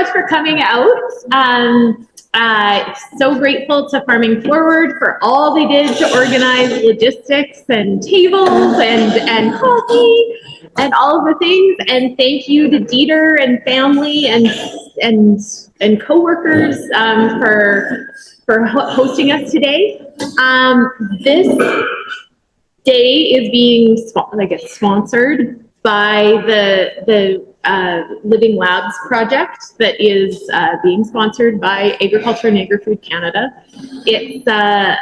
much for coming out. So grateful to Farming Forward for all they did to organize logistics and tables and coffee and all of the things. And thank you to Dieter and family and coworkers for hosting us today. This day is being, sponsored by the Living Labs project that is being sponsored by Agriculture and Agri-Food Canada. It's a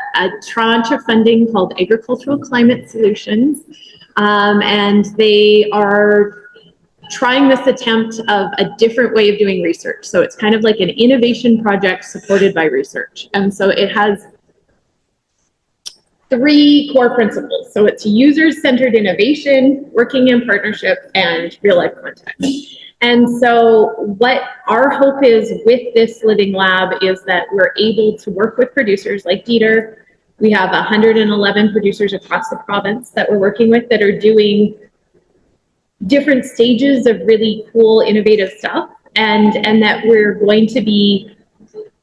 tranche of funding called Agricultural Climate Solutions, and they are trying this attempt of a different way of doing research. So it's kind of like an innovation project supported by research. And so it has 3 core principles. So it's user-centered innovation, working in partnership, and real-life context. And so what our hope is with this Living Lab is that we're able to work with producers like Dieter. We have 111 producers across the province that we're working with that are doing different stages of really cool, innovative stuff, and that we're going to be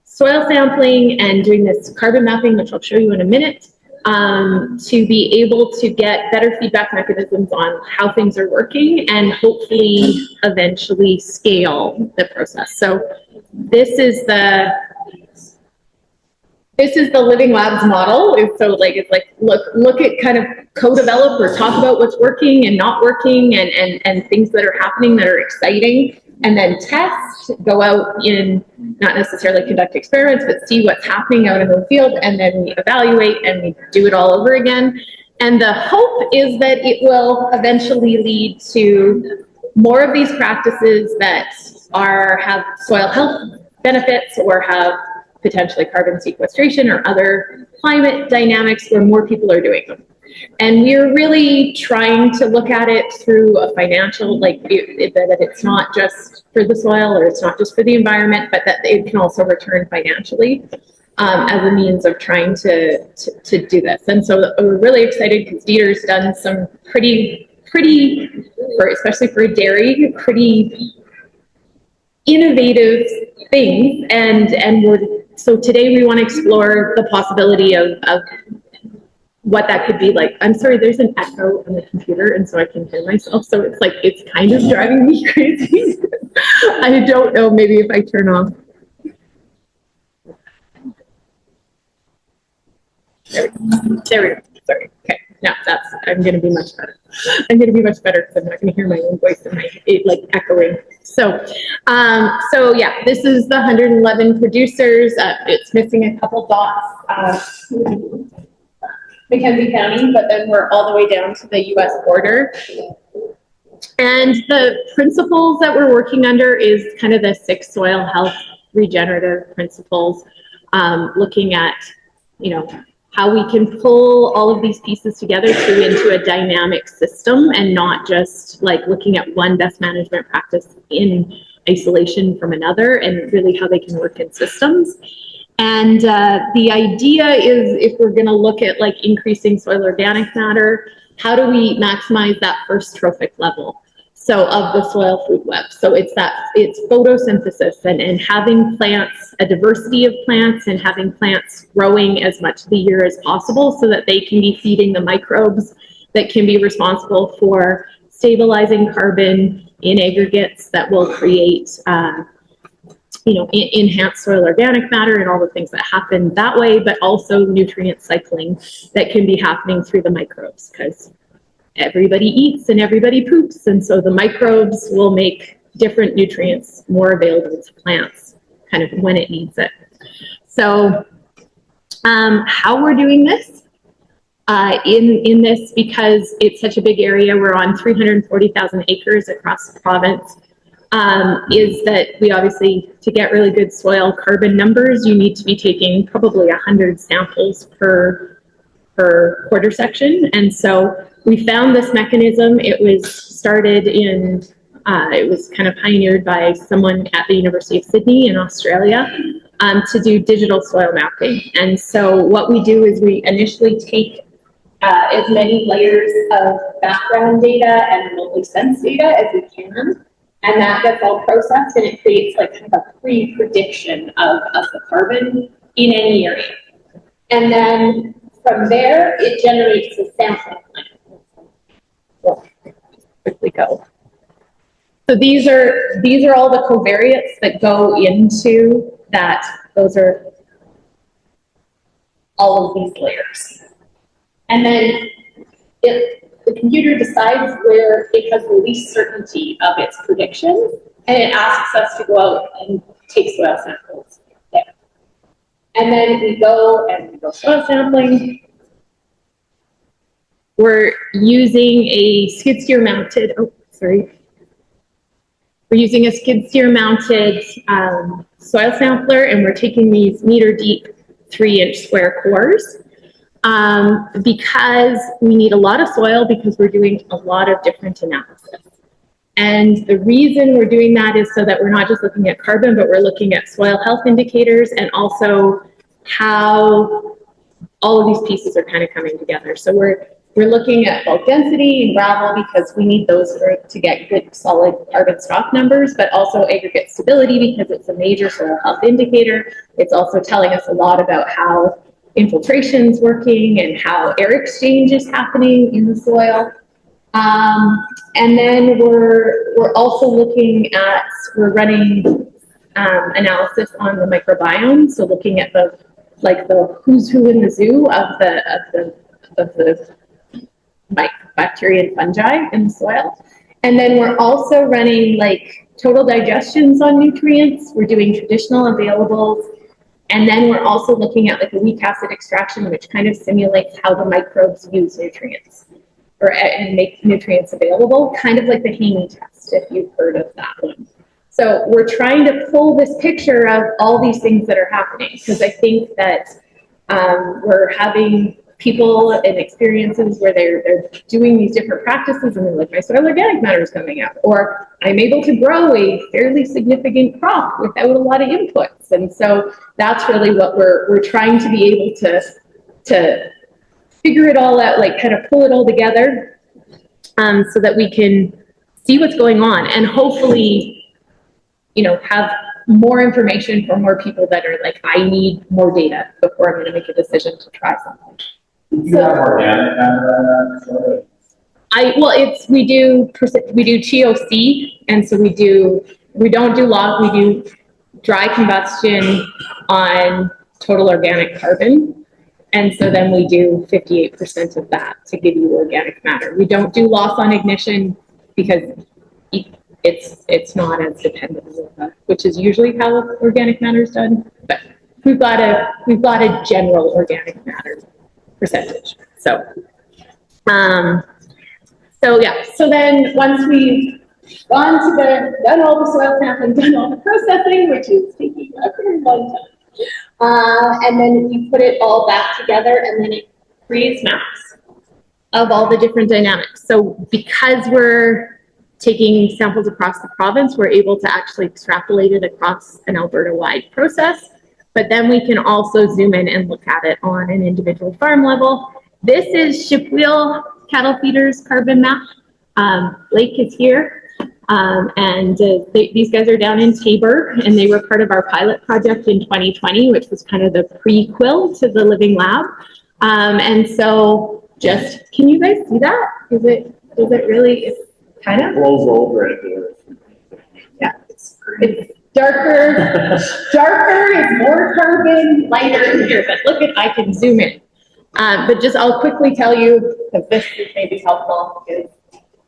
soil sampling and doing this carbon mapping, which I'll show you in a minute, to be able to get better feedback mechanisms on how things are working and hopefully eventually scale the process. So this is the Living Labs model. It's like look at kind of co-develop or talk about what's working and not working and things that are happening that are exciting, and then test, go out in, not necessarily conduct experiments, but see what's happening out in the field, and then we evaluate and we do it all over again. And the hope is that it will eventually lead to more of these practices that have soil health benefits or have potentially carbon sequestration or other climate dynamics where more people are doing them. And we're really trying to look at it through a financial, that it's not just for the soil or it's not just for the environment, but that it can also return financially as a means of trying to do this. And so we're really excited because Dieter's done some pretty, especially for dairy, pretty innovative things. So today we want to explore the possibility of what that could be like. I'm sorry, there's an echo on the computer, and so I can hear myself. So it's kind of driving me crazy. I don't know, maybe if I turn off. There we go. Sorry. Okay. Now I'm going to be much better. I'm going to be much better because I'm not going to hear my own voice and echoing. So yeah, this is the 111 producers. It's missing a couple dots. Mackenzie County, but then we're all the way down to the US border. And the principles that we're working under is kind of the 6 soil health regenerative principles, looking at, how we can pull all of these pieces together into a dynamic system and not just looking at one best management practice in isolation from another, and really how they can work in systems. And the idea is, if we're going to look at increasing soil organic matter, how do we maximize that first trophic level? So of the soil food web. So it's photosynthesis and having plants, a diversity of plants, and having plants growing as much of the year as possible so that they can be feeding the microbes that can be responsible for stabilizing carbon in aggregates that will create enhanced soil organic matter and all the things that happen that way, but also nutrient cycling that can be happening through the microbes, because everybody eats and everybody poops, and so the microbes will make different nutrients more available to plants kind of when it needs it. So how we're doing this in this, because it's such a big area, we're on 340,000 acres across the province, is that we obviously, to get really good soil carbon numbers, you need to be taking probably 100 samples per quarter section. And so we found this mechanism. It was started it was kind of pioneered by someone at the University of Sydney in Australia to do digital soil mapping. And so what we do is we initially take as many layers of background data and remotely sensed data as we can. And that gets all processed and it creates like kind of a pre-prediction of the carbon in any area. And then from there, it generates a sampling plan. We'll quickly go. So these are all the covariates that go into that. Those are all of these layers. And then the computer decides where it has the least certainty of its predictions, and it asks us to go out and take soil samples there. And then we go soil sampling. We're using a skid steer mounted, we're using a skid steer mounted soil sampler, and we're taking these meter deep 3-inch square cores because we need a lot of soil because we're doing a lot of different analysis. And the reason we're doing that is so that we're not just looking at carbon, but we're looking at soil health indicators and also how all of these pieces are kind of coming together. So we're looking at bulk density and gravel because we need those to get good solid carbon stock numbers, but also aggregate stability because it's a major soil health indicator. It's also telling us a lot about how infiltration's working and how air exchange is happening in the soil. And then we're also looking at, we're running analysis on the microbiome. So looking at the who's who in the zoo of the bacteria and fungi in the soil. And then we're also running like total digestions on nutrients. We're doing traditional availables. And then we're also looking at like a weak acid extraction, which kind of simulates how the microbes use nutrients and make nutrients available, kind of like the Haney test, if you've heard of that one. So we're trying to pull this picture of all these things that are happening, because I think that we're having people and experiences where they're doing these different practices and they're like, my soil organic matter is coming up, or I'm able to grow a fairly significant crop without a lot of inputs. And so that's really what we're trying to be able to figure it all out, like kind of pull it all together so that we can see what's going on and hopefully, have more information for more people that are like, I need more data before I'm going to make a decision to try something. You have organic matter? We do TOC, and so we don't do log, we do dry combustion on total organic carbon. And so then we do 58% of that to give you organic matter. We don't do loss on ignition because it's not as dependable, which is usually how organic matter is done. But we've got a general organic matter percentage. So then once we've done all the soil sampling, done all the processing, which is taking a very long time, and then you put it all back together, and then it creates maps of all the different dynamics. So because we're taking samples across the province, we're able to actually extrapolate it across an Alberta-wide process. But then we can also zoom in and look at it on an individual farm level. This is Shipwheel cattle feeders carbon map. Lake is here. These guys are down in Tabor, and they were part of our pilot project in 2020, which was kind of the prequel to the Living Lab. And so can you guys see that? Is it really, it's kind of? Rolls over it. Yeah, it's darker is more carbon, lighter here, but I can zoom in. But I'll quickly tell you, because this may be helpful, is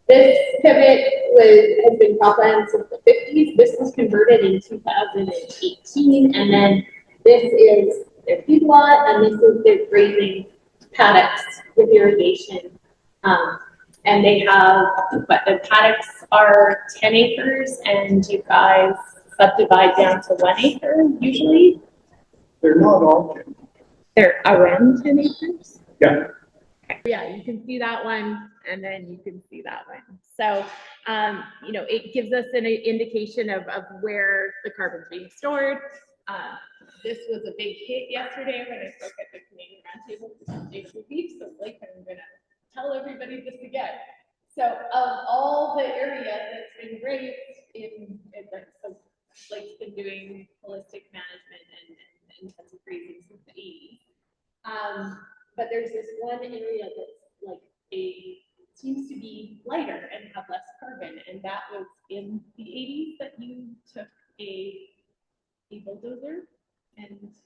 this pivot has been cropland since the 50s. This was converted in 2018, and then this is their feedlot, and this is their grazing paddocks with irrigation. And they have, the paddocks are 10 acres, and you guys subdivide down to 1 acre usually. They're not all. They're around 10 acres. Yeah. Okay. Yeah, you can see that one, and then you can see that one. So, it gives us an indication of where the carbon's being stored. This was a big hit yesterday when I spoke at the Canadian Roundtable for beef. So, I'm going to tell everybody this again. So, of all the area that's been grazed in but there's this one area that's like seems to be lighter and have less carbon, and that was in the 80s that you took a bulldozer and it's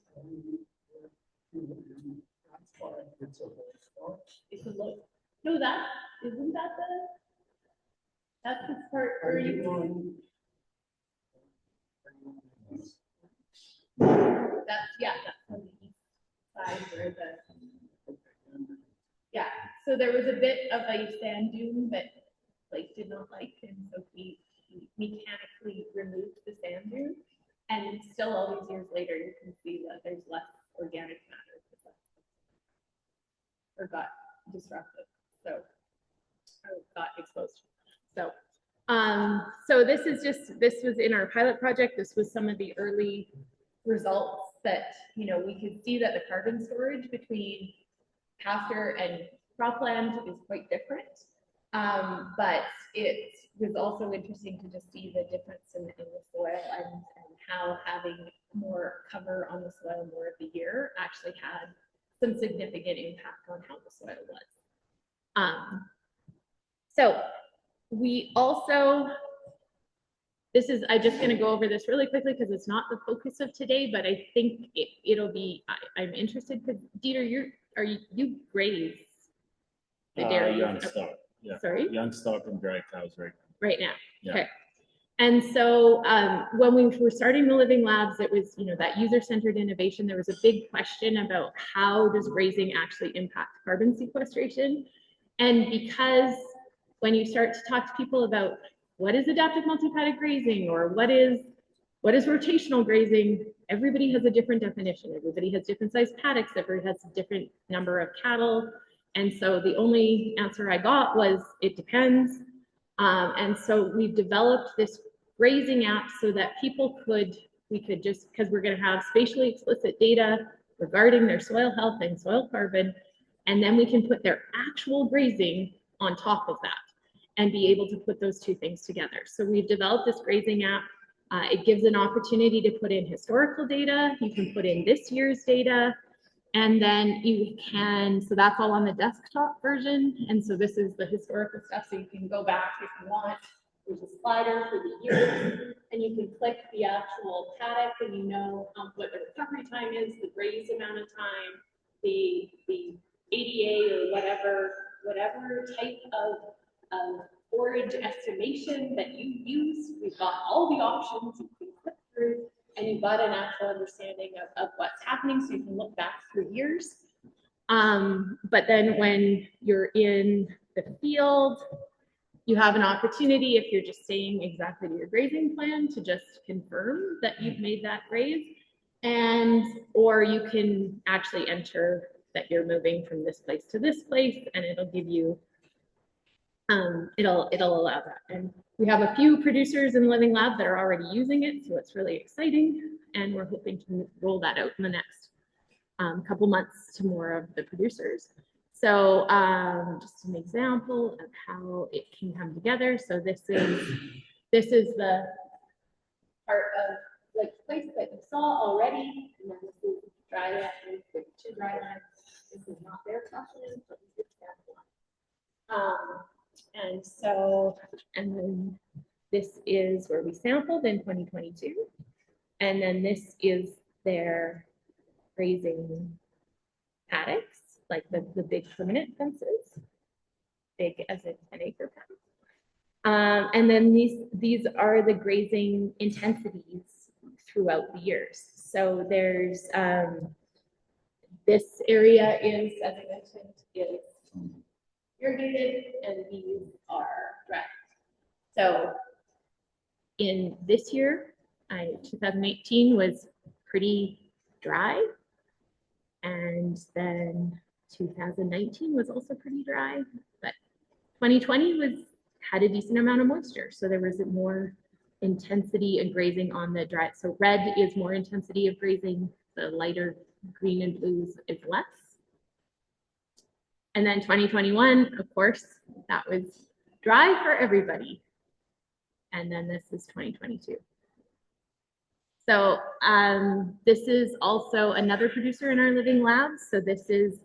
a low. No, that isn't that that's the part where you. That's on the east side where so there was a bit of a sand dune that Blake did not like, and so he mechanically removed the sand dune, and still all these years later you can see that there's less organic matter or got disrupted, or got exposed. So this was in our pilot project. This was some of the early results that, we could see that the carbon storage between pasture and cropland is quite different. But it was also interesting to just see the difference in the soil and how having more cover on the soil more of the year actually had some significant impact on how the soil was. So we also, I'm just going to go over this really quickly because it's not the focus of today, but I think it'll be, I'm interested because Dieter, you graze the dairy? Young stock. Yeah. Sorry? Young stock and dry cows right now. Yeah. Okay. And so when we were starting the Living Labs, it was, that user-centered innovation. There was a big question about how does grazing actually impact carbon sequestration? And because when you start to talk to people about what is adaptive multi-paddock grazing or what is rotational grazing, everybody has a different definition. Everybody has different sized paddocks, everybody has a different number of cattle. And so the only answer I got was, it depends. And so we've developed this grazing app so that we could just, because we're going to have spatially explicit data regarding their soil health and soil carbon, and then we can put their actual grazing on top of that and be able to put those two things together. So we've developed this grazing app. It gives an opportunity to put in historical data. You can put in this year's data, and then you can, so that's all on the desktop version. And so this is the historical stuff. So you can go back if you want. There's a slider for the years, and you can click the actual paddock, and you know what the recovery time is, the graze amount of time, the ADA or whatever type of forage estimation that you use. We've got all the options you can click through, and you've got an actual understanding of what's happening, so you can look back through years. But then when you're in the field, you have an opportunity, if you're just staying exactly to your grazing plan, to just confirm that you've made that graze, or you can actually enter that you're moving from this place to this place, and it'll give you, it'll allow that. And we have a few producers in the Living Lab that are already using it, so it's really exciting, and we're hoping to roll that out in the next couple months to more of the producers. So just an example of how it can come together. So this is the part of like place that you saw already, and then this is dry land, two dry land. This is not their caution, but this is that one. And then this is where we sampled in 2022, and then this is their grazing paddocks, like the big permanent fences, big as a 10-acre paddock. And then these are the grazing intensities throughout the years. So there's this area is, as I mentioned, is irrigated, and these are dry. So in this year, 2018 was pretty dry, and then 2019 was also pretty dry, but 2020 had a decent amount of moisture, so there was more intensity of grazing on the dry. So red is more intensity of grazing, the lighter green and blues is less. And then 2021, of course, that was dry for everybody. And then this is 2022. So this is also another producer in our Living Labs. So this is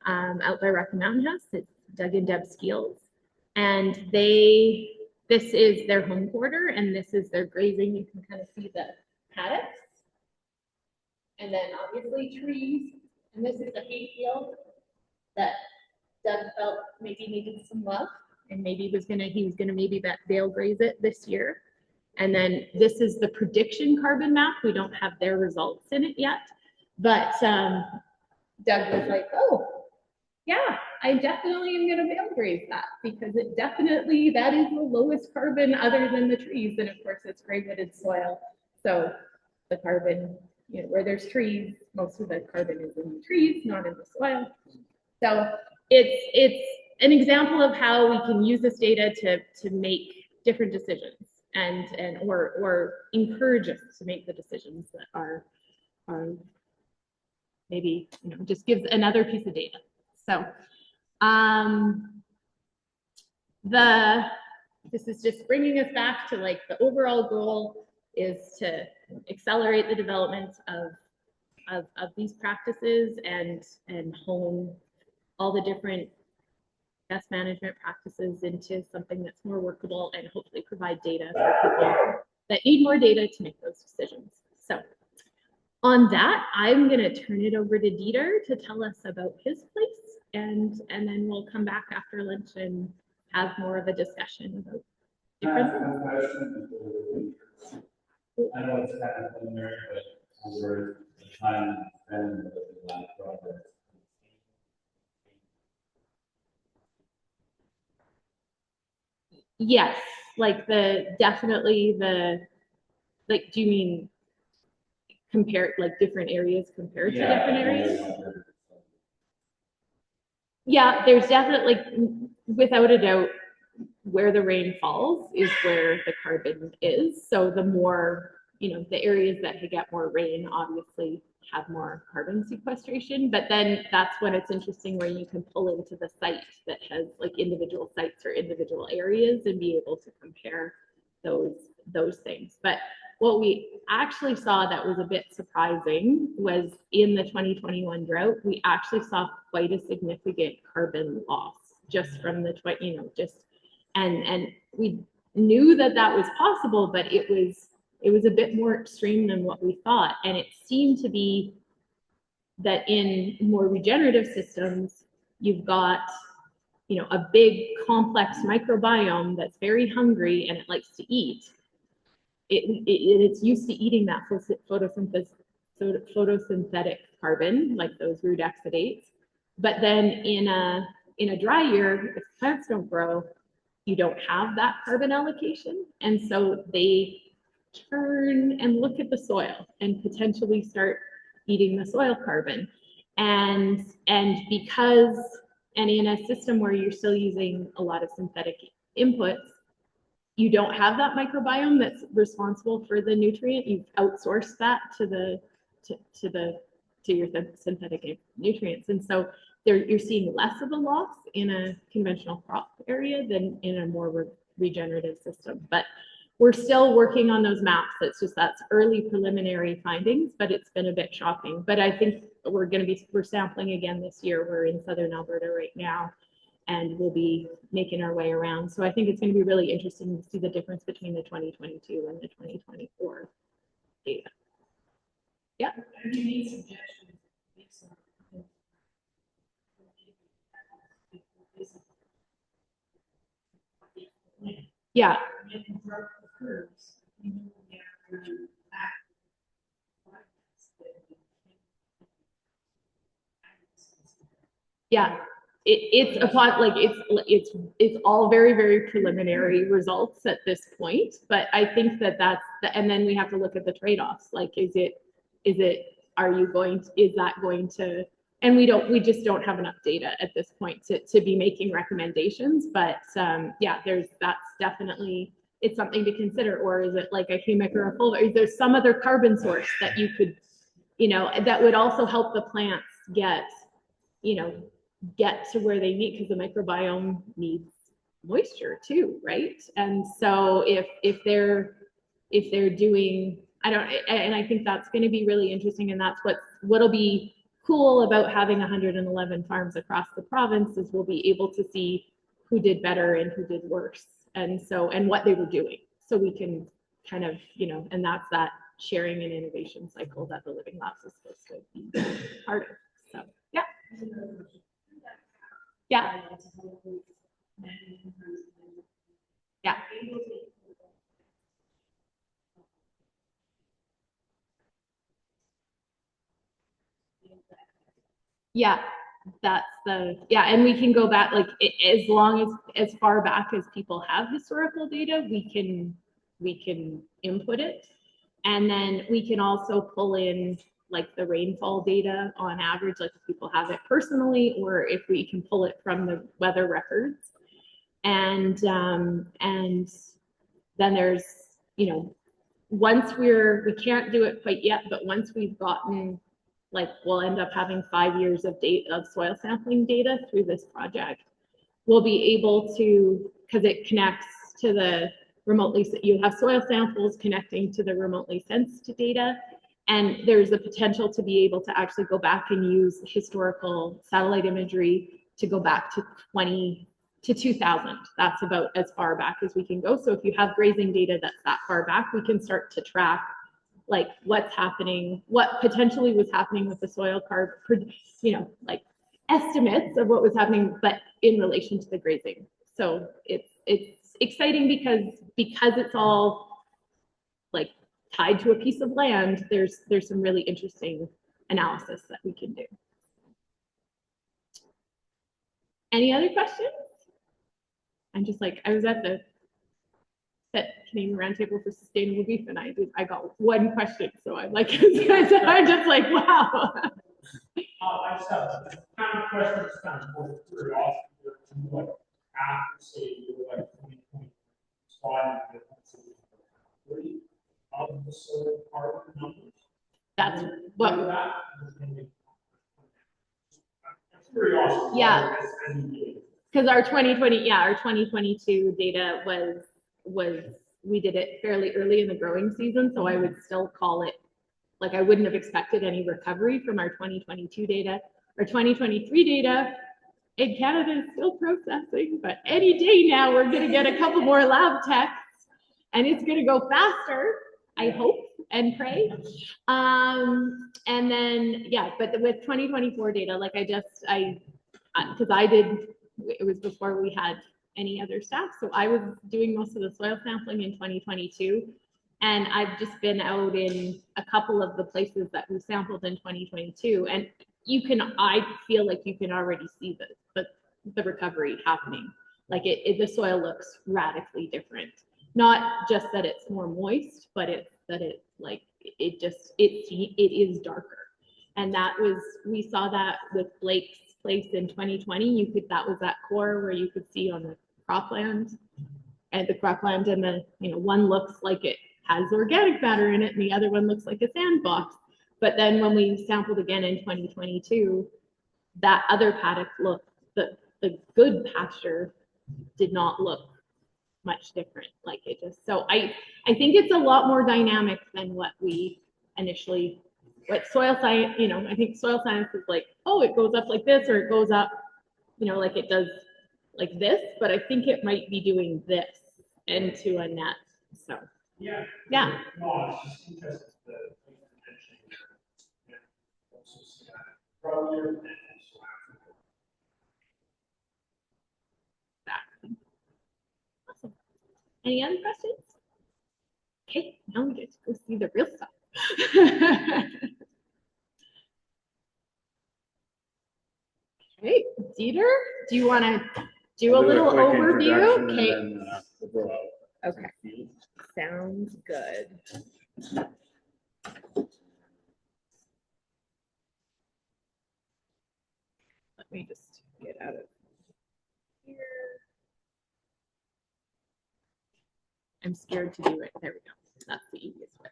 out by Rocky Mountain House. It's Doug and Deb Skeels. And this is their home quarter, and this is their grazing. You can kind of see the paddocks. And then obviously trees. And this is a hay field that Doug felt maybe needed some love, and maybe he was gonna maybe bale graze it this year. And then this is the prediction carbon map. We don't have their results in it yet, but Doug was like, oh, yeah, I definitely am gonna bale graze that because that is the lowest carbon other than the trees. And of course it's gray-wooded soil. So the carbon, where there's trees, most of the carbon is in the trees, not in the soil. So it's an example of how we can use this data to make different decisions or encourage us to make the decisions that are maybe just gives another piece of data. So this is just bringing us back to like the overall goal is to accelerate the development of these practices and hone all the different best management practices into something that's more workable and hopefully provide data for people that need more data to make those decisions. So on that, I'm going to turn it over to Dieter to tell us about his place, and then we'll come back after lunch and have more of a discussion about different things. I know it's kind of preliminary, but over the time spent with the last project. Yes, like definitely like, do you mean compare like different areas compared to different areas? Yeah, there's definitely, without a doubt, where the rain falls is where the carbon is. So the more, the areas that get more rain obviously have more carbon sequestration, but then that's when it's interesting where you can pull into the site that has like individual sites or individual areas and be able to compare those things. But what we actually saw that was a bit surprising was in the 2021 drought, we actually saw quite a significant carbon loss just from the, and we knew that was possible, but it was a bit more extreme than what we thought. And it seemed to be that in more regenerative systems, you've got, a big complex microbiome that's very hungry and it likes to eat. It's used to eating that photosynthetic carbon, like those root exudates. But then in a dry year, if plants don't grow, you don't have that carbon allocation. And so they turn and look at the soil and potentially start eating the soil carbon. And in a system where you're still using a lot of synthetic inputs, you don't have that microbiome that's responsible for the nutrient. You've outsourced that to your synthetic nutrients. And so you're seeing less of a loss in a conventional crop area than in a more regenerative system. But we're still working on those maps. That's early preliminary findings, but it's been a bit shocking. But I think we're sampling again this year. We're in southern Alberta right now, and we'll be making our way around. So I think it's going to be really interesting to see the difference between the 2022 and the 2024 data. Yeah. Do you need suggestions? Yeah. Yeah. It's all very, very preliminary results at this point, but I think and then we have to look at the trade-offs. Like, is that going to, and we just don't have enough data at this point to be making recommendations, but yeah, that's definitely, it's something to consider. Or is it like a humic or a fulvic? Is there some other carbon source that you could, that would also help the plants get to where they need, because the microbiome needs moisture too, right? And so if they're doing, and I think that's going to be really interesting, and that's what'll be cool about having 111 farms across the province is we'll be able to see who did better and who did worse, and what they were doing. So we can kind of, and that's that sharing and innovation cycle that the Living Labs is supposed to be part of. So yeah. Yeah. Yeah. Yeah, that's and we can go back, like, as long as far back as people have historical data, we can input it. And then we can also pull in like the rainfall data on average, like if people have it personally, or if we can pull it from the weather records. And then there's, once we can't do it quite yet, but once we've gotten, like, we'll end up having 5 years of soil sampling data through this project. We'll be able to, because it connects to the remotely, you have soil samples connecting to the remotely sensed data. And there's a potential to be able to actually go back and use historical satellite imagery to go back to 2000. That's about as far back as we can go. So if you have grazing data that's that far back, we can start to track like what's happening, what potentially was happening with the soil carbon, like estimates of what was happening, but in relation to the grazing. So it's exciting because it's all like tied to a piece of land. There's some really interesting analysis that we can do. Any other questions? I'm just like, I was at the Canadian Roundtable for Sustainable Beef, and I got one question, so I'm like, I'm just like, wow. I just have a kind of question, just kind of for curiosity, like after say you're like 2025, of the soil carbon numbers. That's what. Curiosity. Yeah. Because our 2022 data was we did it fairly early in the growing season, so I would still call it, like, I wouldn't have expected any recovery from our 2022 data. Our 2023 data in Canada is still processing, but any day now we're going to get a couple more lab techs, and it's going to go faster, I hope and pray. And then but with 2024 data, like because I did, it was before we had any other staff, so I was doing most of the soil sampling in 2022, and I've just been out in a couple of the places that we sampled in 2022, and I feel like you can already see the recovery happening. Like the soil looks radically different. Not just that it's more moist, but it is darker. And we saw that with Blake's place in 2020. That was that core where you could see on the cropland, and the one looks like it has organic matter in it, and the other one looks like a sandbox. But then when we sampled again in 2022, that other paddock looked, the good pasture did not look much different. Like it just, so I think it's a lot more dynamic than what we initially, what soil science, I think soil science is like, oh, it goes up like this, or it goes up, like it does like this, but I think it might be doing this into a net. So yeah. No, it's just interesting that you mentioned also see that earlier and also after. Awesome. Any other questions? Okay, now we get to go see the real stuff. Okay, Dieter, do you want to do a little overview? Okay. Okay. Sounds good. Let me just get out of here. I'm scared to do it. There we go. That's the easiest way.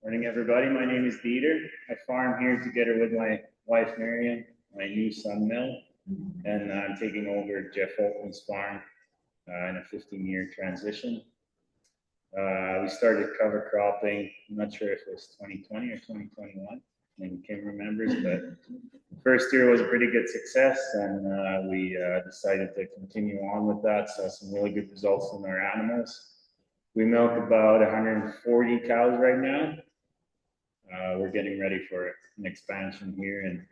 Morning, everybody. My name is Dieter. I farm here together with my wife, Marion, my new son, Mel, and I'm taking over Jeff Holtman's farm in a 15-year transition. We started cover cropping, I'm not sure if it was 2020 or 2021, maybe Kim remembers, but first year was a pretty good success, and we decided to continue on with that. So some really good results in our animals. We milk about 140 cows right now. We're getting ready for an expansion here, and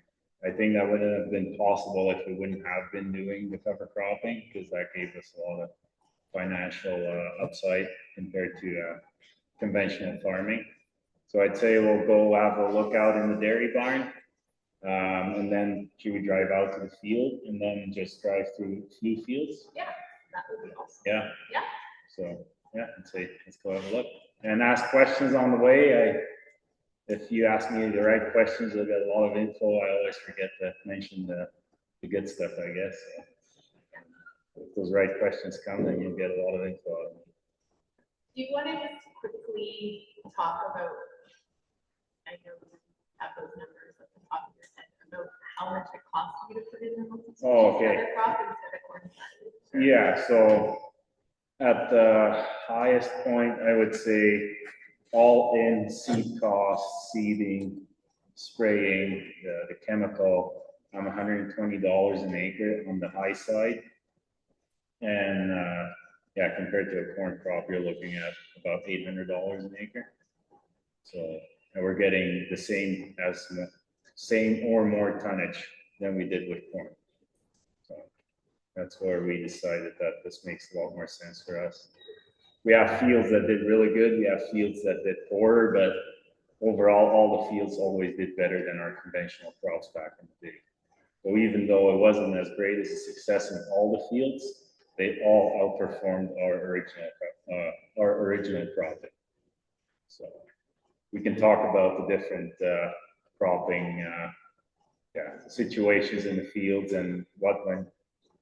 I think that wouldn't have been possible if we wouldn't have been doing the cover cropping, because that gave us a lot of financial upside compared to conventional farming. So I'd say we'll go have a look out in the dairy barn, and then should we drive out to the field and then just drive through a few fields? Yeah, that would be awesome. Yeah. Yeah. So yeah, I'd say let's go have a look and ask questions on the way. If you ask me the right questions, you'll get a lot of info. I always forget to mention the good stuff, I guess. So if those right questions come, then you'll get a lot of info out of me. Do you want to just quickly talk about, I know you have those numbers at the top of your head, about how much it costs you to put in the multispecies cover crop instead of corn silage? Yeah, so at the highest point, I would say all in seed costs, seeding, spraying, the chemical, I'm $120 an acre on the high side. And yeah, compared to a corn crop, you're looking at about $800 an acre. So, and we're getting the same or more tonnage than we did with corn. So that's where we decided that this makes a lot more sense for us. We have fields that did really good. We have fields that did poorer, but overall, all the fields always did better than our conventional crops back in the day. So even though it wasn't as great as a success in all the fields, they all outperformed our original profit. So we can talk about the different cropping situations in the fields and what went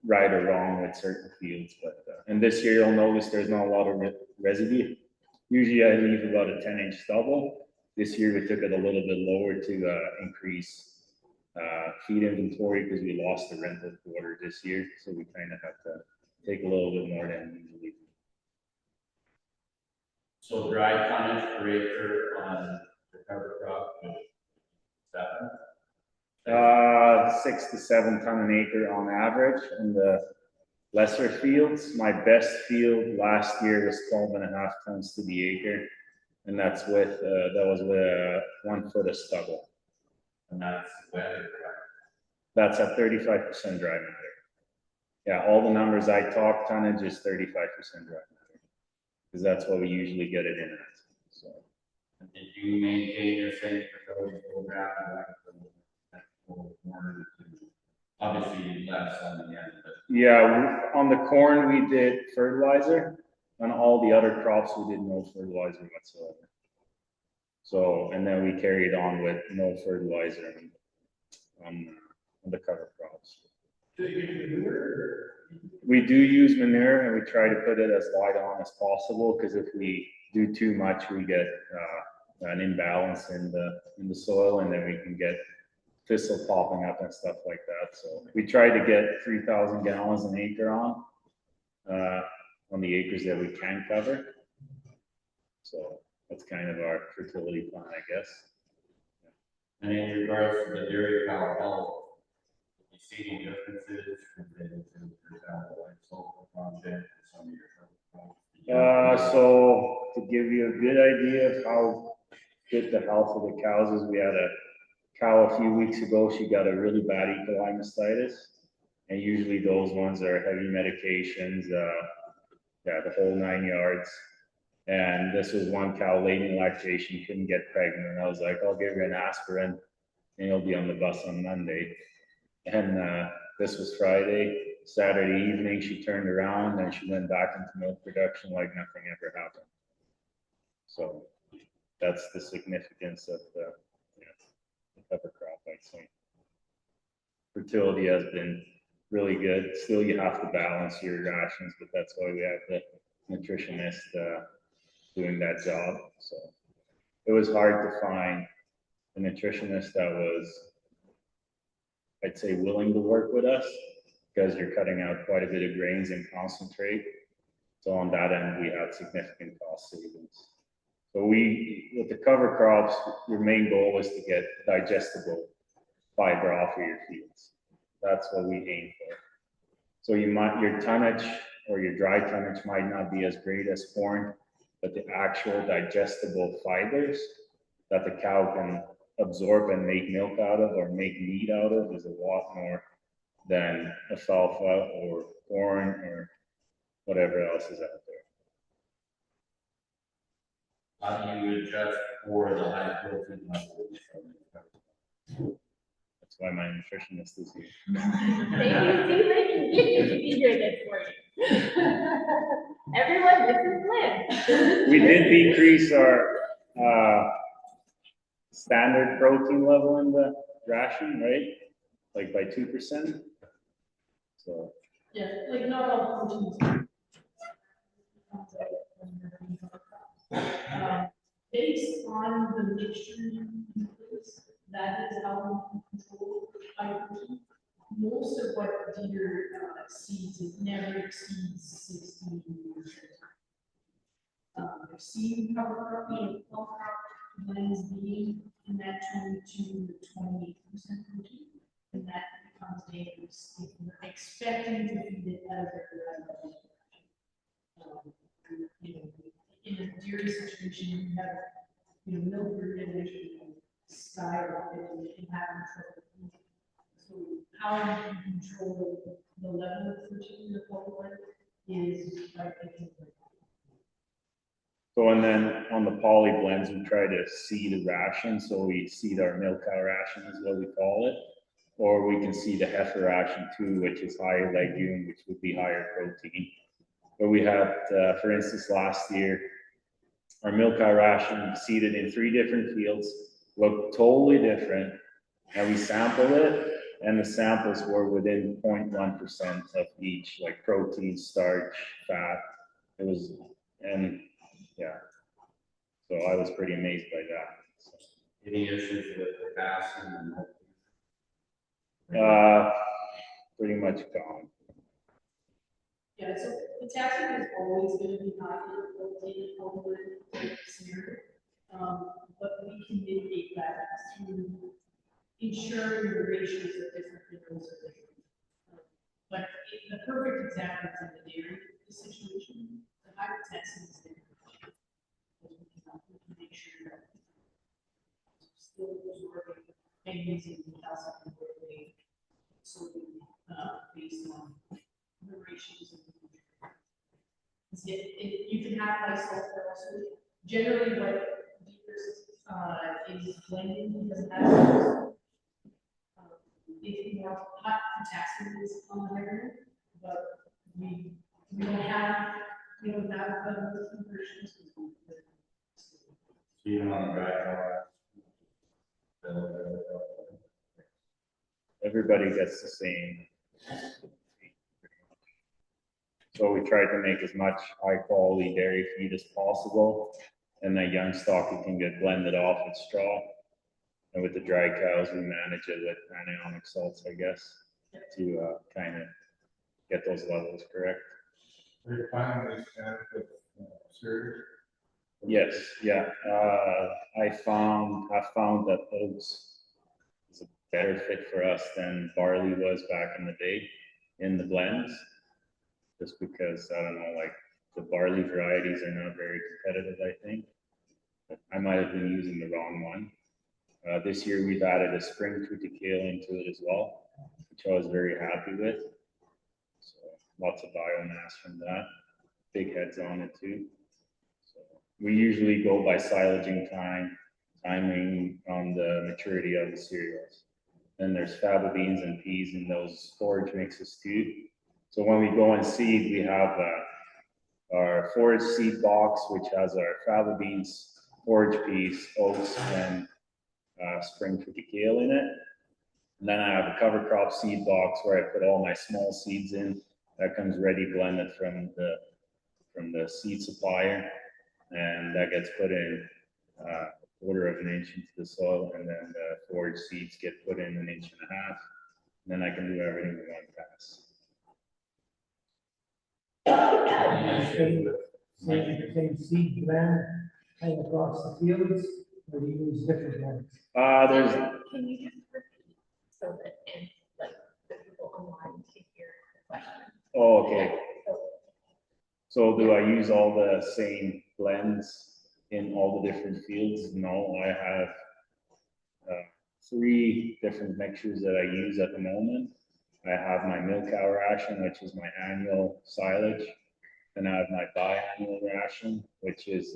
right or wrong with certain fields. But and this year you'll notice there's not a lot of residue. Usually I leave about a 10-inch stubble. This year we took it a little bit lower to increase feed inventory because we lost the rental quarter this year, so we kind of have to take a little bit more than usually. So dry tonnage per acre on the cover crop is 7? 6 to 7 ton an acre on average in the lesser fields. My best field last year was 12.5 tons to the acre, and that's with that was with 1 foot of stubble. And that's wet or dry? That's at 35% dry matter. Yeah, all the numbers I talk tonnage is 35% dry matter, because that's what we usually get it in at. So. And did you maintain your same fertility program? Obviously less on the end, but Yeah, on the corn we did fertilizer. On all the other crops we did no fertilizer whatsoever. So, and then we carried on with no fertilizer on the cover crops. We do use manure, and we try to put it as light on as possible, because if we do too much, we get an imbalance in the soil, and then we can get thistle popping up and stuff like that. So we try to get 3,000 gallons an acre on the acres that we can cover. So that's kind of our fertility plan, I guess. and in regards to the dairy cow health, you see any differences compared to, for example, like sulfur content and some of your crops? So to give you a good idea of how good the health of the cows is, we had a cow a few weeks ago. She got a really bad E. coli mastitis, and usually those ones are heavy medications, the whole 9 yards. And this was one cow late in lactation, couldn't get pregnant. And I was like, I'll give her an aspirin and you'll be on the bus on Monday. And this was Friday. Saturday evening, she turned around and she went back into milk production like nothing ever happened. So that's the significance of the cover crop, I'd say. Fertility has been really good. Still, you have to balance your rations, but that's why we have the nutritionist doing that job. So it was hard to find a nutritionist that was, I'd say, willing to work with us, because you're cutting out quite a bit of grains and concentrate. So on that end, we had significant cost savings. So with the cover crops, your main goal is to get digestible fiber off of your fields. That's what we aim for. So your tonnage or your dry tonnage might not be as great as corn, but the actual digestible fibers that the cow can absorb and make milk out of or make meat out of is a lot more than alfalfa or corn or whatever else is out there. How do you adjust for the high protein levels? That's why my nutritionist is here. Thank you, Silage, to be here this morning. Everyone, this is Lynn. We did decrease our standard protein level in the ration, right? Like by 2%. So Yeah, like not all proteins. Based on the mixture you use, that is how we control high protein. Most of what deer seeds, it never exceeds 60%. I've seen cover crop blends being in that 22 to 28% protein, and that becomes dangerous if you're expecting to feed it as a in a dairy situation, you have, milk regulation skyrocket and have control. So how you control the level of protein in the poultry is by taking. So, and then on the poly blends, we try to seed a ration. So we seed our milk cow ration is what we call it. Or we can seed a heifer ration too, which is higher legume, which would be higher protein. But we had, for instance, last year, our milk cow ration seeded in 3 different fields, looked totally different. And we sampled it, and the samples were within 0.1% of each, like protein, starch, fat. It was, and yeah, so I was pretty amazed by that. So. Any issues with potassium and Pretty much gone. Yeah, so potassium is always going to be high in the protein poultry scenario, but we can mitigate that through ensuring the ratios of different minerals are different. But the perfect example is in the dairy situation. The high potassium is there. We can make sure that it's still absorbing magnesium and calcium so based on the ratios of the you can have high sulfur also. Generally, what is blending doesn't have if more hot potassium is on the higher end, but we don't have those conversions. even on the dry Everybody gets the same. So we tried to make as much high quality dairy feed as possible. And that young stock it can get blended off with straw. And with the dry cows, we manage it with anionic salts, I guess, to kind of get those levels correct. Are you finding this kind of serious? Yes, yeah. I found that oats is a better fit for us than barley was back in the day in the blends. Just because, I don't know, like the barley varieties are not very competitive, I think. But I might have been using the wrong one. This year we've added a spring triticale into it as well, which I was very happy with. So lots of biomass from that. Big heads on it too. So we usually go by silaging timing on the maturity of the cereals. Then there's faba beans and peas in those forage mixes too. So when we go and seed, we have our forage seed box, which has our faba beans, forage peas, oats, and spring triticale in it. And then I have a cover crop seed box where I put all my small seeds in. That comes ready blended from the seed supplier, and that gets put in a quarter of an inch into the soil, and then the forage seeds get put in 1.5 inches. And then I can do everything in one pass. Same seed blend and across the fields, or do you use different ones? There's, Can you just repeat so that, and like, the people online to hear the question? oh, okay. So do I use all the same blends in all the different fields? No, I have 3 different mixtures that I use at the moment. I have my milk cow ration, which is my annual silage. Then I have my biannual ration, which is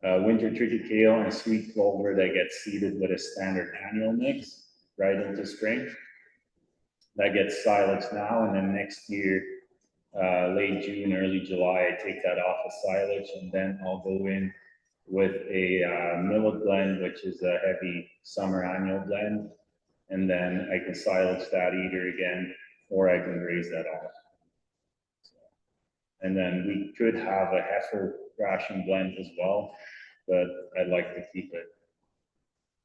winter triticale and sweet clover that gets seeded with a standard annual mix right into spring. That gets silage now, and then next year, late June, early July, I take that off of silage, and then I'll go in with a millet blend, which is a heavy summer annual blend, and then I can silage that either again, or I can raise that off. And then we could have a heifer ration blend as well, but I'd like to keep it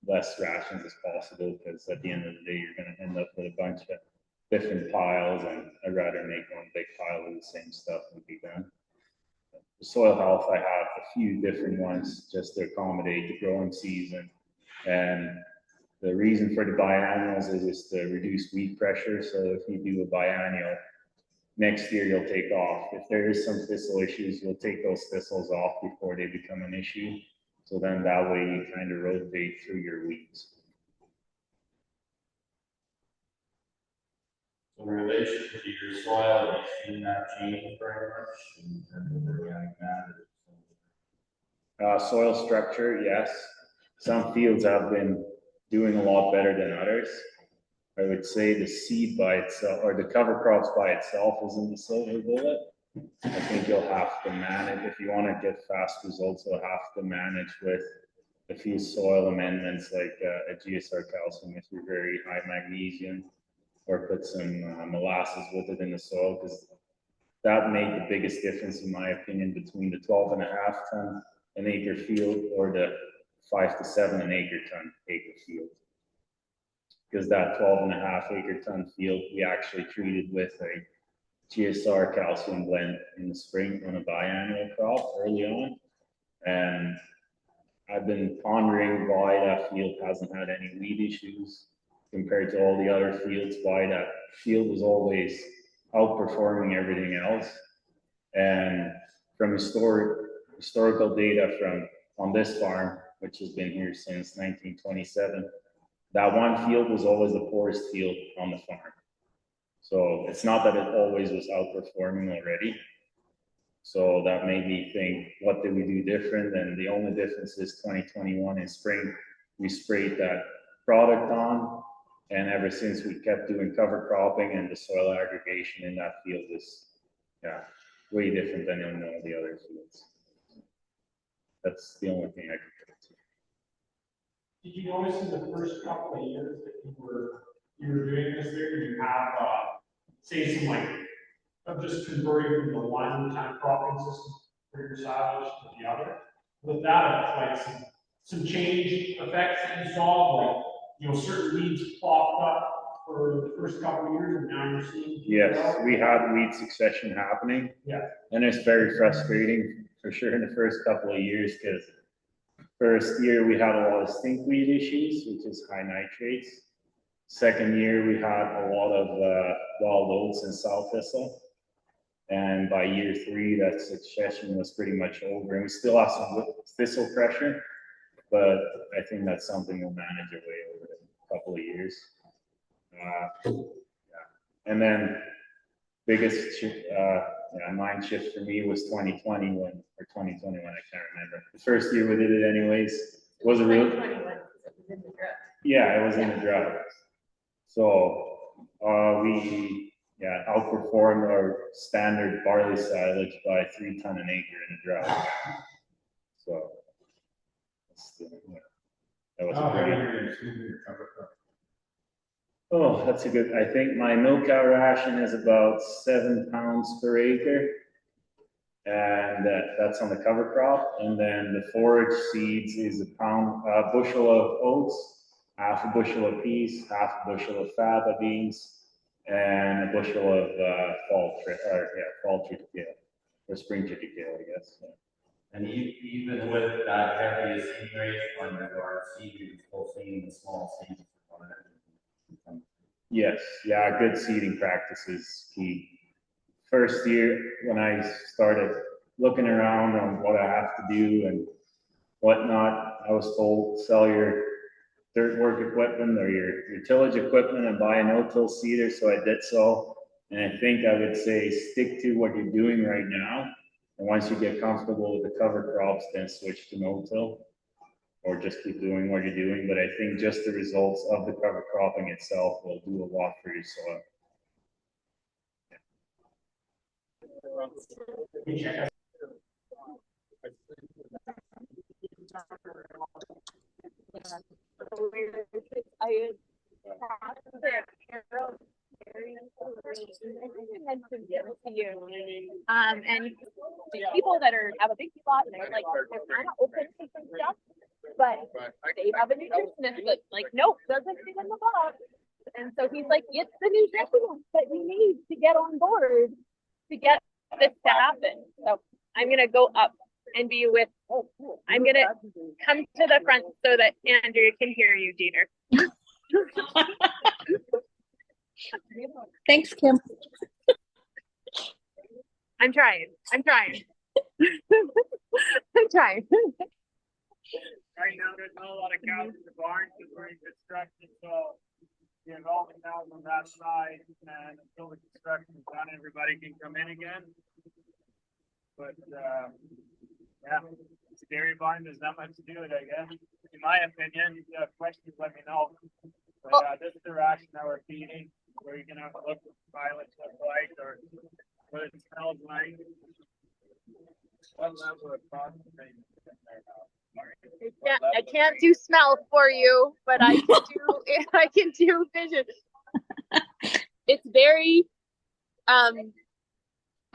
less rations as possible, because at the end of the day, you're going to end up with a bunch of different piles, and I'd rather make one big pile of the same stuff and be done. The soil health, I have a few different ones just to accommodate the growing season, and the reason for the biannuals is to reduce weed pressure. So if you do a biannual, next year you'll take off. If there is some thistle issues, you'll take those thistles off before they become an issue. So then that way you kind of rotate through your weeds. In relation to your soil, have you seen that change very much in terms of organic matter? Soil structure, yes. Some fields have been doing a lot better than others. I would say the seed by itself, or the cover crops by itself, isn't the silver bullet. I think you'll have to manage, if you want to get fast results, you'll have to manage with a few soil amendments like a GSR calcium if you're very high magnesium, or put some molasses with it in the soil, because that made the biggest difference, in my opinion, between the 12.5 ton an acre field or the 5 to 7 an acre field. Because that 12.5 acre ton field, we actually treated with a GSR calcium blend in the spring on a biannual crop early on. And I've been pondering why that field hasn't had any weed issues compared to all the other fields, why that field was always outperforming everything else. And from historical data from on this farm, which has been here since 1927, that one field was always the poorest field on the farm. So it's not that it always was outperforming already. So that made me think, what did we do different? And the only difference is 2021 in spring, we sprayed that product on. And ever since, we kept doing cover cropping, and the soil aggregation in that field is, way different than in all the other fields. That's the only thing I could put it to. Did you notice in the first couple of years that you were doing this there, you have, say, some like, of just converting from the one kind of cropping system for your silage to the other? With that, like some change effects that you saw, like, certain weeds popped up for the first couple of years, and now you're seeing. Yes, we had weed succession happening. Yeah. And it's very frustrating for sure in the first couple of years, because first year we had a lot of stinkweed issues, which is high nitrates. Second year we had a lot of wild oats and sow thistle. And by year 3, that succession was pretty much over. And we still have some thistle pressure, but I think that's something we'll manage our way over a couple of years. And then biggest mind shift for me was 2020 or 2021, I can't remember. The first year we did it anyways. It was a real. 2021, it was in the drought. Yeah, it was in the drought. So we outperformed our standard barley silage by 3 ton an acre in a drought. So that was How pretty. heavy are you seeing your cover crop? Oh, that's a good. I think my milk cow ration is about 7 pounds per acre, and that's on the cover crop. And then the forage seeds is a bushel of oats, half a bushel of peas, half a bushel of faba beans, and a bushel of fall triticale or spring triticale, I guess. Yeah. And even with that heavy seed rate on our seed, you're still seeing the small seeds. Yes, yeah, good seeding practice is key. First year, when I started looking around on what I have to do and whatnot, I was told, sell your dirt work equipment or your tillage equipment and buy a no-till seeder, so I did so. And I think I would say stick to what you're doing right now. And once you get comfortable with the cover crops, then switch to no-till. Or just keep doing what you're doing. But I think just the results of the cover cropping itself will do a lot for your soil. And people that have a big plot and they're like, they're kind of open to some stuff, but they have a nutritionist that's like, nope, doesn't fit in the box. And so he's like, it's the nutritionist that you need to get on board to get this to happen. So I'm going to go up and be with, I'm going to come to the front so that Andrew can hear you, Dieter. Thanks, Kim. I'm trying. I'm trying. I'm trying. Right now, there's not a lot of cows in the barn because we're in construction, so the involvement now on that side, and until the construction is done, everybody can come in again. But, yeah, it's a dairy barn, there's not much to do it, I guess. In my opinion, if you have questions, let me know. But, this is the ration that we're feeding, where you can have a look at the violets look like, or what it smells like. What level of concentration is in there now? I can't do smell for you, but I can do I can do vision. It's very I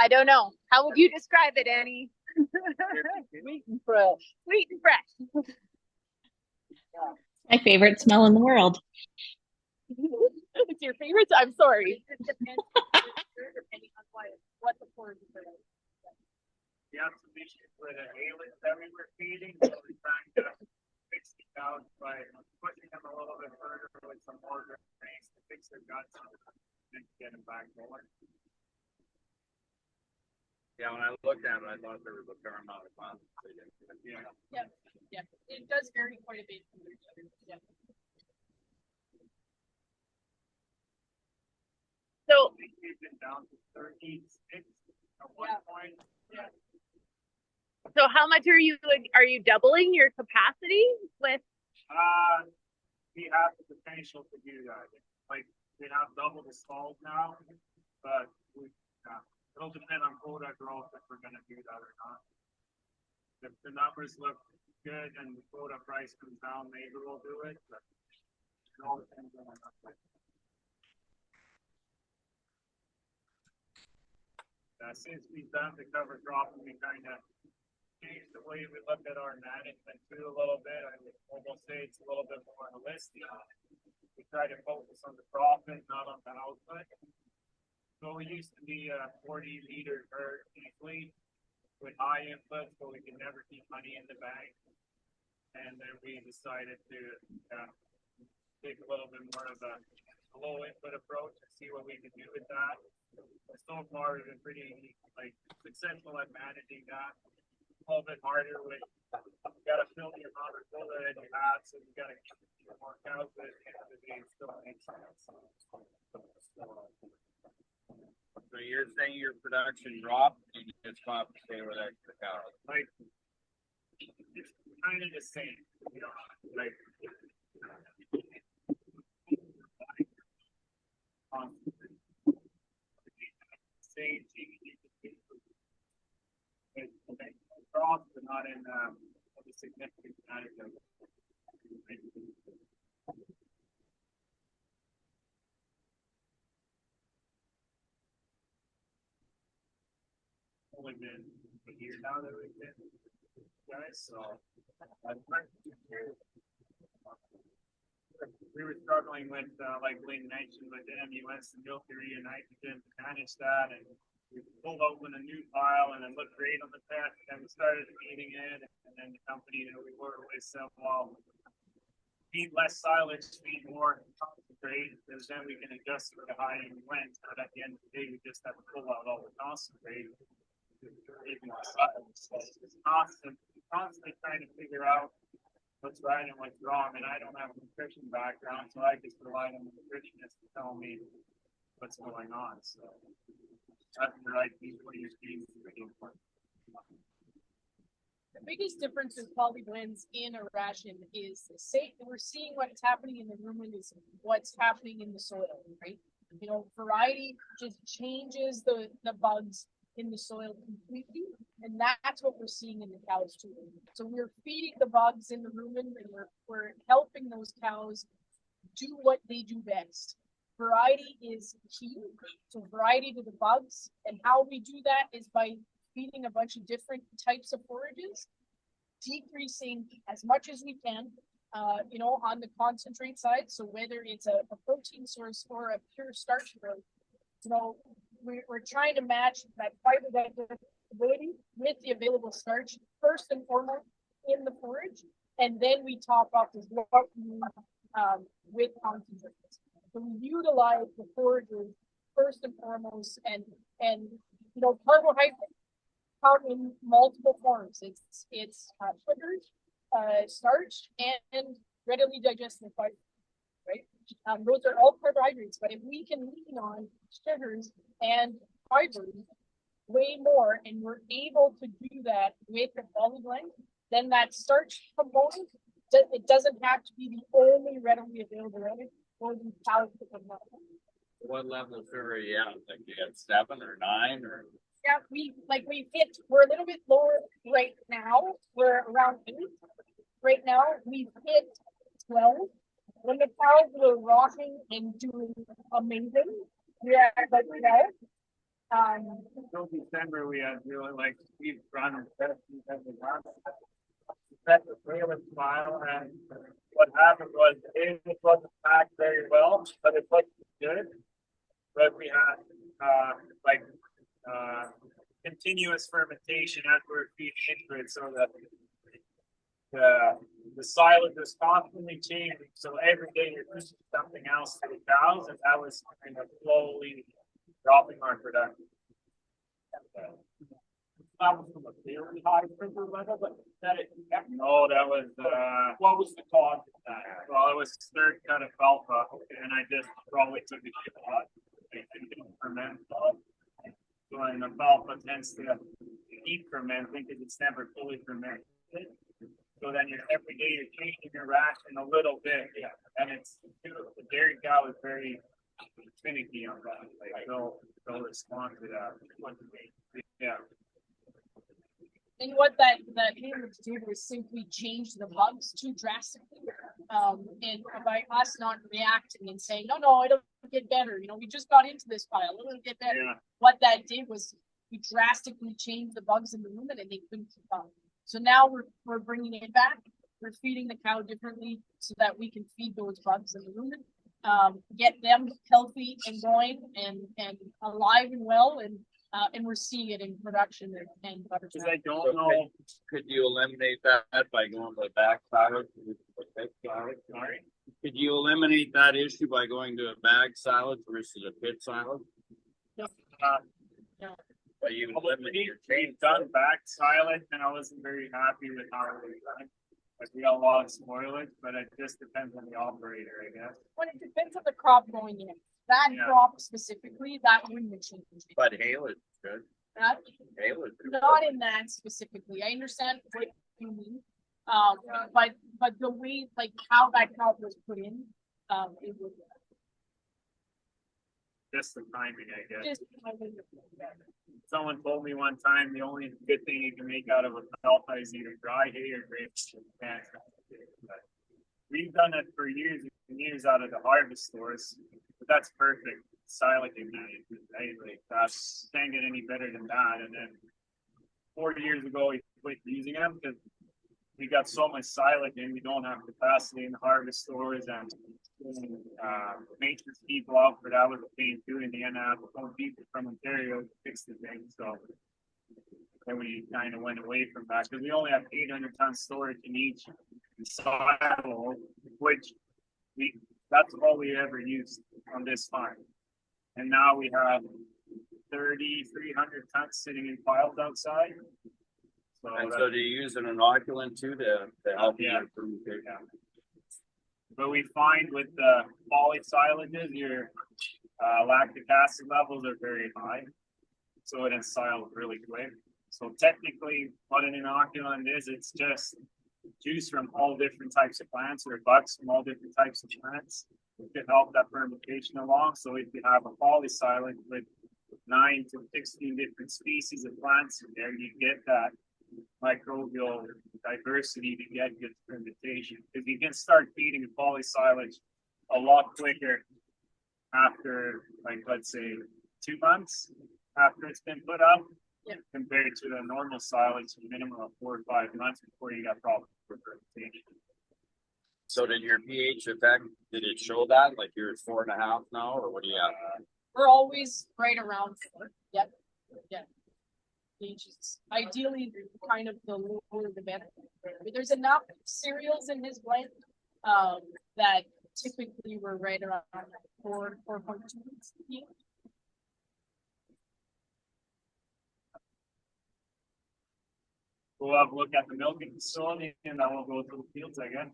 don't know. How would you describe it, Annie? Sweet and fresh. Sweet and fresh. My favorite smell in the world. It's your favorite? I'm sorry. It depends depending on what the pork is. We have some issues with the haylage that we were feeding, so we're trying to fix it out by pushing them a little bit further with some more grains to fix their guts and get them back going. Yeah, when I looked at it, I thought there was a fair amount of fun. Yeah. Yeah, it does vary quite a bit from each other. Yeah. So We keep it down to 36 at one point. Yeah. So how much are you doubling your capacity with? We have the potential to do that. Like, we have double the stalls now, but it'll depend on quota growth if we're gonna do that or not. If the numbers look good and the quota price comes down, maybe we'll do it, but it all depends on the number. Since we've done the cover crop, we kind of changed the way we look at our management too a little bit. I would almost say it's a little bit more holistic. We try to focus on the profit, not on the output. So we used to be a 40 liter herd fleet with high input, so we could never keep money in the bank. And then we decided to take a little bit more of a low input approach and see what we could do with that. So far, we've been pretty successful at managing that. A little bit harder with you got to fill the amount of quota that you have, so you got to keep more cows, but at the end of the day, it still makes sense. So you're saying your production dropped and you just compensate with extra cows? Like, it's kind of the same, you know, like. Same crops, but not in the significant amount of only been a year now that we've been guys, so we were struggling with like Lynn mentioned with the MUS and milk urea nitrogen to manage that, and we pulled open a new pile and it looked great on the test, and we started feeding it, and then the company that we work with said, well, feed less silage, feed more concentrate, because then we can adjust for the high and went, but at the end of the day, we just have to pull out all the concentrate. Even the silage. So it's constantly trying to figure out what's right and what's wrong, and I don't have a nutrition background, so I just rely on the nutritionist to tell me what's going on, so. Having the right feed for your feed is really important. The biggest difference in quality blends in a ration is we're seeing what's happening in the rumen is what's happening in the soil, right? You know, variety just changes the bugs in the soil completely, and that's what we're seeing in the cows too. So we're feeding the bugs in the rumen, and we're helping those cows do what they do best. Variety is key, so variety to the bugs, and how we do that is by feeding a bunch of different types of forages, decreasing as much as we can, you know, on the concentrate side. So whether it's a protein source or a pure starch growth, you know, we're trying to match that fiber digestibility with the available starch first and foremost in the forage, and then we top up with what we need with concentrates. So we utilize the forages first and foremost, and you know, carbohydrates come in multiple forms. It's sugars, starch, and readily digestible fiber, right? Those are all carbohydrates, but if we can lean on sugars and fibers way more, and we're able to do that with the quality blend, then that starch component, it doesn't have to be the only readily available energy for the cows to come out. What level of sugar are you at? Like you got 7 or 9 or? Yeah, we're a little bit lower right now. We're around 8. Right now, we've hit 12. When the cows were rocking and doing amazing, we're at about 12. Until December, we had really like, we've run and set the trailer smile, and what happened was it wasn't packed very well, but it looked good. But we had continuous fermentation as we were feeding into it, so that the silage was constantly changing. So every day you're pushing something else to the cows, and that was kind of slowly dropping our production. That was from a very high sugar level, but No, that was what was the cause of that? well, it was third cut of alpha, and I just probably took a shot. Ferment. So an alpha tends to eat fermenting because it's never fully fermented. So then every day you're changing your ration a little bit, and it's the dairy cow is very finicky on that. Like they'll respond to that. Yeah. And what that humans do is simply change the bugs too drastically. And by us not reacting and saying, no, it'll get better. You know, we just got into this pile, it'll get better. Yeah. What that did was we drastically changed the bugs in the rumen, and they couldn't keep up. So now we're bringing it back. We're feeding the cow differently so that we can feed those bugs in the rumen, get them healthy and going and alive and well, and we're seeing it in production and butter. Because I don't know. Could you eliminate that by going to the back silage? Sorry. Could you eliminate that issue by going to a bag silage versus a pit silage? But you eliminate your We've change. done back silage, and I wasn't very happy with how it was done. Like we got a lot of spoilage, but it just depends on the operator, I guess. When it depends on the crop going in. That crop specifically, that wouldn't change it. But hail is good. That, Hail is good. not in that specifically. I understand what you mean. But the way, like how that crop was put in, it would Just the timing, I guess. just. Someone told me one time the only good thing you can make out of a alpha is either dry hay or grapes. We've done it for years and years out of the harvest stores, but that's perfect silaging management, right? Like that's can't get any better than that. And then 4 years ago we quit using them because we got so much silage and we don't have capacity in the harvest stores and maintenance people out for that was a pain too, in the end I have people from Ontario to fix the thing, so then we kind of went away from that because we only have 800 ton storage in each silo, which that's all we ever used on this farm. And now we have 3,300 tons sitting in piles outside. And so do you use an inoculant too to help you improve it? Yeah. But we find with the poly silages, your lactic acid levels are very high. So it ensiles really quick. So technically what an inoculant is, it's just juice from all different types of plants or bugs from all different types of plants to help that fermentation along. So if you have a poly silage with 9 to 16 different species of plants in there, you get that microbial diversity to get good fermentation. Because you can start feeding a poly silage a lot quicker after, like, let's say 2 months after it's been put up, compared to the normal silage, a minimum of 4 or 5 months before you got problems with fermentation. So did your pH effect, did it show that? Like you're at 4.5 now, or what do you have? We're always right around 4. Yep. Yeah. Ages. Ideally, kind of the lower the better. But there's enough cereals in his blend that typically we're right around 4.2. We'll have a look at the milking facility and then we'll go to the fields again.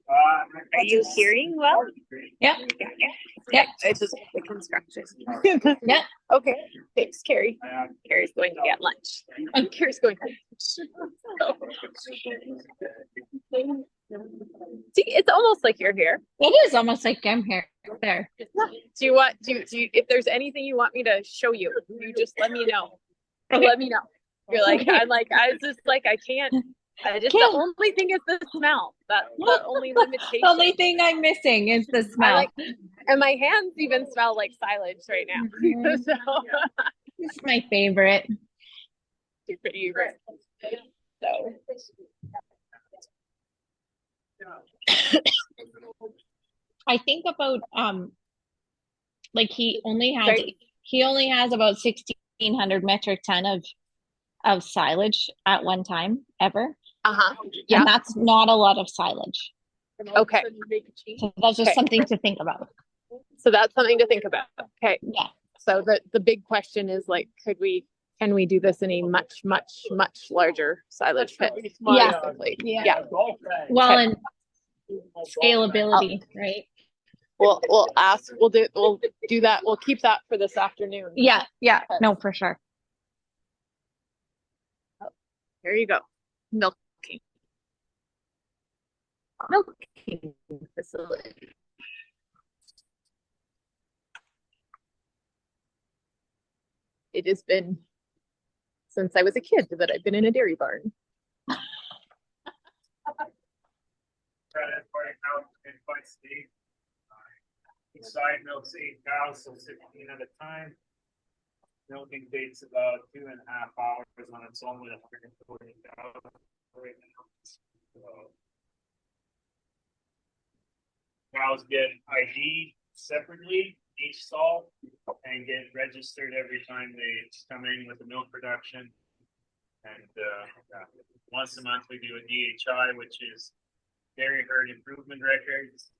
Are you hearing well? Yep. Yeah, it's just the construction. Yep. Okay, thanks, Carrie. Carrie's going to get lunch. And Carrie's going to See, it's almost like you're here. It is almost like I'm here. There. Do you if there's anything you want me to show you, you just let me know. Let me know. You're like, Okay. I was just like, I can't. The only thing is the smell. That's the only limitation. The only thing I'm missing is the smell. And my hands even smell like silage right now. Mhm. So It's my favorite. your favorite. So I think about like he only has Sorry? about 1,600 metric ton of silage at one time ever. Yeah. And that's not a lot of silage. Okay. So that's just Okay. something to think about. So that's something to think about. Okay. Yeah. So the big question is like, can we do this in a much larger silage pit? Yeah. Basically. Yeah. Well, Okay. and scalability, right? We'll ask. We'll do that. We'll keep that for this afternoon. Yeah. Yeah. No, for sure. Here you go. Milking facility. It has been since I was a kid that I've been in a dairy barn. Quite steep. Each side milks 8 cows, so 16 at a time. Milking takes about 2.5 hours on its own with 140 cows right now. So, cows get ID separately, each stall, and get registered every time they come in with the milk production. And once a month we do a DHI, which is dairy herd improvement records.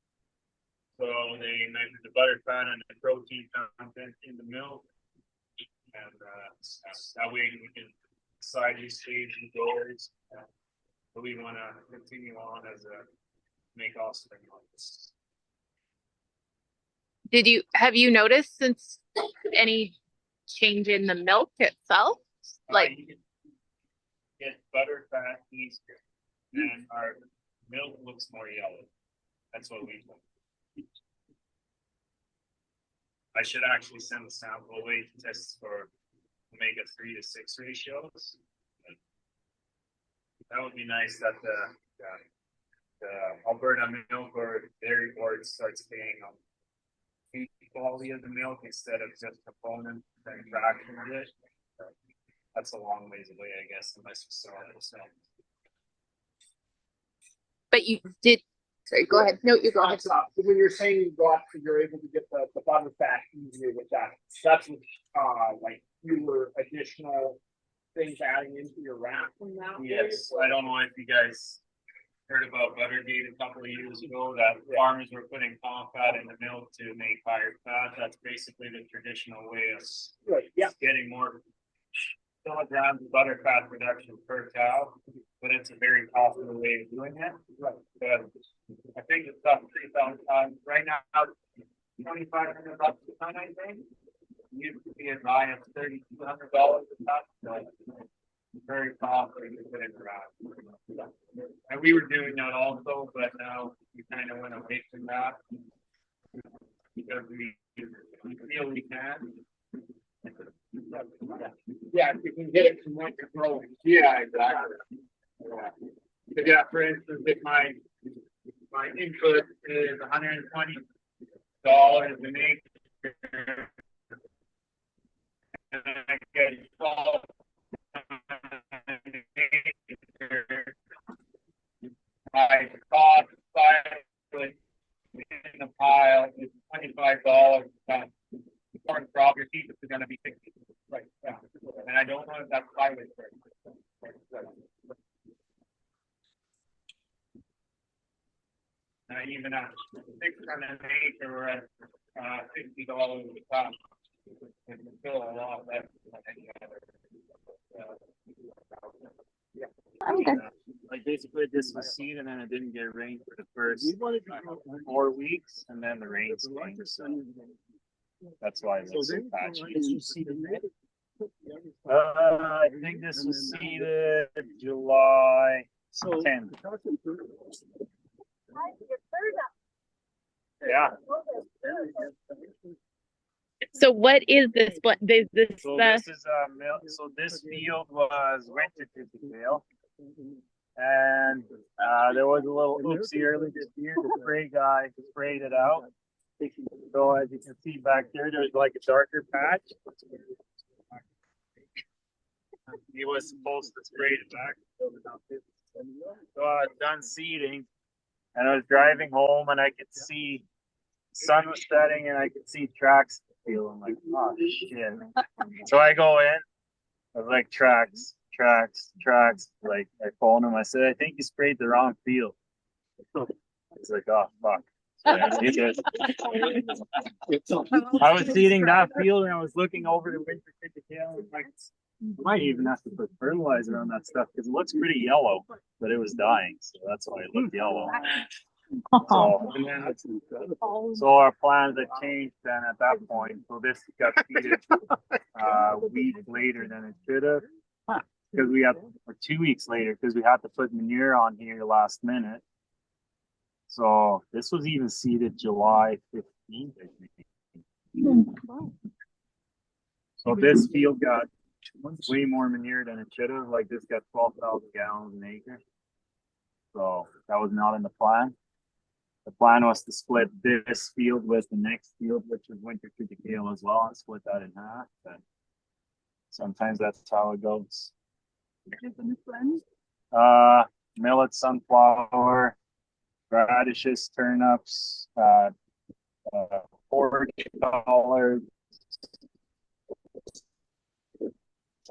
So they measure the butter fat and the protein content in the milk. And that way we can decide which stage and goals. But we want to continue on as a make offspring on this. Have you noticed since any change in the milk itself? Like, you can get butter fat easier, and our milk looks more yellow. That's what we want. I should actually send the sample away to test for omega-3 to 6 ratios. That would be nice that the Alberta Milk or Dairy Board starts paying on the quality of the milk instead of just component and fraction of it. that's a long ways away, I guess, unless you saw it, so. But you did, sorry, go ahead. No, you go ahead. When you're saying you're able to get the butter fat easier with that, that's like fewer additional things adding into your wrap from that? Yes, I don't know if you guys heard about Buttergate a couple of years ago, that farmers were putting palm fat in the milk to make higher fat. That's basically the traditional way of Right, yeah. getting more kilograms of butter fat production per cow, but it's a very profitable way of doing it. Right. But I think it's up 3,000 tons right now, $2,500 a ton, I think. Used to be as high as $3,200 a ton. So very profitable to put in around. And we were doing that also, but now we kind of went away from that because we feel we can. Yeah, if you can get it from what you're growing. Yeah, exactly. Yeah, for instance, if my input is $120 an acre, and I get 12 my cost in the pile is $25 a ton. Corn crop, your cheapest is going to be 60. Right. Yeah. And I don't know if that's highway. Even at 600 an acre, we're at $60 a ton. It's still a lot less than any other. Like basically this was seed and then it didn't get rain for the first 4 weeks and then the rains came. So that's why it looks so patchy. I think this was seeded July 10th. Yeah. So what is this? What is this? So this is so this field was winter typical, and there was a little oopsie early this year. The spray guy sprayed it out. So as you can see back there, there's like a darker patch. He was supposed to spray it back. So I was done seeding, and I was driving home, and I could see the sun was setting, and I could see tracks. I'm like, oh shit. So I go in, I was like, tracks. Like, I phoned him, I said, I think you sprayed the wrong field. He's like, oh fuck. So I was seeding that field and I was looking over the winter typical. I was like, I might even have to put fertilizer on that stuff because it looks pretty yellow, but it was dying, so that's why it looked yellow. So our plans had changed then at that point. So this got seeded a week later than it should have, because we had, or 2 weeks later, because we had to put manure on here last minute. So this was even seeded July 15th, I think. So this field got way more manure than it should have. Like this got 12,000 gallons an acre. So that was not in the plan. The plan was to split this field with the next field, which is winter triticale as well, and split that in half. But sometimes that's how it goes. Millet, sunflower, radishes, turnips, pork collards.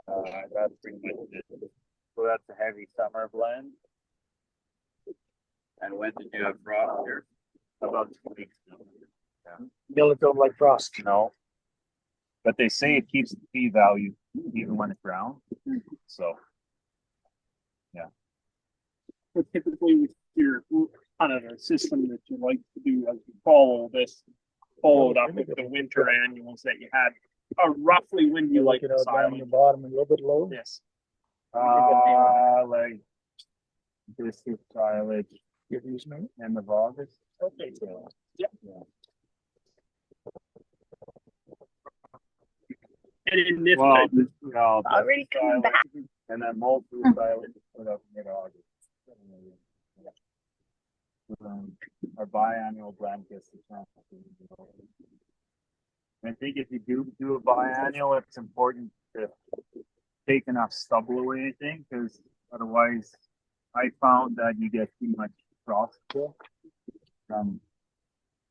That's pretty much it. So that's a heavy summer blend. And when did you have frost here? About 2 weeks ago. Yeah. Millet don't like frost. No. But they say it keeps the P value even when it's brown. So, yeah. But typically with your kind of a system that you like to do as you follow followed up with the winter annuals that you had. Roughly when do you like it down the bottom a little bit low? Yes. Like this is silage. End of August. Okay. So, yeah. And in this already coming back. And then multiple silage put up mid-August. Our biannual blend gets the chance. I think if you do a biannual, it's important to take enough stubble away, I think, because otherwise I found that you get too much frost kill from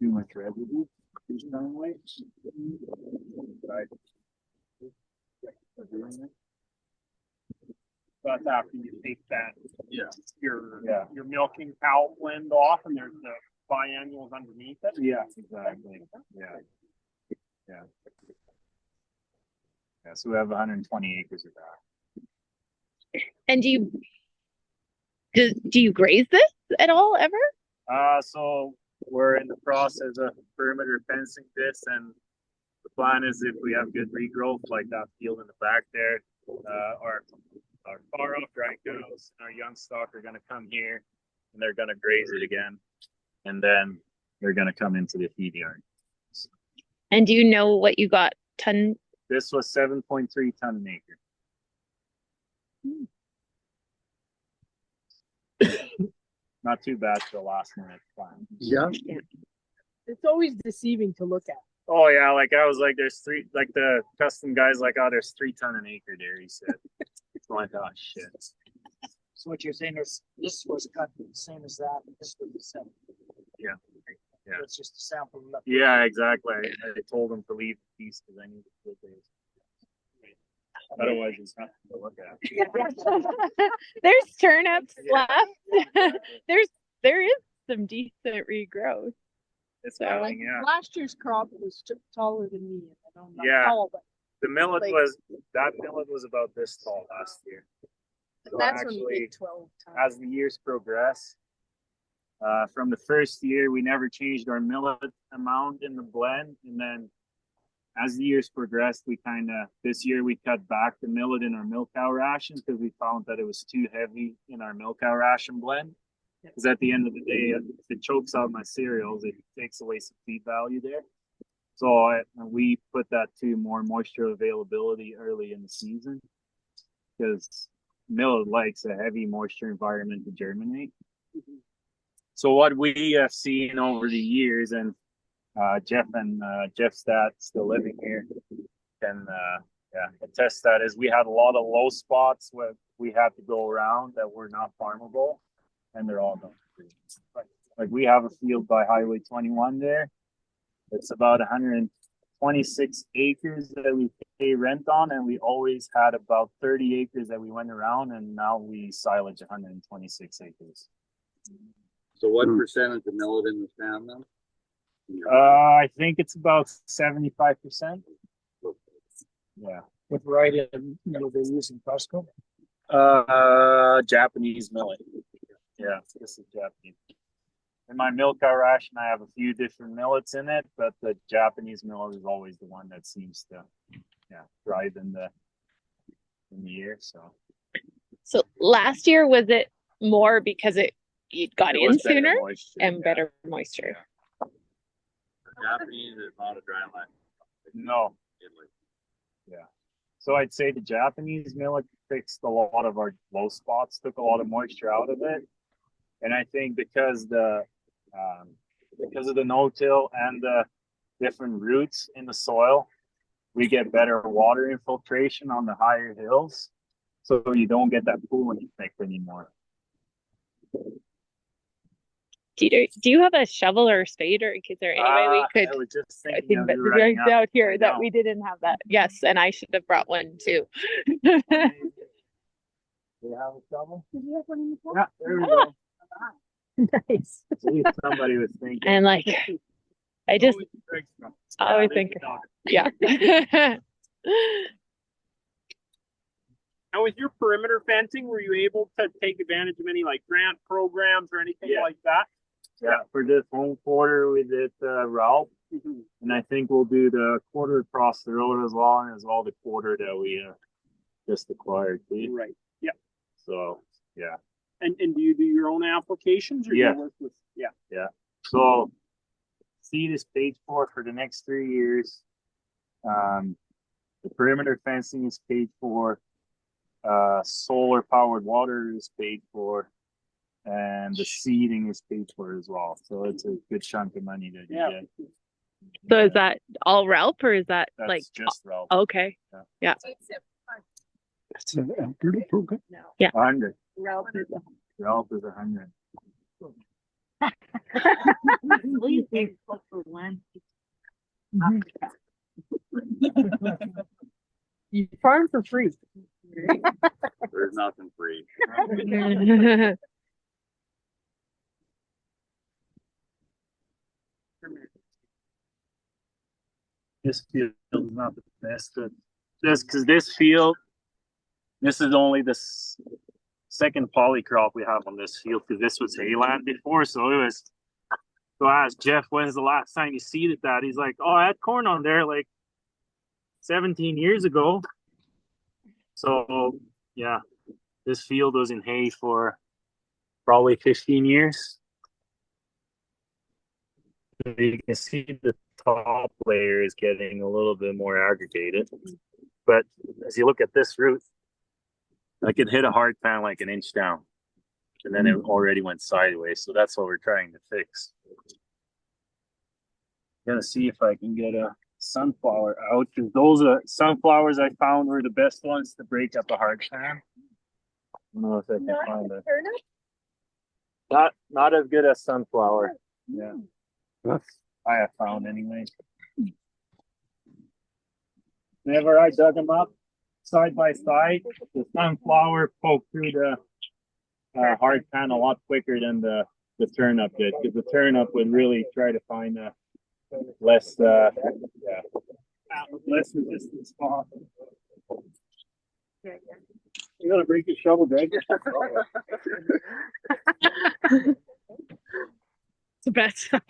too much residue. But after you take that, your milking cow blend off, and there's the biannuals underneath it. Yeah, exactly. Yeah. So we have 120 acres of that. And do you graze this at all ever? So we're in the process of perimeter fencing this, and the plan is if we have good regrowth, like that field in the back there, our far out dry cows and our young stock are going to come here, and they're going to graze it again, and then they're going to come into the feed yard. And do you know what you got ton? This was 7.3 ton an acre. Not too bad for the last minute plan. Yeah. It's always deceiving to look at. Oh yeah, like I was like, there's three, like the custom guys, like, oh, there's 3 ton an acre there. He said, I'm like, oh shit. So what you're saying is this was cut the same as that, and this was the same. Yeah. Yeah. It's just a sample left. Yeah, exactly. I told him to leave the piece because I need to put this. Otherwise, it's nothing to look at. There's turnips left. There is some decent regrowth. It's So, coming, yeah. Last year's crop was taller than me. I don't know, not Yeah. tall, but The millet like- was about this tall last year. So that's when you actually, get 12 tons. as the years progress, from the first year, we never changed our millet amount in the blend. And then as the years progressed, this year we cut back the millet in our milk cow ration because we found that it was too heavy in our milk cow ration blend. Because at the end of the day, if it chokes out my cereals, it takes away some feed value there. So we put that to more moisture availability early in the season because millet likes a heavy moisture environment to germinate. So what we have seen over the years, and Jeff Stat, still living here, can attest that, is we had a lot of low spots where we had to go around that were not farmable, and they're all done. Like we have a field by Highway 21 there. It's about 126 acres that we pay rent on, and we always had about 30 acres that we went around, and now we silage 126 acres. So what percentage of millet in the stand then? I think it's about 75%. Yeah. What variety of millet they use in Costco? Japanese millet. Yeah, this is Japanese. In my milk cow ration, I have a few different millets in it, but the Japanese millet is always the one that seems to, thrive in the year. So last year, was it more because it got It in was better sooner moisture, and yeah. better moisture? Japanese is not a dry land. No. Yeah. So I'd say the Japanese millet fixed a lot of our low spots, took a lot of moisture out of it. And I think because of the no-till and the different roots in the soil, we get better water infiltration on the higher hills. So you don't get that pooling effect anymore. Do you have a shovel or a spade, or is there any way we could? I was just I thinking think of that you right now. out here I that know. we didn't have that. Yes, and I should have brought one too. Do you have a shovel? Did you have one in the car? Yeah, there we go. Nice. At least somebody was thinking. And like, I just always Yeah, think, they can talk. yeah. Now, with your perimeter fencing, were you able to take advantage of any like grant programs or anything like that? Yeah, for this home quarter, we did Ralph, and I think we'll do the quarter across the road as well, and as well the quarter that we just acquired. Right. Yeah. So yeah. And do you do your own applications, or do Yeah. you work with? Yeah. Yeah. So seed is paid for the next 3 years. The perimeter fencing is paid for. Solar powered water is paid for, and the seeding is paid for as well. So it's a good chunk of money that you Yeah. get. So is that all Ralph, or is that That's like just Ralph. okay? Yeah. Yeah. That's an Alberta program. Yeah. 100. Ralph is Ralph is 100. You farm for free. There's nothing free. This field is not the best. Just because this field, this is only the second polycrop we have on this field, because this was hayland before. So it was. So I asked Jeff, when's the last time you seeded that? He's like, oh, I had corn on there like 17 years ago. So yeah, this field was in hay for probably 15 years. You can see the top layer is getting a little bit more aggregated. But as you look at this root, I could hit a hard pan like an inch down. And then it already went sideways. So that's what we're trying to fix. Gonna see if I can get a sunflower out, because those are sunflowers I found were the best ones to break up a hard pan. I don't know if I can find it. Not as good as sunflower. Yeah. I have found anyway. Whenever I dug them up side by side, the sunflower poked through the hard pan a lot quicker than the turnip did, because the turnip would really try to find a less resistant spot. You gotta break your shovel, Greg. It's a bad sign.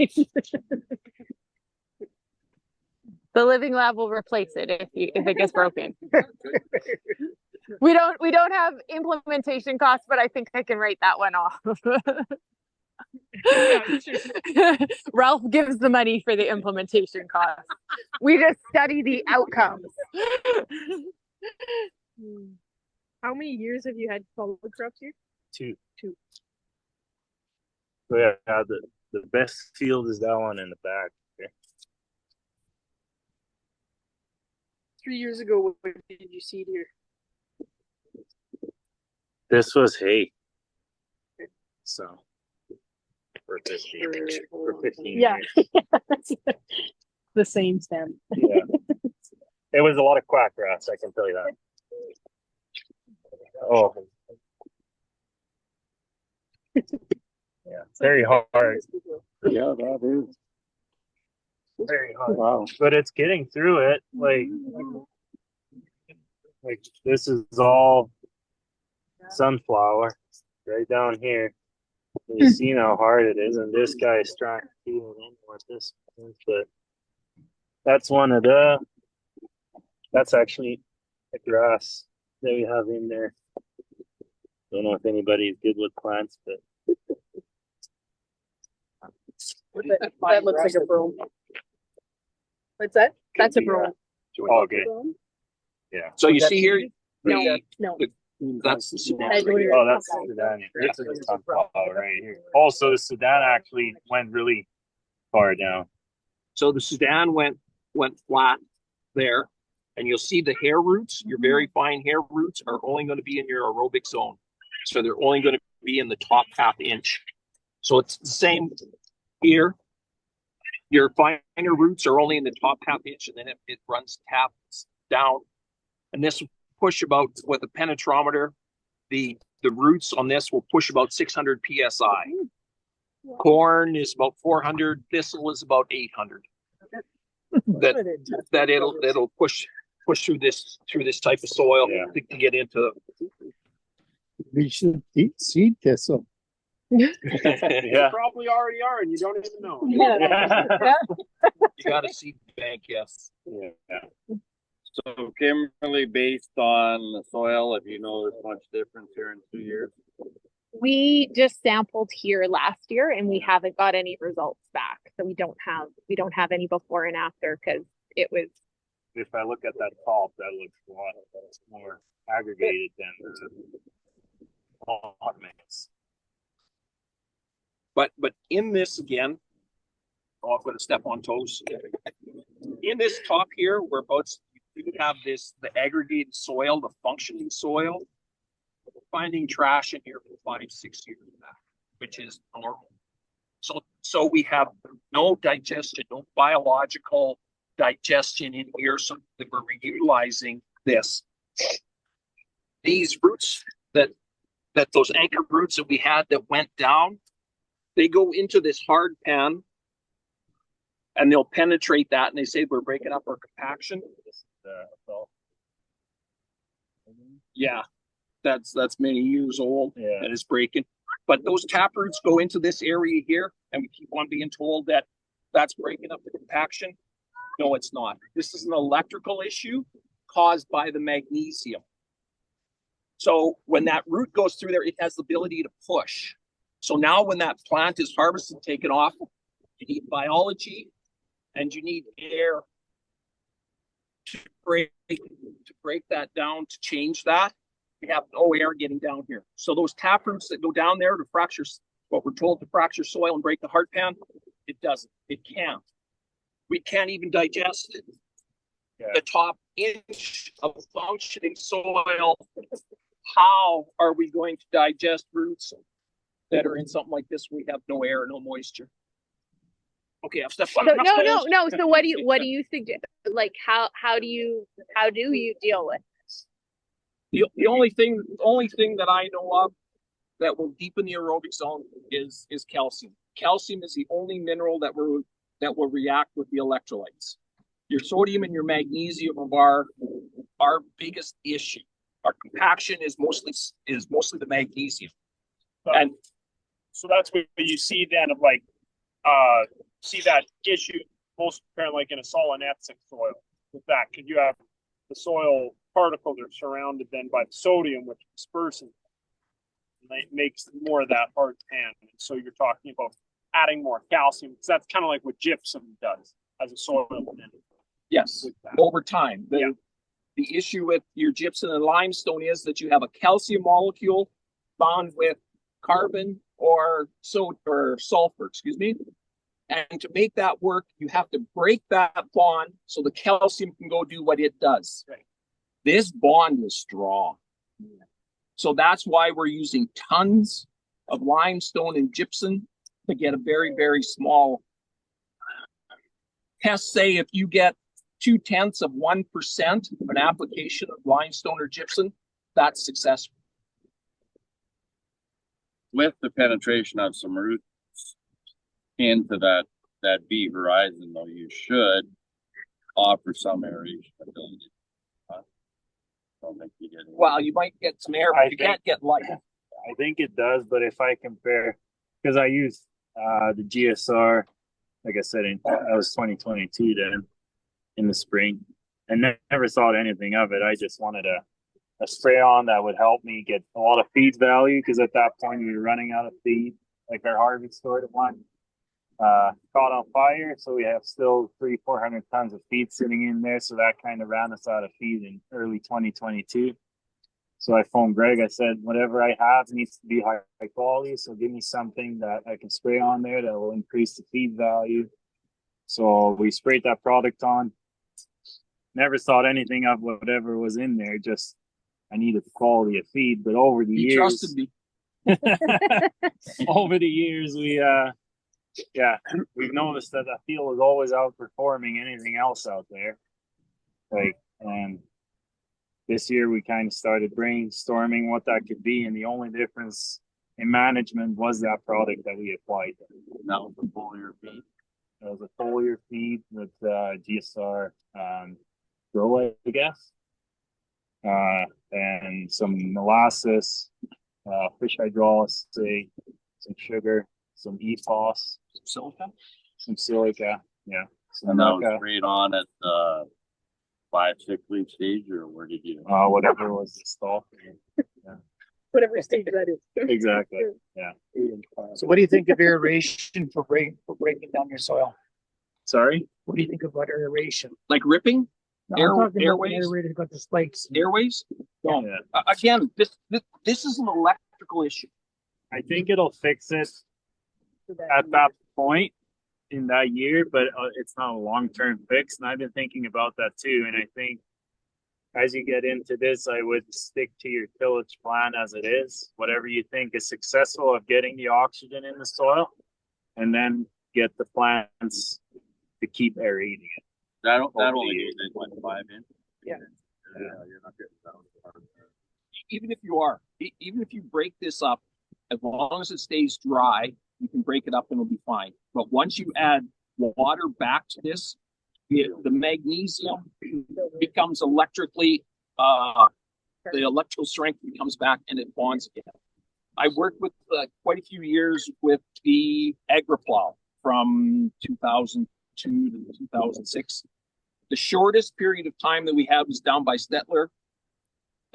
The Living Lab will replace it if it gets broken. We don't have implementation costs, but I think I can write that one off. Ralph gives the money for the implementation costs. We just study the outcomes. How many years have you had polycrops here? Two. Two. So yeah, the best field is that one in the back. Okay. 3 years ago, what did you seed here? This was hay. So for 15 Yeah. years. The same stem. Yeah. It was a lot of quack grass, I can tell you that. Oh. Yeah, very hard. Yeah, that is. Very hard. Wow. But it's getting through it. Like this is all sunflower right down here. You see how hard it is, and this guy is trying to feel it in with this. But that's one of the. That's actually the grass that we have in there. Don't know if anybody's good with plants, but That looks like a brome. What's that? That's a brome. oh, okay. Yeah. So you see here, No, no. that's the Sudan. Oh, that's the Sudan. This is the sunflower right here. Also, the Sudan actually went really far down. So the Sudan went flat there, and you'll see the hair roots, your very fine hair roots, are only going to be in your aerobic zone. So they're only going to be in the top half inch. So it's the same here. Your finer roots are only in the top half inch, and then it runs taps down. And this will push about, with a penetrometer, the roots on this will push about 600 psi. Corn is about 400. Thistle is about 800. That it'll push through this type of soil to get into. We should seed thistle. Yeah. You probably already are, and you don't even know. You got to seed bank, yes. Yeah. So Kimberly, based on the soil, have you noticed much difference here in 2 years? We just sampled here last year, and we haven't got any results back. So we don't have any before and after, because it was. If I look at that top, that looks a lot more aggregated than the hot mix. But in this again, I'm going to step on toes. In this top here, whereabouts you have the aggregated soil, the functioning soil. Finding trash in here for 5-6 years now, which is normal. So we have no digestion, no biological digestion in here, so that we're reutilizing this. These roots that those anchor roots that we had that went down, they go into this hard pan and they'll penetrate that, and they say we're breaking up our compaction. Yeah, that's many years old. Yeah. And it's breaking. But those tap roots go into this area here, and we keep on being told that that's breaking up the compaction. No, it's not. This is an electrical issue caused by the magnesium. So when that root goes through there, it has the ability to push. So now when that plant is harvested, taken off, you need biology and you need air to break that down, to change that. We have no air getting down here. So those tap roots that go down there to fracture, what we're told to fracture soil and break the hard pan, it doesn't. It can't. We can't even digest the top inch of functioning soil. How are we going to digest roots that are in something like this? We have no air, no moisture. Okay, I've stepped on. So, no. So what do you suggest? Like, how do you deal with this? The only thing that I know of that will deepen the aerobic zone is calcium. Calcium is the only mineral that will react with the electrolytes. Your sodium and your magnesium are our biggest issue. Our compaction is mostly the magnesium. And so that's what you see then of like, see that issue most apparent like in a solenific soil with that, because you have the soil particles are surrounded then by the sodium, which disperses. And it makes more of that hard pan. And so you're talking about adding more calcium, because that's kind of like what gypsum does as a soil amendment. Yes, over time. The issue with your gypsum and limestone is that you have a calcium molecule bound with carbon or sulfur, And to make that work, you have to break that bond so the calcium can go do what it does. Right. This bond is strong. So that's why we're using tons of limestone and gypsum to get a very, very small. Tests say if you get 0.2% of an application of limestone or gypsum, that's successful. With the penetration of some roots into that B horizon, though, you should offer some aeration ability. Don't think you get it. Well, you might get some air, but you can't get light. I think it does, but if I compare, because I used the GSR, like I said, that was 2022 then in the spring, and never thought anything of it. I just wanted a spray on that would help me get a lot of feed value, because at that point we were running out of feed, like our harvest store at one. Caught on fire, so we have still 300-400 tons of feed sitting in there, so that kind of ran us out of feed in early 2022. So I phoned Greg. I said, whatever I have needs to be high quality, so give me something that I can spray on there that will increase the feed value. So we sprayed that product on. Never thought anything of whatever was in there, just I needed the quality of feed. But over the years, trusted me. over the years, we've noticed that the field is always outperforming anything else out there. And this year we kind of started brainstorming what that could be, and the only difference in management was that product that we applied. That was the foliar feed. It was a foliar feed with GSR grow, I guess, and some molasses, fish hydrolysis, some sugar, some EPOS, some silica, And that was sprayed on at the 5-6 week stage, or where did you? Whatever was installed. Whatever stage that is. Exactly. Yeah. So what do you think of aeration for breaking down your soil? Sorry? What do you think about aeration? Like ripping? No, I'm talking about airways? aerated, got the spikes. Airways? No. Yeah. Again, this is an electrical issue. I think it'll fix it at that point in that year, but it's not a long-term fix. And I've been thinking about that too. And I think as you get into this, I would stick to your tillage plan as it is. Whatever you think is successful of getting the oxygen in the soil, and then get the plants to keep aerating it. That Over only the goes in 1.5 in. Yeah. You're not getting that. Even if you are, even if you break this up, as long as it stays dry, you can break it up and it'll be fine. But once you add water back to this, the magnesium becomes electrically, the electrical strength comes back and it bonds again. I worked with quite a few years with the AgriPlow from 2002 to 2006. The shortest period of time that we had was down by Stettler.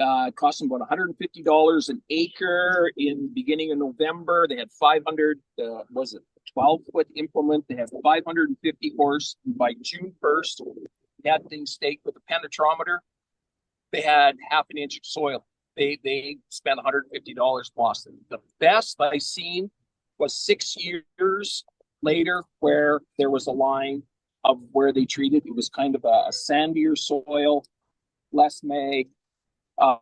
It cost them about $150 an acre in the beginning of November. They had 500, 12-foot implement. They had 550 horse. And by June 1st, they had things staked with a penetrometer. They had half an inch of soil. They spent $150 plus. The best I seen was 6 years later, where there was a line of where they treated. It was kind of a sandier soil, less mag, to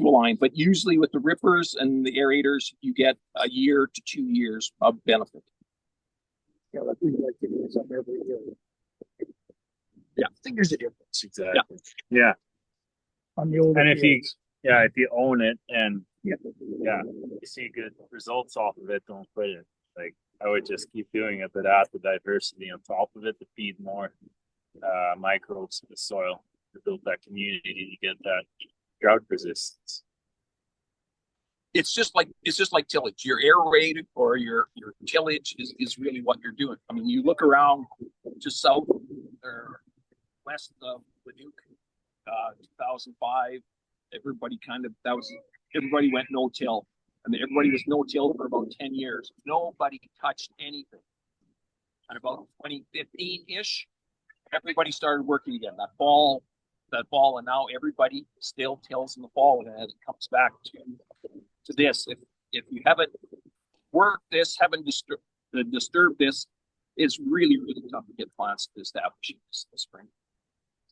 a line. But usually with the rippers and the aerators, you get a year to 2 years of benefit. Yeah, like we like to do something every year. Yeah, I think there's a difference. Exactly. Yeah. On the older And if you, fields. if you own it and Yeah. you see good results off of it, don't quit it. Like, I would just keep doing it, but add the diversity on top of it to feed more microbes in the soil to build that community to get that drought resistance. It's just like tillage. Your aerated or your tillage is really what you're doing. I mean, you look around just south or west of Leduc, 2005. Everybody went no-till. I mean, everybody was no-till for about 10 years. Nobody touched anything. And about 2015-ish, everybody started working again. That fall, and now everybody still tills in the fall, and it comes back to this. If you haven't worked this, haven't disturbed this, it's really, really tough to get plants to establish this spring.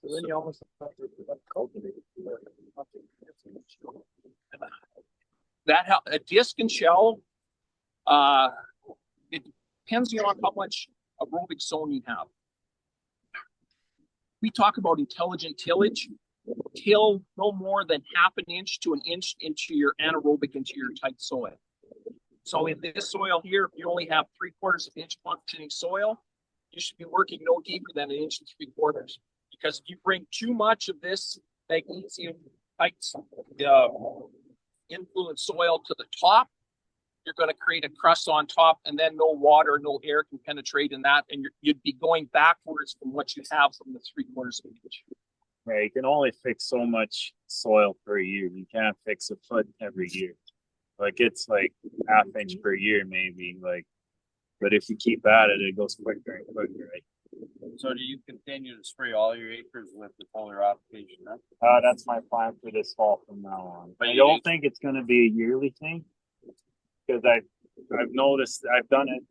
So then you almost have to cultivate it. A disc and shell, it depends on how much aerobic zone you have. We talk about intelligent tillage. Till no more than half an inch to an inch into your anaerobic, into your tight soil. So in this soil here, if you only have 3/4 of an inch functioning soil, you should be working no deeper than 1 inch and 3/4. Because if you bring too much of this magnesium tight influence soil to the top, you're going to create a crust on top, and then no water, no air can penetrate in that, and you'd be going backwards from what you have from the 3/4 of an inch. Right, you can only fix so much soil per year. You can't fix a foot every year. Like, it's like half inch per year, maybe. Like, but if you keep at it, it goes quicker and quicker. Right? So do you continue to spray all your acres with the foliar application? That's my plan for this fall from now on. But I you don't think it's going to be a yearly thing, because I've noticed I've done it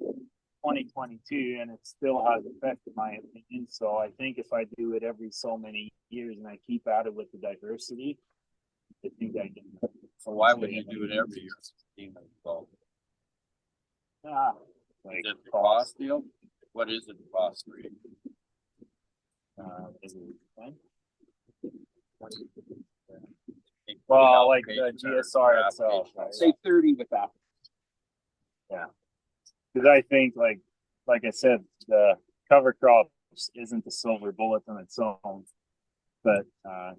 2022 and it still has effect in my opinion. So I think if I do it every so many years and I keep at it with the diversity, I think I can. So why would you do it every year? Like, is it the cost deal? What is it the cost for you? is it fun? Well, like the GSR itself, right? Say 30 with that. Yeah, because I think, like I said, the cover crops isn't the silver bullet on its own, but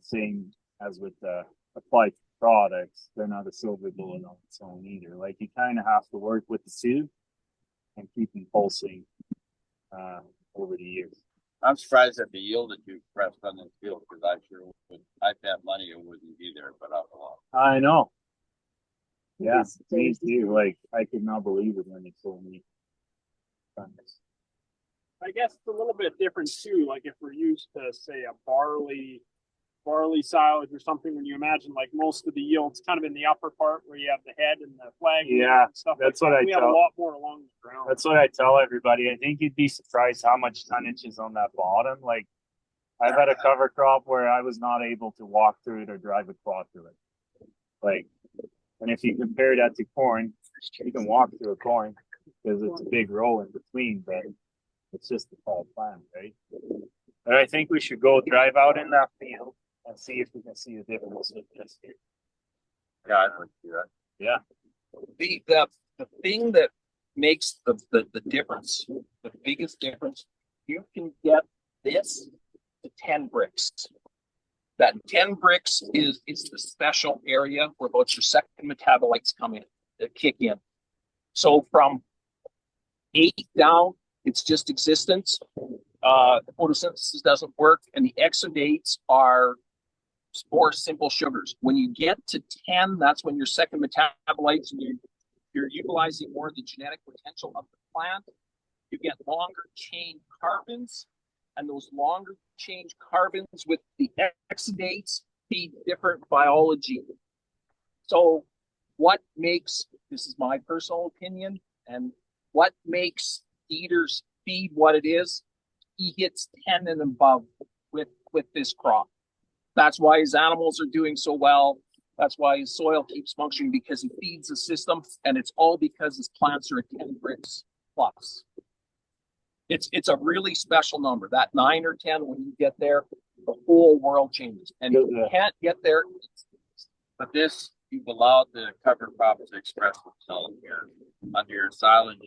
same as with the applied products, they're not a silver bullet on its own either. Like, you kind of have to work with the two and keep them pulsing over the years. I'm surprised at the yield that you expressed on this field, because I sure would. If I had money, it wouldn't be there, but up a lot. I know. Yeah, me too. Like, I could not believe it when they told me. I guess it's a little bit different too. Like, if we're used to, say, a barley silage or something, when you imagine, like, most of the yields kind of in the upper part where you have the head and the flag. Yeah, and stuff. that's like what that. I We have a tell- lot more along the ground. That's what I tell everybody. I think you'd be surprised how much tonnage is on that bottom. Like, I've had a cover crop where I was not able to walk through it or drive a quad through it. Like, and if you compare that to corn, you can walk through a corn because it's a big row in between, but it's just a tall plant, right? But I think we should go drive out in that field and see if we can see a difference with this here. Yeah, I'd like to do that. Yeah. The thing that makes the difference, the biggest difference, you can get this to 10 bricks. That 10 bricks is the special area where both your second metabolites come in, that kick in. So from 8 down, it's just existence. The photosynthesis doesn't work, and the exudates are spore simple sugars. When you get to 10, that's when your second metabolites, and you're utilizing more of the genetic potential of the plant. You get longer chain carbons, and those longer chain carbons with the exudates feed different biology. So what makes, this is my personal opinion, and what makes eaters feed what it is, he hits 10 and above with this crop. That's why his animals are doing so well. That's why his soil keeps functioning, because he feeds the system, and it's all because his plants are at 10 bricks plus. It's a really special number. That 9 or 10, when you get there, the whole world changes. And if you can't get there, But this, you've allowed the cover crop to express themselves here under your silage.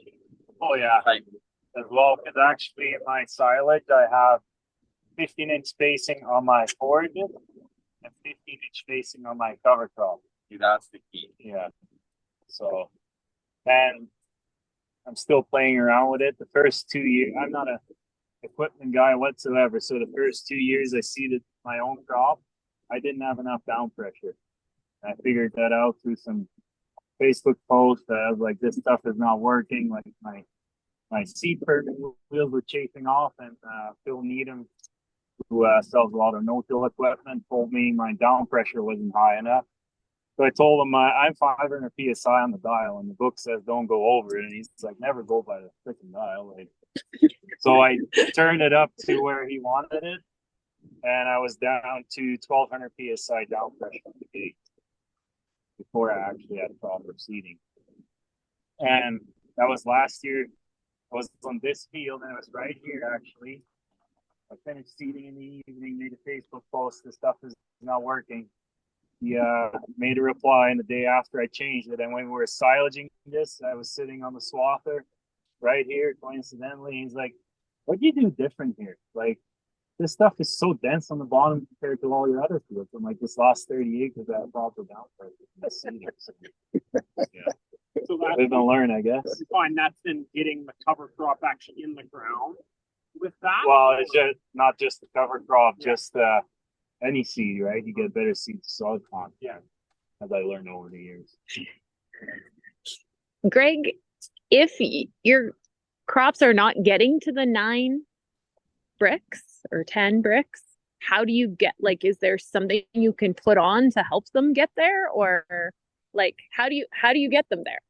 Oh yeah, Type. as well. Because actually, in my silage, I have 15-inch spacing on my forages and 15-inch spacing on my cover crop. See, that's the key. Yeah. So, and I'm still playing around with it. The first 2 years, I'm not a equipment guy whatsoever. So the first 2 years I seeded my own crop, I didn't have enough down pressure. And I figured that out through some Facebook posts. I was like, this stuff is not working. Like my seed permit wheels were chafing off, and Phil Needham, who sells a lot of no-till equipment, told me my down pressure wasn't high enough. So I told him I'm 500 PSI on the dial, and the book says don't go over it. And he's like, never go by the freaking dial. Like, so I turned it up to where he wanted it, and I was down to 1200 PSI down pressure on the gate before I actually had proper seeding. And that was last year. I was on this field, and it was right here actually. I finished seeding in the evening, made a Facebook post. This stuff is not working. He made a reply, and the day after I changed it, and when we were silaging this, I was sitting on the swather right here, coincidentally. He's like, what do you do different here? Like, this stuff is so dense on the bottom compared to all your other fields. I'm like, this last 30 acres I have proper down pressure. So that's, Live and learn, I guess. fine, that's then getting the cover crop actually in the ground with that. Well, it's just not just the cover crop, just any seed, right? You get better seed soil content. Yeah. As I learned over the years. Greg, if your crops are not getting to the 9 bricks or 10 bricks, how do you get, like, is there something you can put on to help them get there? Or like, how do you get them there?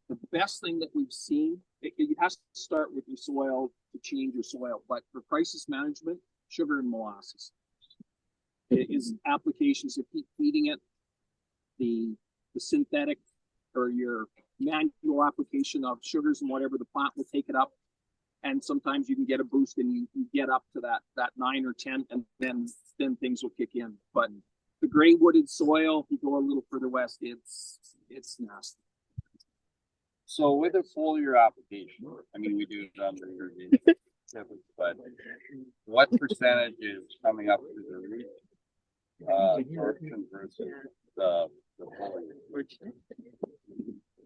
the best thing that we've seen, it has to start with your soil to change your soil. But for crisis management, sugar and molasses, it is applications of keep feeding it. The synthetic or your manual application of sugars and whatever, the plant will take it up. And sometimes you can get a boost and you get up to that 9 or 10, and then things will kick in. But the gray wooded soil, if you go a little further west, it's nasty. So with a foliar application, I mean, we do it under irrigation, but what percentage is coming up to the root absorption versus the foliar?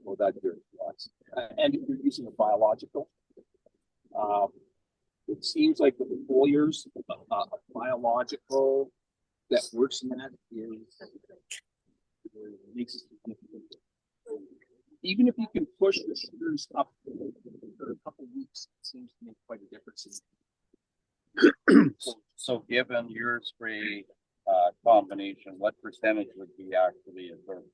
Well, that's good. And if you're using a biological, it seems like with the foliars, a biological that works in that makes a significant difference. Even if you can push the sugars up for a couple of weeks, it seems to make quite a difference. So given your spray combination, what percentage would be actually absorbed?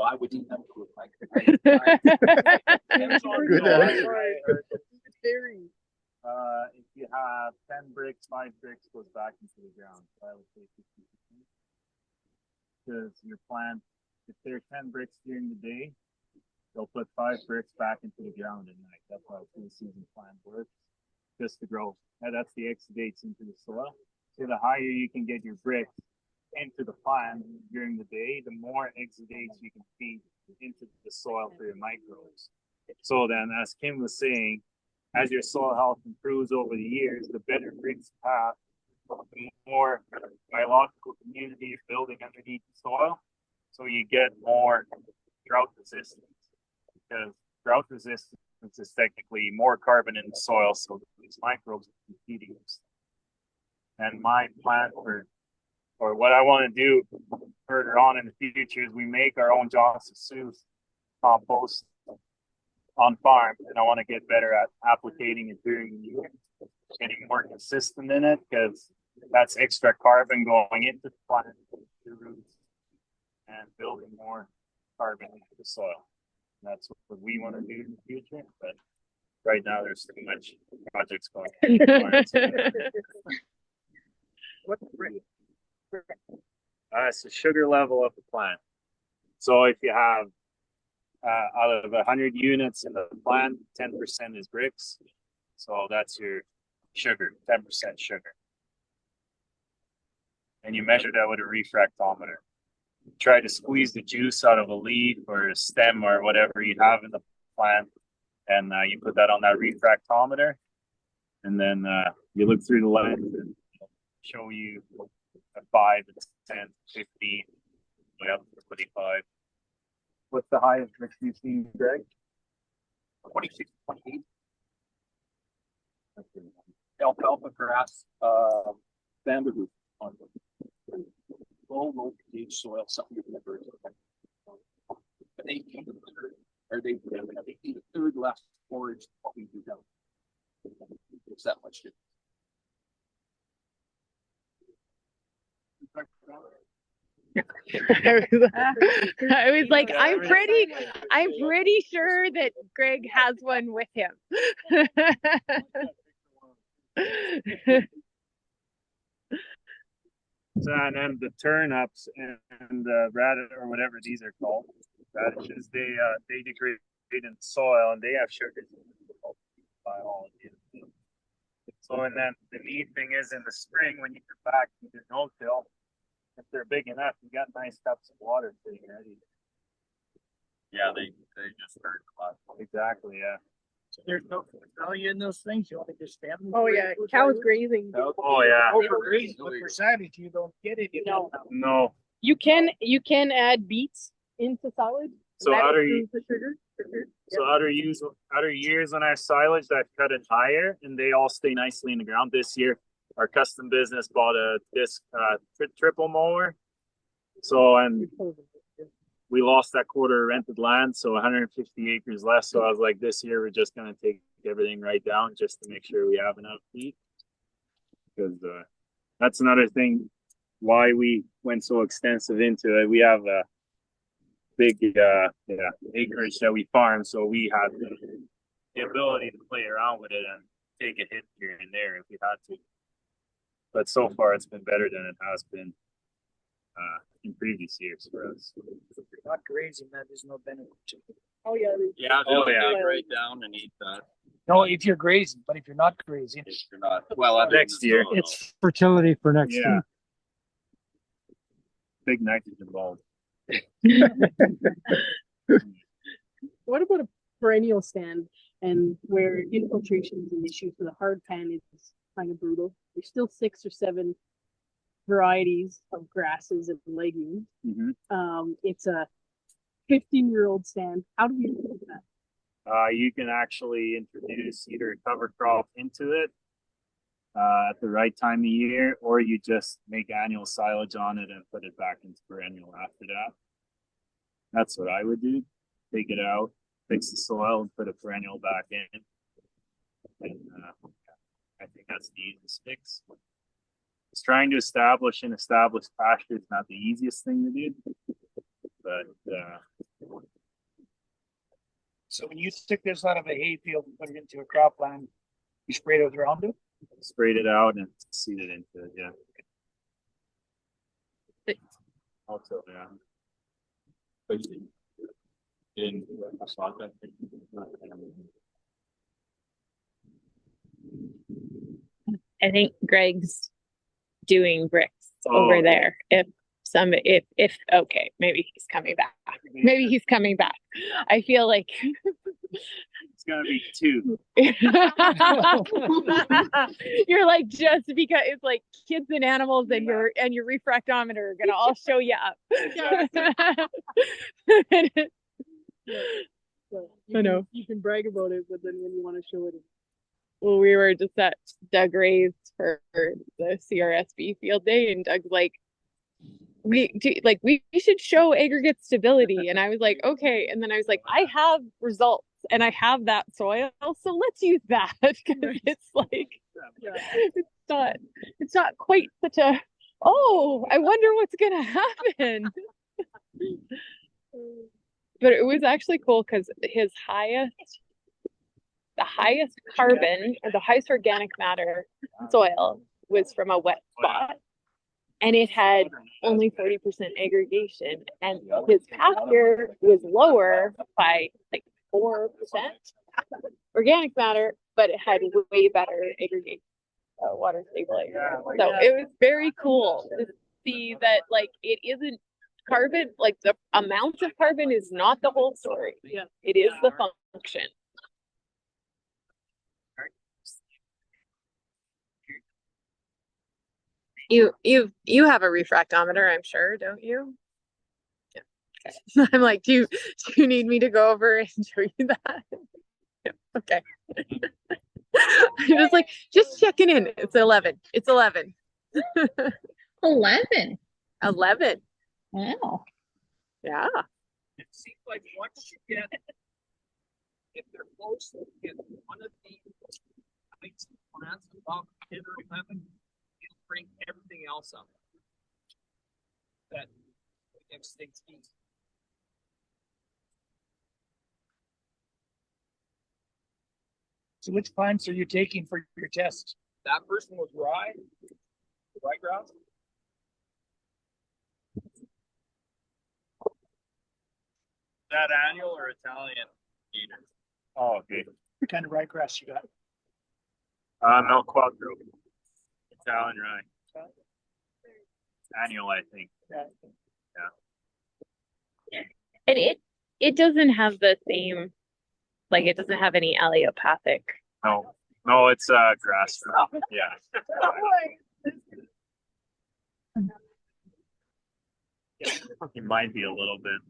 I would eat them with my. Good answer. Very. If you have 10 bricks, 5 bricks goes back into the ground. So I would say 50%. Because your plant, if they're 10 bricks during the day, they'll put 5 bricks back into the ground at night. That's how a full season plant works. Just to grow. And that's the exudates into the soil. So the higher you can get your bricks into the plant during the day, the more exudates you can feed into the soil for your microbes. So then, as Kim was saying, as your soil health improves over the years, the better bricks you have, the more biological community you're building underneath the soil. So you get more drought resistance. Because drought resistance is technically more carbon in the soil, so these microbes are feeding us. And my plan or what I want to do further on in the future is we make our own Johnson Seuss compost on farm, and I want to get better at applicating it during the year, getting more consistent in it, because that's extra carbon going into the plant, the roots, and building more carbon into the soil. And that's what we want to do in the future, but right now there's too much projects going on. What's brick? It's the sugar level of the plant. So if you have out of 100 units in the plant, 10% is bricks. So that's your sugar, 10% sugar. And you measure that with a refractometer. Try to squeeze the juice out of a leaf or a stem or whatever you have in the plant. And you put that on that refractometer. And then you look through the lens and it'll show you a 5, 10, 15, way up to 25. What's the highest mix you've seen, Greg? 26, 28. Alfalfa grass, bamboo on the low pH soil, something you've never heard of. But they eat a third, or they eat a third less forage than what we do down. It's that much different. I was like, I'm pretty sure that Greg has one with him. So, and then the turnips and the radish or whatever these are called, radishes, they degrade in the soil and they have sugars in biology. So, and then the neat thing is in the spring when you come back to the no-till, if they're big enough, you got nice cups of water sitting ready. Yeah, they just hurt a lot. Exactly, yeah. So there's no value in those things. You only just stand them. Oh yeah, cows grazing. Oh yeah. Overgrazing. What percentage you don't get it? You No. No. You can add beets into silage. So That other improves the sugar. For sure. So other years on our silage that cut it higher and they all stay nicely in the ground. This year, our custom business bought a disc triple mower. So and we lost that quarter of rented land, so 150 acres less. So I was like, this year we're just gonna take everything right down just to make sure we have enough feed. Because that's another thing why we went so extensive into it. We have a big acreage that we farm, so we had the ability to play around with it and take a hit here and there if we had to. But so far it's been better than it has been in previous years for us. If you're not grazing, that is no benefit to you. Oh yeah. Yeah, Oh, they'll yeah. dig right down and eat that. No, if you're grazing, but if you're not grazing, If you're not, well, Next year. It's fertility for next Yeah. year. Big nitrogen bulb. What about a perennial stand and where infiltration is an issue for the hard pan is kind of brutal? There's still 6 or 7 varieties of grasses and legumes. Mm-hmm. It's a 15-year-old stand. How do we improve that? You can actually introduce either a cover crop into it at the right time of year, or you just make annual silage on it and put it back into perennial after that. That's what I would do. Take it out, fix the soil, and put a perennial back in. And I think that's the easiest fix. It's trying to establish an established pasture is not the easiest thing to do, but So when you took this out of a hayfield and put it into a cropland, you sprayed it with Roundup? Sprayed it out and seeded into it, yeah. Also, yeah. But you didn't spot that. I think Greg's doing bricks Oh, over okay. there. If okay, maybe he's coming back. Maybe he's coming back. I feel like It's gonna be 2. you're like, just because it's like kids and animals and your refractometer are gonna all show you up. I know. You can brag about it, but then when you want to show it, Well, we were just at Doug Ray's for the CRSB field day, and Doug's like, we should show aggregate stability. And I was like, okay. And then I was like, I have results and I have that soil, so let's use that, because it's like, it's not quite such a, oh, I wonder what's gonna happen. But it was actually cool because the highest carbon or the highest organic matter soil was from a wet spot, and it had only 40% aggregation, and his pasture was lower by like 4% organic matter, but it had way better aggregation, water stabilizer. So it was very cool to see that, like, it isn't carbon, like the amount of carbon is not the whole story. Yeah. It is the function. You have a refractometer, I'm sure, don't you? Yeah. Okay. I'm like, do you need me to go over and show you that? Yeah. Okay. I'm just like, just checking in. It's 11. It's 11. 11. 11. Wow. Yeah. It seems like once you get, if they're close, you get one of the types of plants above 10 or 11, it'll bring everything else up. That extinct species. So which plants are you taking for your test? That person was rye, ryegrass. That annual or Italian? Oh, okay. What kind of ryegrass you got? Milk Quattro. Italian rye. Annual, I think. And it doesn't have the same, like, it doesn't have any allelopathic. No, it's grass. Yeah. It might be a little bit.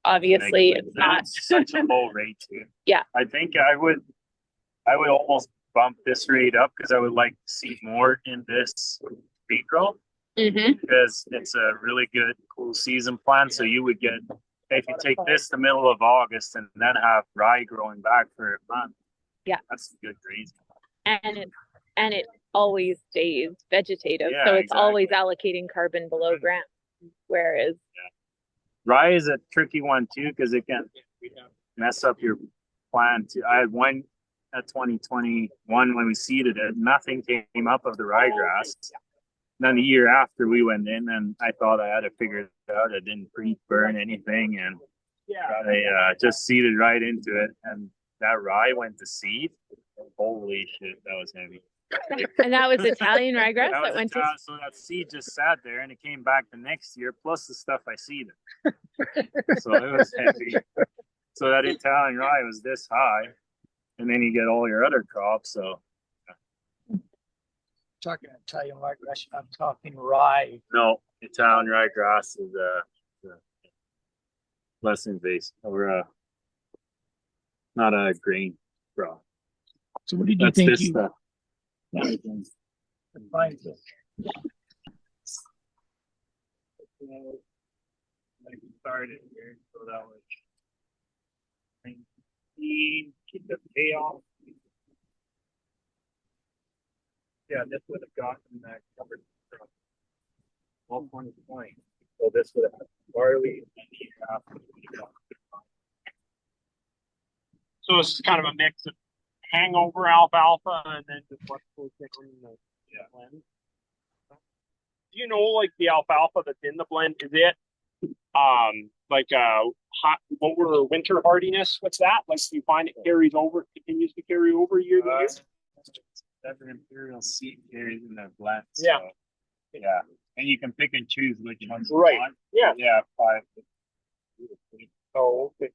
Obviously, negative. it's not. It's such a low rate too. Yeah. I think I would almost bump this rate up because I would like to see more in this April, because it's a really good cool season plan. So you would get, if you take this the middle of August and then have rye growing back for a month. Yeah. That's a good grazing. And it always stays vegetative, Yeah, so it's exactly. always allocating carbon below ground. Whereas Rye is a tricky one too, because it can mess up your plant. I had one at 2021 when we seeded it, nothing came up of the ryegrass. Then the year after we went in, and I thought I had it figured out. I didn't pre-burn anything, and I just seeded right into it, and that rye went to seed. Holy shit, that was heavy. and that was Italian ryegrass that went to. So that seed just sat there, and it came back the next year, plus the stuff I seeded. So it was heavy. So that Italian rye was this high, and then you get all your other crops. So Talking Italian ryegrass, I'm talking rye. no, Italian ryegrass is less invasive, or not a grain crop. So what did you That's think this you stuff. combined with? I started here, so that was 19, keep the payoff. Yeah, this would have gotten that covered from 2020. So this would have had barley and the year after. So it's kind of a mix of hangover alfalfa and then just what goes down in the blend. Do you know, like the alfalfa that's in the blend, is it like hot lower winter hardiness? What's that? Like, do you find it carries over, continues to carry over year to year? Every imperial seed carries in their blend. Yeah. So, yeah. And you can pick and choose which ones you Right. want. Yeah. Yeah, 5. Oh, okay.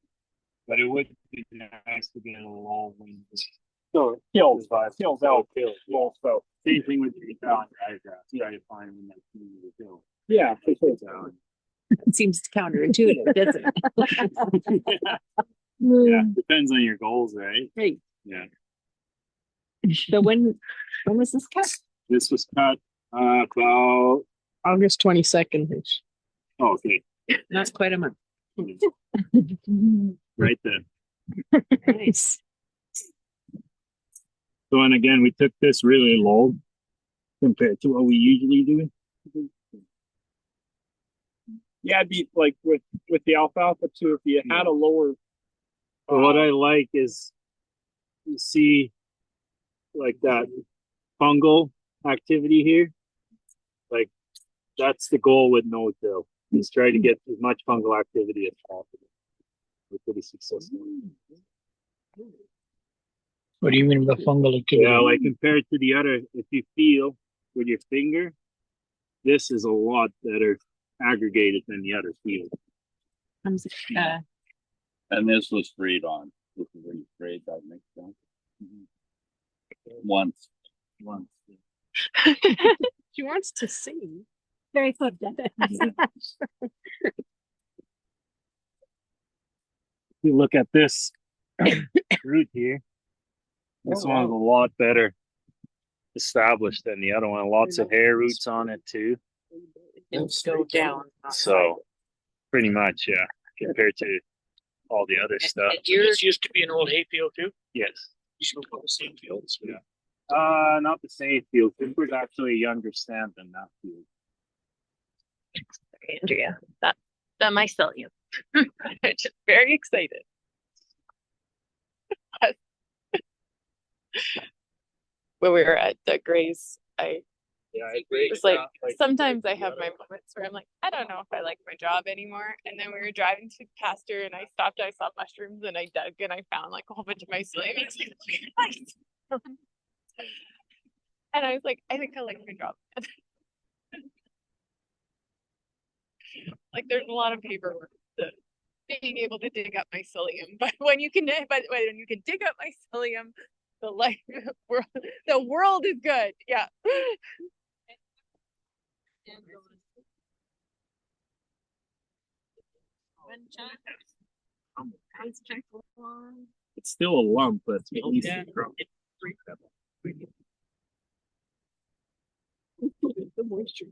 But it would be nice to get a low wind. So it kills out. Well, so same thing with your Italian diagrams. Yeah, you find them in that community too. Yeah, for sure. It seems counterintuitive, doesn't it? Yeah, depends on your goals, right? Hey, Yeah. so when was this cut? This was cut about August 22nd. oh, okay, That's quite a month. right then. Nice. So and again, we took this really low compared to what we usually do. Yeah, it'd be like with the alfalfa too. If you had a lower, But what I like is you see like that fungal activity here. Like that's the goal with no-till. Is try to get as much fungal activity as possible. We're pretty successful. What do you mean by fungal activity? Yeah, like compared to the other, if you feel with your finger, this is a lot better aggregated than the other field. And this was sprayed on. This is where you sprayed that mix down. Once. She wants to sing. Very good. You look at this root here. This one's a lot better established than the other one. Lots of hair roots on it too. Go down. So pretty much, yeah, compared to all the other stuff. this used to be an old hayfield too. Yes. You should go to the same fields. Yeah. Not the same field. This was actually a younger stand than that field. Andrea, that mycelium. I'm just very excited. When we were at Doug Gray's, it's like sometimes I have my moments where I'm like, I don't know if I like my job anymore. And then we were driving to pasture and I stopped, I saw mushrooms and I dug and I found like a whole bunch of mycelium. I was like, and I was like, I think I like my job. Like there's a lot of paperwork to being able to dig up mycelium, but when you can dig up mycelium, the world is good. Yeah. It's still a lump, but at least The moisture.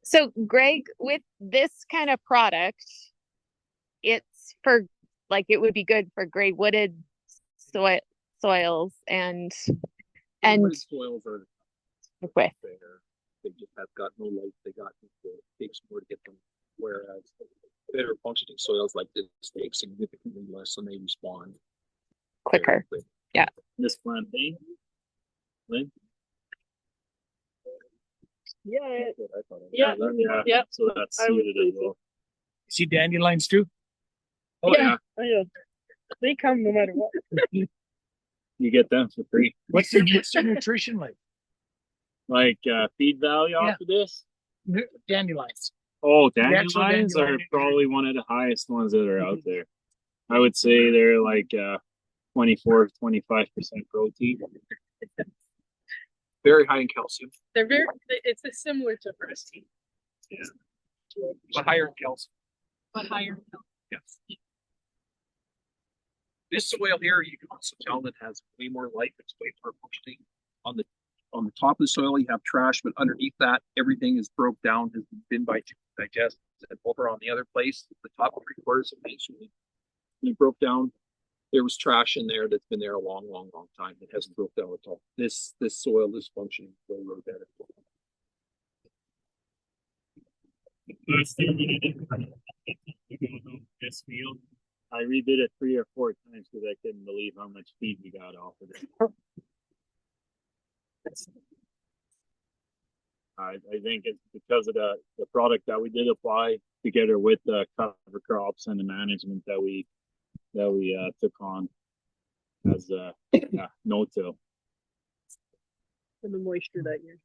So Greg, with this kind of product, it's for like it would be good for gray wooded soils and Soils are with they just have got no life. It takes more to get them. Whereas better functioning soils like this take significantly less and they respond quicker. very quick. Yeah. this plantain. Lynn? Yeah. Yeah. Yeah. So that's I would suited say as well. See dandelions too? Oh yeah. Oh, yeah. They come no matter what. You get them for free. What's their nutrition like? Like feed value off of this? Dandelions. Oh, The actual dandelions are dandelion. probably one of the highest ones that are out there. I would say they're like 24 to 25% protein. Very high in calcium, They're very. It's similar to breast tea. but higher in calcium. But higher. Yes. This soil here, you can also tell that has way more life. It's way more functioning. On the top of the soil, you have trash, but underneath that, everything is broke down, has been digested. And over on the other place, the top 3/4 of it broke down. There was trash in there that's been there a long, long, long time. It hasn't broke down at all. This soil is functioning way, way better. Last thing we did, this field, I redid it 3 or 4 times because I couldn't believe how much feed we got off of it. I think it's because of the product that we did apply together with the cover crops and the management that we took on as no-till. And the moisture that year.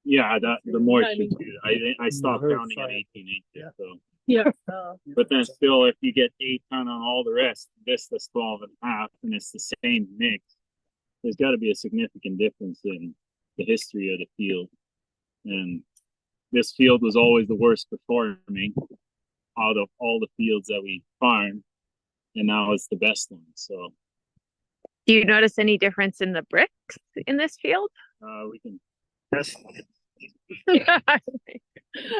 Yeah, the moisture Timing. too. I stopped counting at 18 inches. Yeah. So, Yeah. but then still, if you get 8 ton on all the rest, this is 12.5, and it's the same mix. There's got to be a significant difference in the history of the field. And this field was always the worst performing out of all the fields that we farm, and now it's the best one. So Do you notice any difference in the bricks in this field? we can test.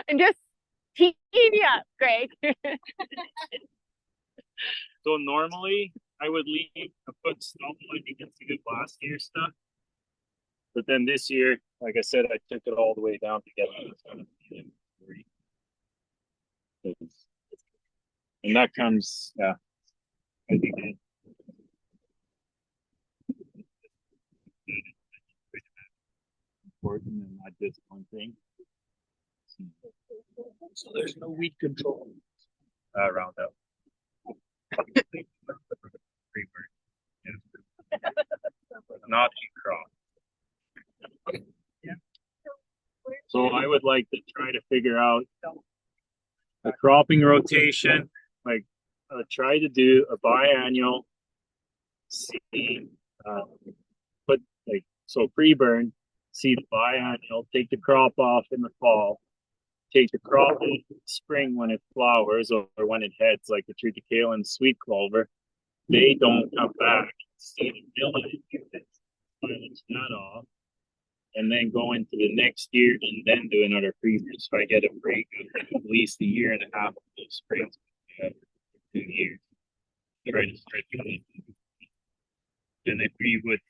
I'm just teeing you up, Greg. So normally I would leave a foot stone like you can see the last year stuff. But then this year, like I said, I took it all the way down to get it. And that comes, I think important and not just one thing. So there's no weed control. Roundup. Not crop. So I would like to try to figure out a cropping rotation, like try to do a biannual seed, put like, so pre-burn, seed biannual, take the crop off in the fall, take the crop in the spring when it flowers or when it heads, like the triticale and sweet clover. They don't come back. Seed and mill it, silage that off, and then go into the next year and then do another pre-burn. So I get a break of at least a year and a half of those springs, 2 years. Try to stretch it. And if we would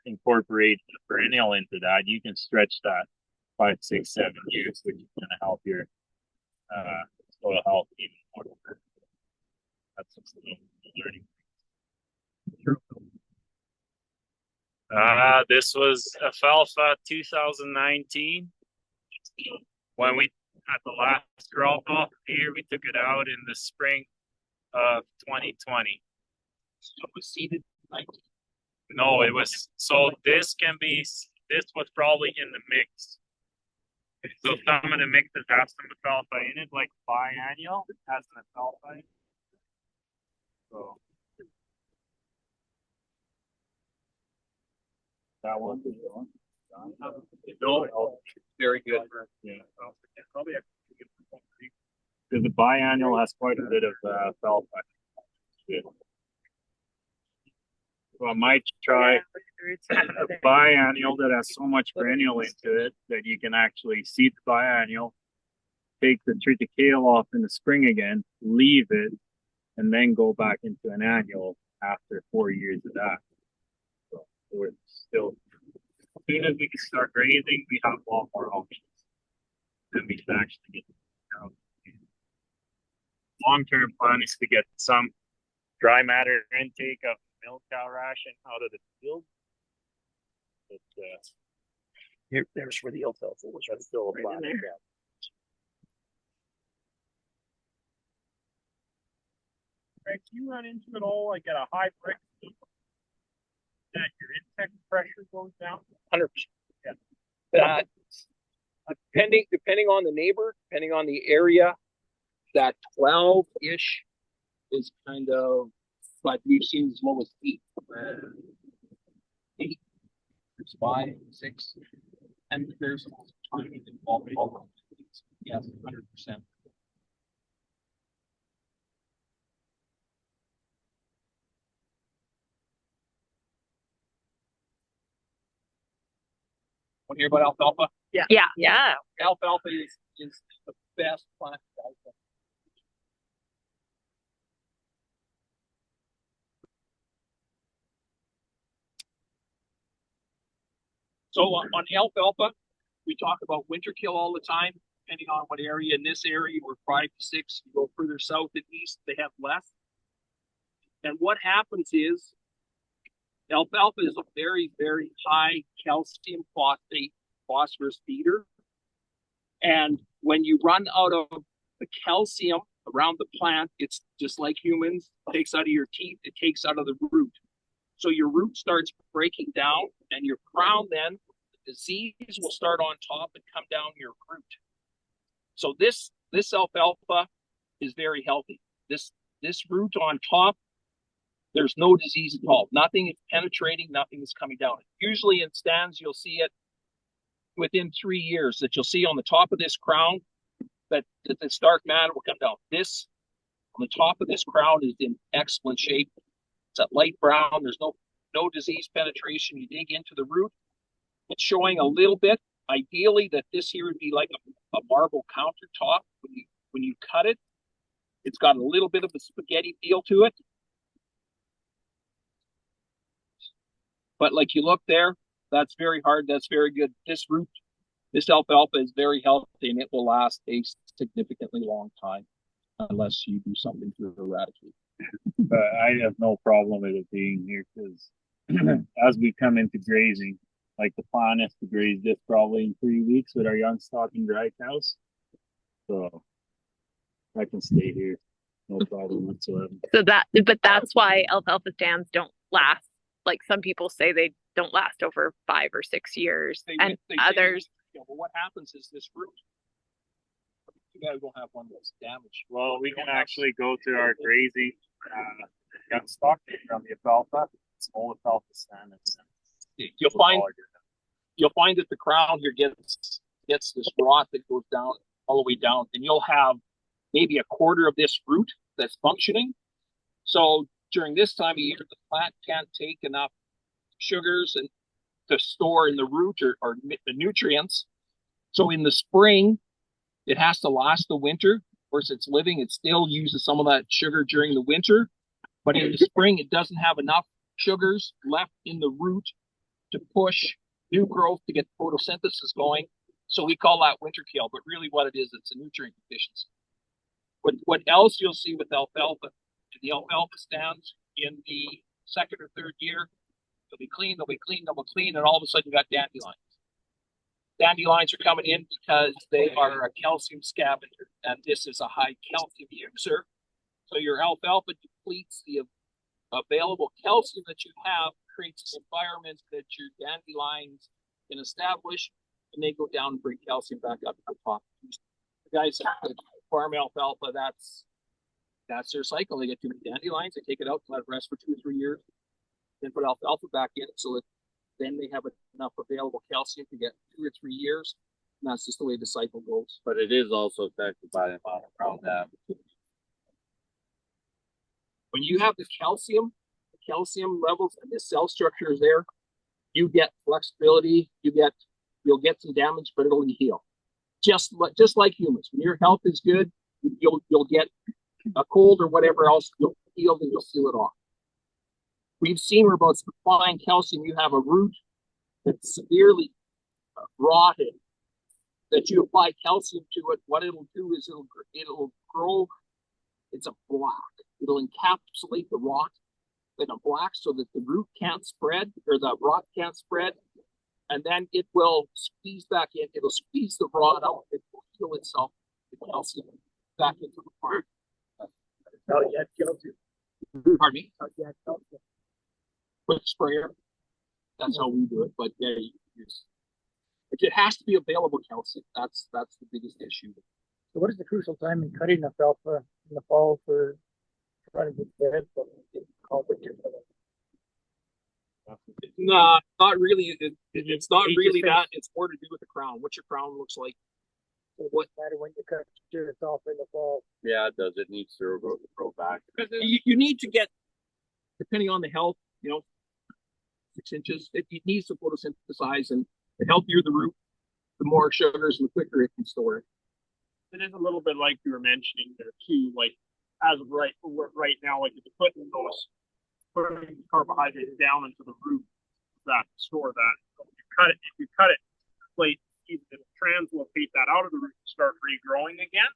incorporate a perennial into that, you can stretch that 5, 6, 7 years, which is going to help your soil health even more. That's just a little learning. This was alfalfa 2019. When we had the last crop off here, we took it out in the spring of 2020. So it was seeded 19. No, it was, so this was probably in the mix. So some of the mixes have some alfalfa in it, like biannual has an alfalfa in it. So that one. Very good. Yeah. Probably because the biannual has quite a bit of alfalfa. So I might try a biannual that has so much perennial into it that you can actually seed the biannual, take the triticale off in the spring again, leave it, and then go back into an annual after 4 years of that. So we're still, as soon as we can start grazing, we have a lot more options. Then we can actually get out. Long-term plan is to get some dry matter intake of milk cow ration out of the field. But There's where the alfalfa was. that's still a Right plan. in there. Greg, do you run into it all like at a high brick that your intake pressure goes down? 100%. Yeah. Depending on the neighbor, depending on the area, that 12-ish is kind of, but we've seen as low as 8. 8, 5, 6, and there's timing involved. Yes, 100%. Want to hear about alfalfa? Yeah. Alfalfa is the best plant. So on alfalfa, we talk about winter kill all the time, depending on what area. In this area, we're 5 to 6. You go further south and east, they have less. And what happens is alfalfa is a very, very high calcium phosphate phosphorus feeder. And when you run out of the calcium around the plant, it's just like humans, it takes out of your teeth, it takes out of the root. So your root starts breaking down, and your crown then, the disease will start on top and come down your root. So this alfalfa is very healthy. This root on top, there's no disease at all. Nothing is penetrating, nothing is coming down. Usually in stands, you'll see it within 3 years that you'll see on the top of this crown that this dark matter will come down. This, on the top of this crown, is in excellent shape. It's a light brown. There's no disease penetration. You dig into the root. It's showing a little bit. Ideally, that this here would be like a marble countertop. When you cut it, it's got a little bit of a spaghetti feel to it. But like you look there, that's very hard. That's very good. This root, this alfalfa is very healthy, and it will last a significantly long time unless you do something to eradicate. But I have no problem with it being here because as we come into grazing, like the plan is to graze this probably in 3 weeks with our young stocking dry cows. So I can stay here, no problem whatsoever. So but that's why alfalfa stands don't last. Like some people say they don't last over 5 or 6 years, and others. Yeah, well, what happens is this root. You guys don't have one that's damaged. Well, we can actually go to our grazing young stocking from the alfalfa, small alfalfa stand. You'll find that the crown here gets this rot that goes down all the way down, and you'll have maybe a quarter of this root that's functioning. So during this time of year, the plant can't take enough sugars and to store in the root or the nutrients. So in the spring, it has to last the winter. Of course, it's living. It still uses some of that sugar during the winter. But in the spring, it doesn't have enough sugars left in the root to push new growth to get photosynthesis going. So we call that winter kill. But really what it is, it's a nutrient deficiency. What else you'll see with alfalfa? The alfalfa stands in the second or third year, they'll be clean, and all of a sudden you got dandelions. Dandelions are coming in because they are a calcium scavenger, and this is a high calcium user. So your alfalfa depletes the available calcium that you have, creates an environment that your dandelions can establish, and they go down and bring calcium back up on top. The guys that farm alfalfa, that's their cycle. They get too many dandelions, they take it out, let it rest for 2 or 3 years, then put alfalfa back in so that then they have enough available calcium to get 2 or 3 years. And that's just the way the cycle goes. But it is also affected by the amount of ground damage. When you have the calcium levels and the cell structure is there, you get flexibility, you'll get some damage, but it'll heal. Just like humans. When your health is good, you'll get a cold or whatever else, you'll heal and you'll seal it off. We've seen where about supplying calcium, you have a root that's severely rotted, that you apply calcium to it, what it'll do is it'll grow, it's a block. It'll encapsulate the rot in a block so that the root can't spread, or the rot can't spread, and then it will squeeze back in, it'll squeeze the rot out, it will heal itself, the calcium back into the plant. Pardon me? With sprayer. That's how we do it. But yeah, it has to be available calcium. That's the biggest issue. So what is the crucial time in cutting alfalfa in the fall for trying to get the head? No, not really. It's not really that. It's more to do with the crown. What your crown looks like. What matter when you cut your alfalfa in the fall? Yeah, it does. It needs to grow back. You need to get, depending on the health, 6 inches. It needs to photosynthesize, and the healthier the root, the more sugars and the quicker it can store it. It is a little bit like you were mentioning there too. Like as of right now, like if you put putting carbohydrates down into the root, that store that. So if you cut it, plate, it'll translocate that out of the root and start regrowing again,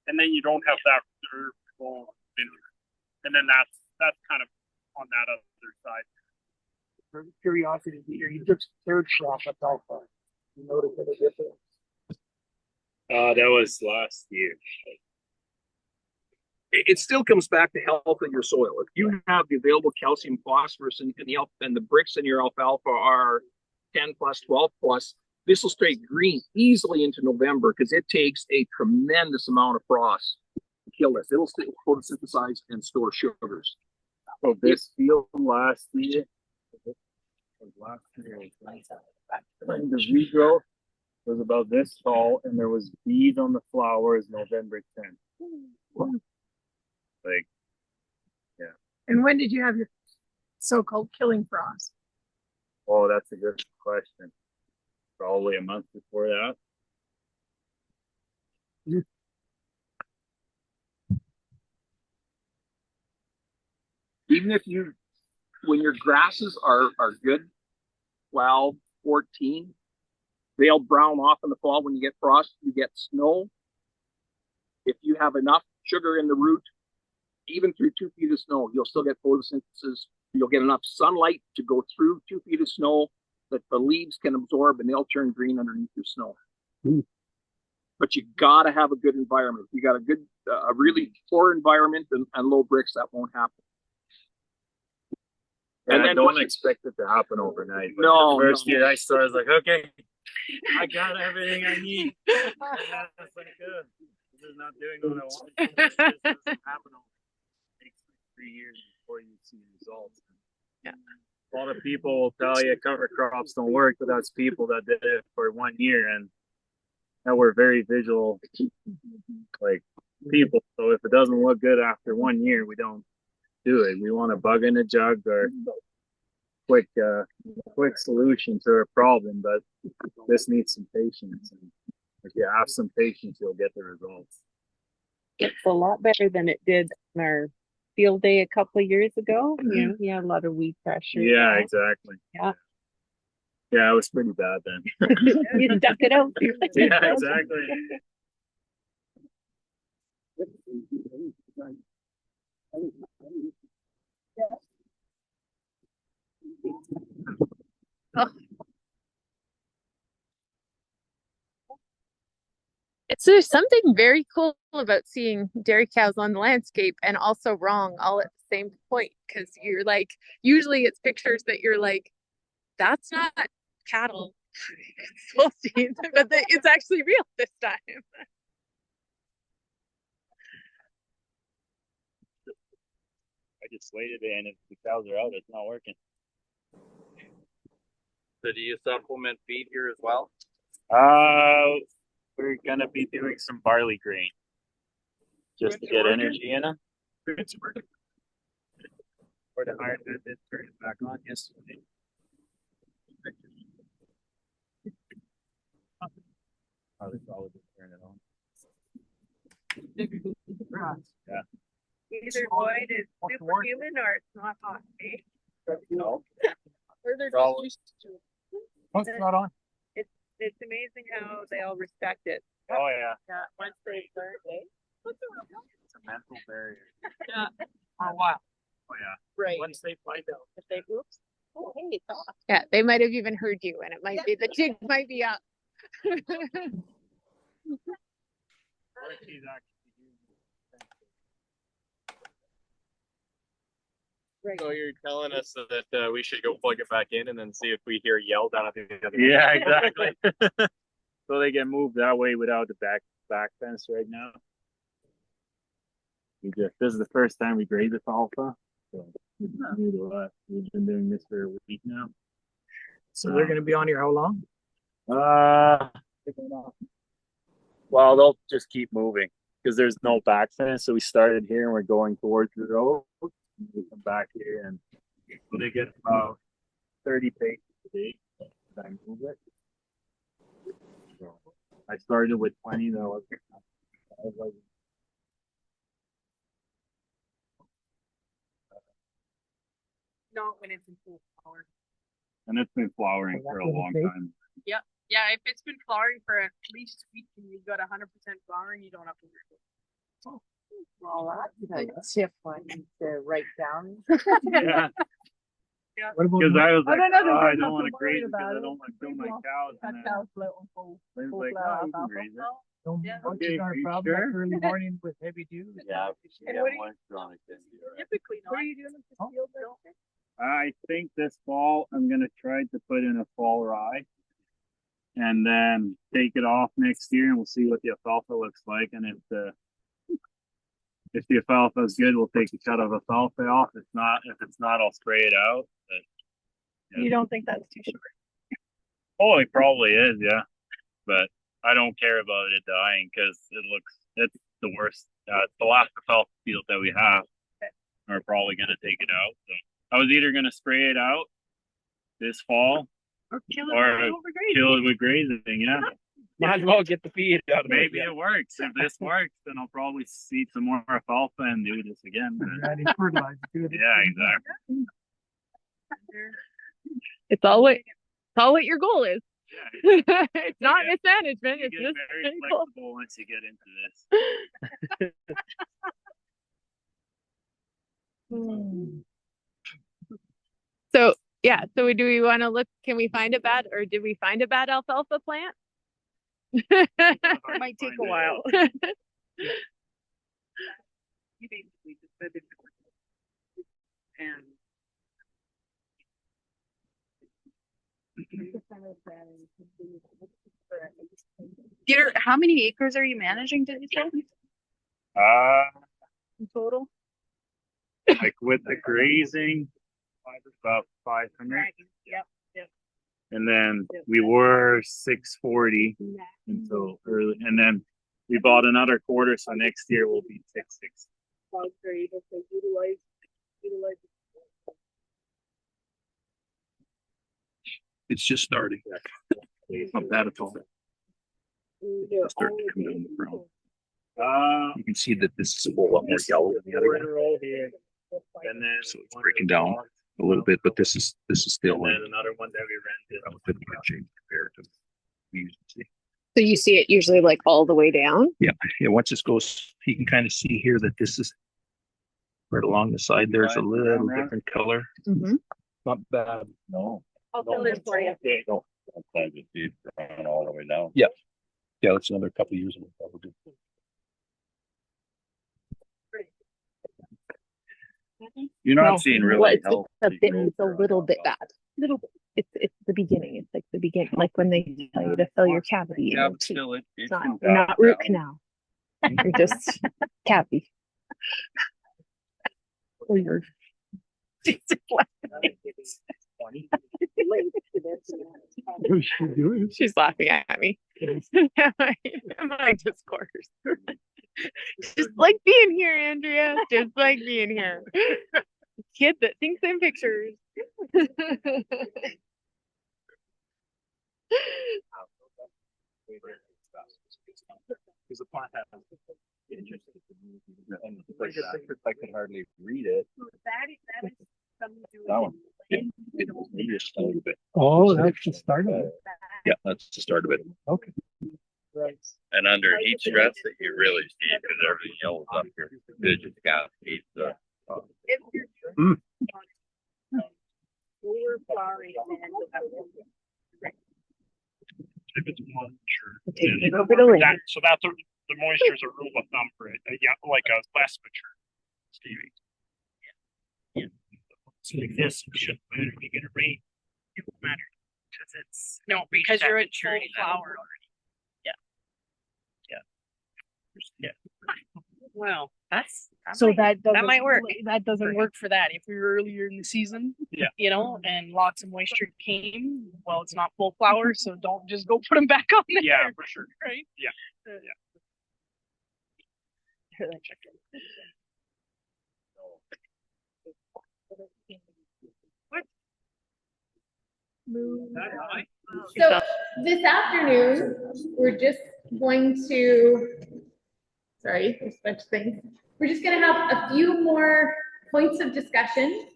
and then you don't have that reserve going in. And then that's kind of on that other side. For curiosity, you took third crop alfalfa. You noticed any difference? That was last year. It still comes back to health of your soil. If you have the available calcium, phosphorus, and the bricks in your alfalfa are 10 plus, 12 plus, this will stay green easily into November because it takes a tremendous amount of frost to kill this. It'll photosynthesize and store sugars. So this field last year, the regrowth was about this tall, and there was bees on the flowers November 10th. Like, yeah. And when did you have your so-called killing frost? Oh, that's a good question. Probably a month before that. Even if when your grasses are good, 12, 14, they'll brown off in the fall. When you get frost, you get snow. If you have enough sugar in the root, even through 2 feet of snow, you'll still get photosynthesis. You'll get enough sunlight to go through 2 feet of snow that the leaves can absorb, and they'll turn green underneath your snow. But you gotta have a good environment. You got a really poor environment and low bricks, that won't happen. And I don't expect it to happen overnight. But No, the first year I started, I was like, okay, I got everything I need. And that's like, good. This is not doing what I want. This doesn't happen overnight. It takes 3 years before you see results. Yeah. A lot of people will tell you cover crops don't work, but that's people that did it for 1 year, and now we're very visual, like people. So if it doesn't look good after 1 year, we don't do it. We want a bug in a jug or quick solution to a problem, but this needs some patience. And if you have some patience, you'll get the results. It's a lot better than it did on our field day a couple of years ago. You know, a lot of weed pressure. Yeah, exactly. Yeah. Yeah, it was pretty bad then. You stuck it out. Yeah, exactly. There's something very cool about seeing dairy cows on the landscape and also wrong all at the same point, because you're like, usually it's pictures that you're like, that's not cattle. But it's actually real this time. I just waited it, and if the cows are out, it's not working. So do you supplement feed here as well? We're gonna be doing some barley grain just to get energy in them. Or the iron that did turn it back on yesterday. Oh, they probably just turn it on. Yeah. Either void is superhuman or it's not hot. No. Or they're Probably. just used to it. Oh, it's not on. It's amazing how they all respect it. Oh yeah. Yeah, once they learn, It's a mental barrier. yeah, For a while. Oh yeah. right. Once they find out. If they oops, oh hey, it's off. Yeah, they might have even heard you, and it might be the jig might be up. So you're telling us that we should go plug it back in and then see if we hear yell down at the other end. Yeah, exactly. So they get moved that way without the back fence right now. This is the first time we grade this alpha. So it's new to us. We've been doing this for a week now. So they're going to be on here how long? Well, they'll just keep moving because there's no back fence. So we started here and we're going towards the road. We come back here and they get about 30 paces a day. I move it. So I started with 20 though. I was like, Not when it's in full flower. and it's been flowering for a long time. Yeah, yeah. If it's been flowering for at least a week and you've got 100% flowering, you don't have to worry about it. Well, that's a tip one to write down. Yeah. What about Because I was like, don't know, oh, I there's don't nothing want to worried graze because about I it. don't want to kill my Well, cows. that And cow's little full. Lynn's full like, flower no, you can alfalfa. graze it. no Yeah. mulch Okay, is not are a you problem sure? that early morning with heavy dew? Yeah. And what do you- Typically not. What are you doing with the field there? I think this fall I'm gonna try to put in a fall rye, and then take it off next year, and we'll see what the alfalfa looks like. And if the alfalfa is good, we'll take a cut of alfalfa off. If it's not, I'll spray it out. But, You don't think that's too short? oh, it probably is, yeah. But I don't care about it dying because it's the worst. It's the last alfalfa field that we have. We're probably gonna take it out. So I was either gonna spray it out this fall Or kill or it over grazing? kill it with grazing. Yeah, Might as well get the feed out of it. maybe it works. If this works, then I'll probably seed some more alfalfa and do this again. But, Adding fertilizer to it. yeah, exactly. It's all what your goal is. Yeah, It's not mismanagement. you It's get just very goal. flexible once you get into this. So yeah, so do we want to look, can we find a bad, or did we find a bad alfalfa plant? It Might take a while. You basically just said it. And. Peter, how many acres are you managing, did you say, in total? Like with the grazing, about 500. Yep. And then we were 640 until early, and then we bought another quarter, so next year we'll be 660. It's just starting. Not bad at all. It's starting to come down the ground. You can see that this is a whole lot more yellow than the other one. And then So it's breaking down a little bit, but this is still and in then another one that we rented. relatively good shape compared to we usually see. So you see it usually like all the way down? Yeah, once this goes, you can kind of see here that this is right along the side. There's a little different color. Mm-hmm. Not bad. No. I'll fill it for you. No. Sometimes it's deep down all the way down. Yeah, it's another couple of years. And we'll probably do. You're not seeing really Well, it's a little bit bad. Little bit. It's the beginning. It's like the beginning, like when they tell you to fill your cavity. Yeah, in but teeth. still, It's not root canal. You're just cavity. Or your She's laughing at me. My discourse. Just like being here, Andrea. Just like being here. Kid that thinks in pictures. Because the plant has I could hardly read it. That is something to do That one. Maybe just a little bit. Oh, that's the start of it. Yeah, that's the start of it. Okay. Right. And under heat stress that you really see because everything yellows up here. It just got heat. If you're Mm. lower flowering and If it's moisture. Take Yeah. it over to Lynn. So that's the moisture is a rule of thumb for it. Yeah, like a less mature, Stevie. Yeah. So like this, it shouldn't matter if you get a rain. It won't matter because it's because that you're at full maturity level flower already. Yeah. Well, that's So that doesn't. might work. That doesn't work for that. If you're earlier in the season, Yeah. you know, and lots of moisture came, well, it's not full flower, so don't just go put them back on there. Yeah, for sure. Right? Yeah. So this afternoon, we're just going to, sorry, there's a bunch of things. We're just gonna have a few more points of discussion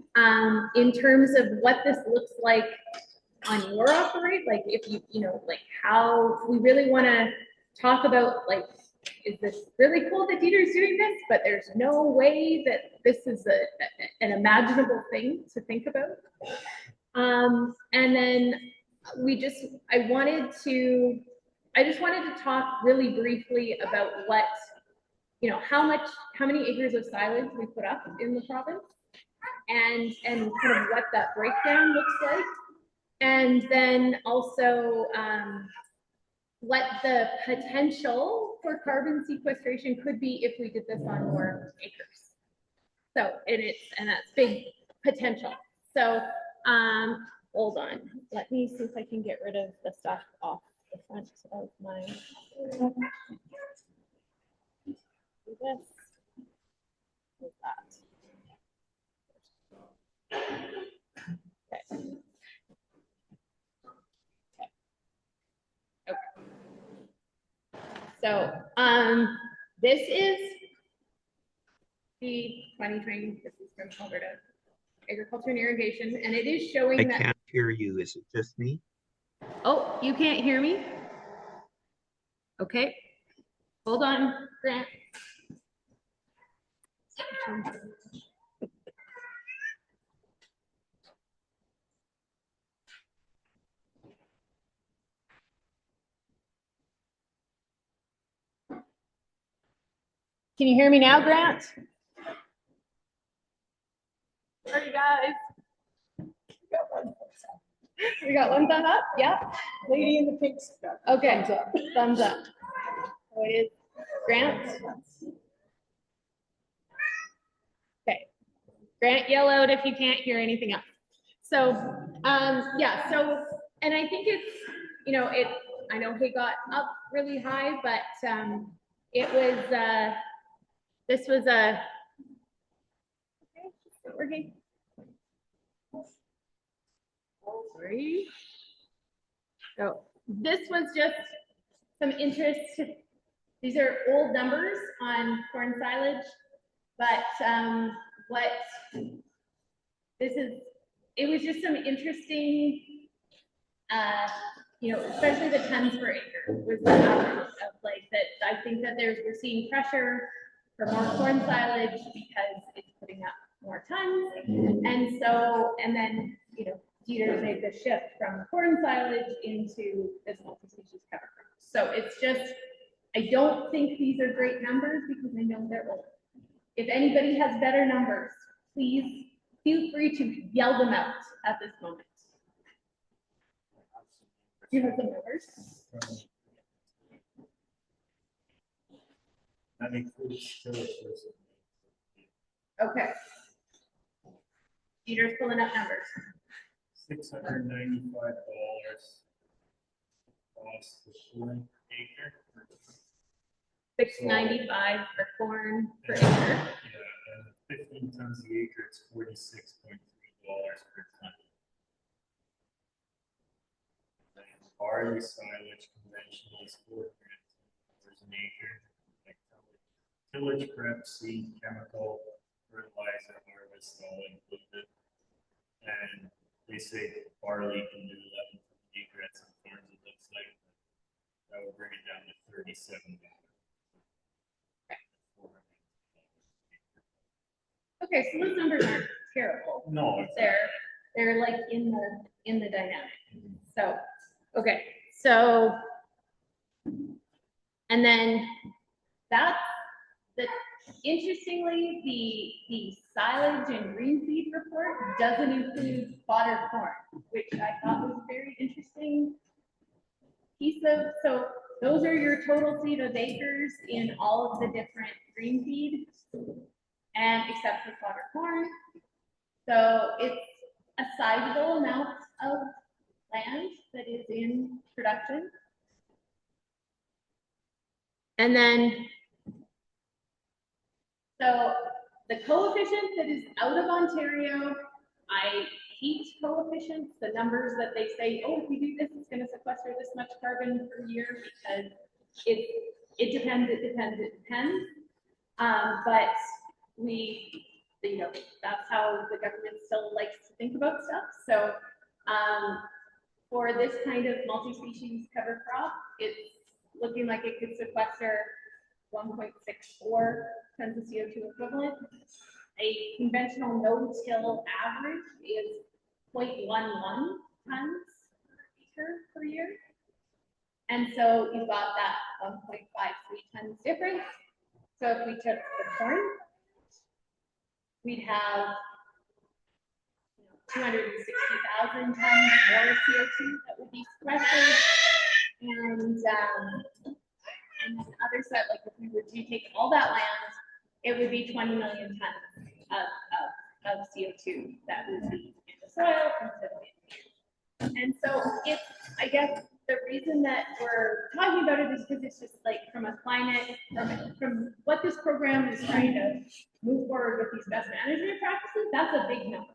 in terms of what this looks like on your operate, like if you know, like how we really wanna talk about like is this really cool that Dieter's doing this, but there's no way that this is an imaginable thing to think about. And then I just wanted to talk really briefly about what, how many acres of silage we put up in the province, and kind of what that breakdown looks like. And then also what the potential for carbon sequestration could be if we did this on more acres. So, and that's big potential. So, hold on. Let me see if I can get rid of the stuff off the front of my. Do this. With that. Okay. So, this is the 2020, this is from Alberta Agriculture and Irrigation, and it is showing that. I can't hear you. Is it just me? Oh, you can't hear me? Okay. Hold on, Grant. Can you hear me now, Grant? Sorry, guys. We got one thumb up? Yep. Lady in the pink. Okay. Thumbs up. So it is Grant. Okay. Grant, yell out if you can't hear anything else. So, yeah, so, and I think it's, I know he got up really high, but it was, this was a, okay, it's not working. Sorry. So this was just some interest. These are old numbers on corn silage, but what this is, it was just some interesting, especially the tons per acre was the average of like that. I think that we're seeing pressure for more corn silage because it's putting up more tons. And so, and then, Dieter made the shift from corn silage into this multi-species cover crop. So it's just, I don't think these are great numbers because I know they're old. If anybody has better numbers, please feel free to yell them out at this moment. Do you have the numbers? That includes Okay. Dieter's pulling up numbers. $695 cost per corn acre. $6.95 for corn per acre. Yeah, and 15 tons a acre, it's $46.3 per ton. And barley silage conventional is $4 an acre. Like tillage prep, seed, chemical, fertilizer, harvest, all included. And they say barley can do 11 acre at some farms, it looks like. That would bring it down to $37. Okay, so those numbers aren't terrible. No, they're like in the dynamic. So, okay, so, and then that's interestingly, the silage and green seed report doesn't include fodder corn, which I thought was a very interesting piece of, so those are your total seed of acres in all of the different green seed, and except for fodder corn. So it's a sizable amount of land that is in production. And then, so the coefficient that is out of Ontario, I hate coefficients, the numbers that they say, oh, if you do this, it's going to sequester this much carbon per year, because it depends. But that's how the government still likes to think about stuff. So for this kind of multi-species cover crop, it's looking like it could sequester 1.64 tons of CO2 equivalent. A conventional no-till average is 0.11 tons per acre per year. And so you've got that 1.53 tons difference. So if we took the corn, we'd have 260,000 tons more CO2 that would be sequestered. And the other side, like if we were to take all that land, it would be 20 million tons of CO2 that would be in the soil instead of in the air. And so if, I guess, the reason that we're talking about it is because it's just like from a climate, from what this program is trying to move forward with these best management practices, that's a big number.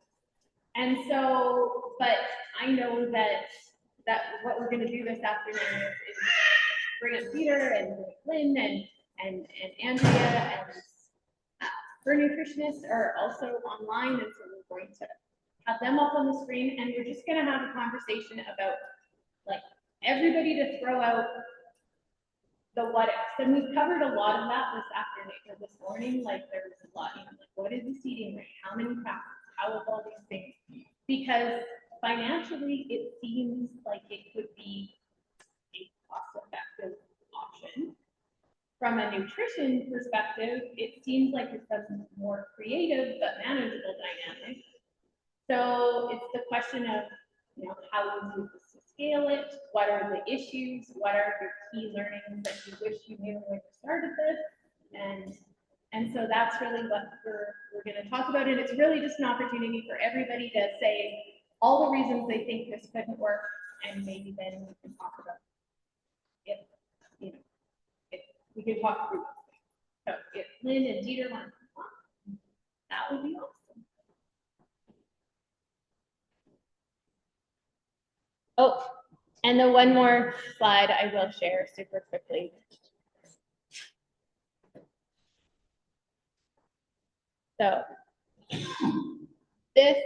And so, but I know that what we're going to do this afternoon is bring up Peter and Lynn and Andrea and her nutritionists are also online, and so we're going to have them up on the screen, and we're just going to have a conversation about like everybody to throw out the what ifs. And we've covered a lot of that this afternoon or this morning. Like there was a lot, you know, like what is the seeding rate? How many practices? How of all these things? Because financially, it seems like it could be a cost-effective option. From a nutrition perspective, it seems like it's a more creative but manageable dynamic. So it's the question of, you know, how easy is this to scale it? What are the issues? What are your key learnings that you wish you knew when you started this? And so that's really what we're going to talk about. And it's really just an opportunity for everybody to say all the reasons they think this couldn't work, and maybe then we can talk about it. You know, if we can talk through those things. So if Lynn and Dieter want to come on, that would be awesome. Oh, and the one more slide I will share super quickly. So this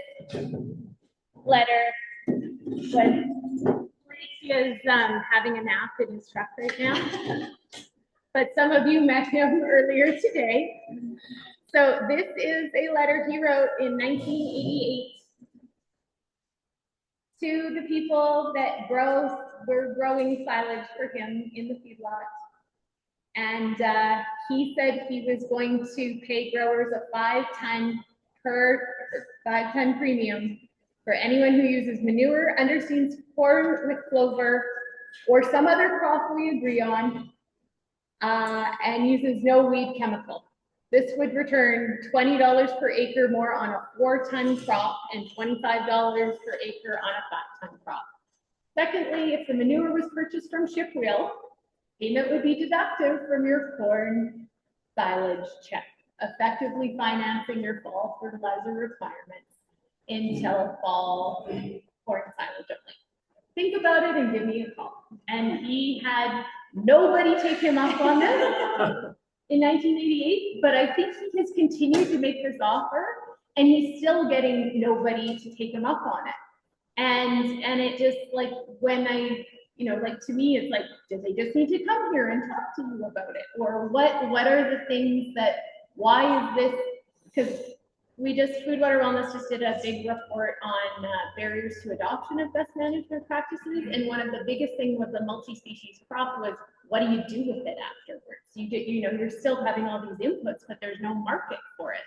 letter was is having a nap in his truck right now, but some of you met him earlier today. So this is a letter he wrote in 1988 to the people that were growing silage for him in the feedlot. And he said he was going to pay growers a 5-ton premium for anyone who uses manure, underseeds corn with clover, or some other crop we agree on, and uses no weed chemical. This would return $20 per acre more on a 4-ton crop and $25 per acre on a 5-ton crop. Secondly, if the manure was purchased from Shipwheel, payment would be deducted from your corn silage check, effectively financing your fall fertilizer requirements until fall corn silage only. Think about it and give me a call. And he had nobody take him up on this in 1988, but I think he has continued to make this offer, and he's still getting nobody to take him up on it. And it just like when I, you know, like to me, it's like, do they just need to come here and talk to you about it? Or what are the things that, why is this? Because Food Water Wellness just did a big report on barriers to adoption of best management practices. And one of the biggest things with the multi-species crop was, what do you do with it afterwards? You know, you're still having all these inputs, but there's no market for it.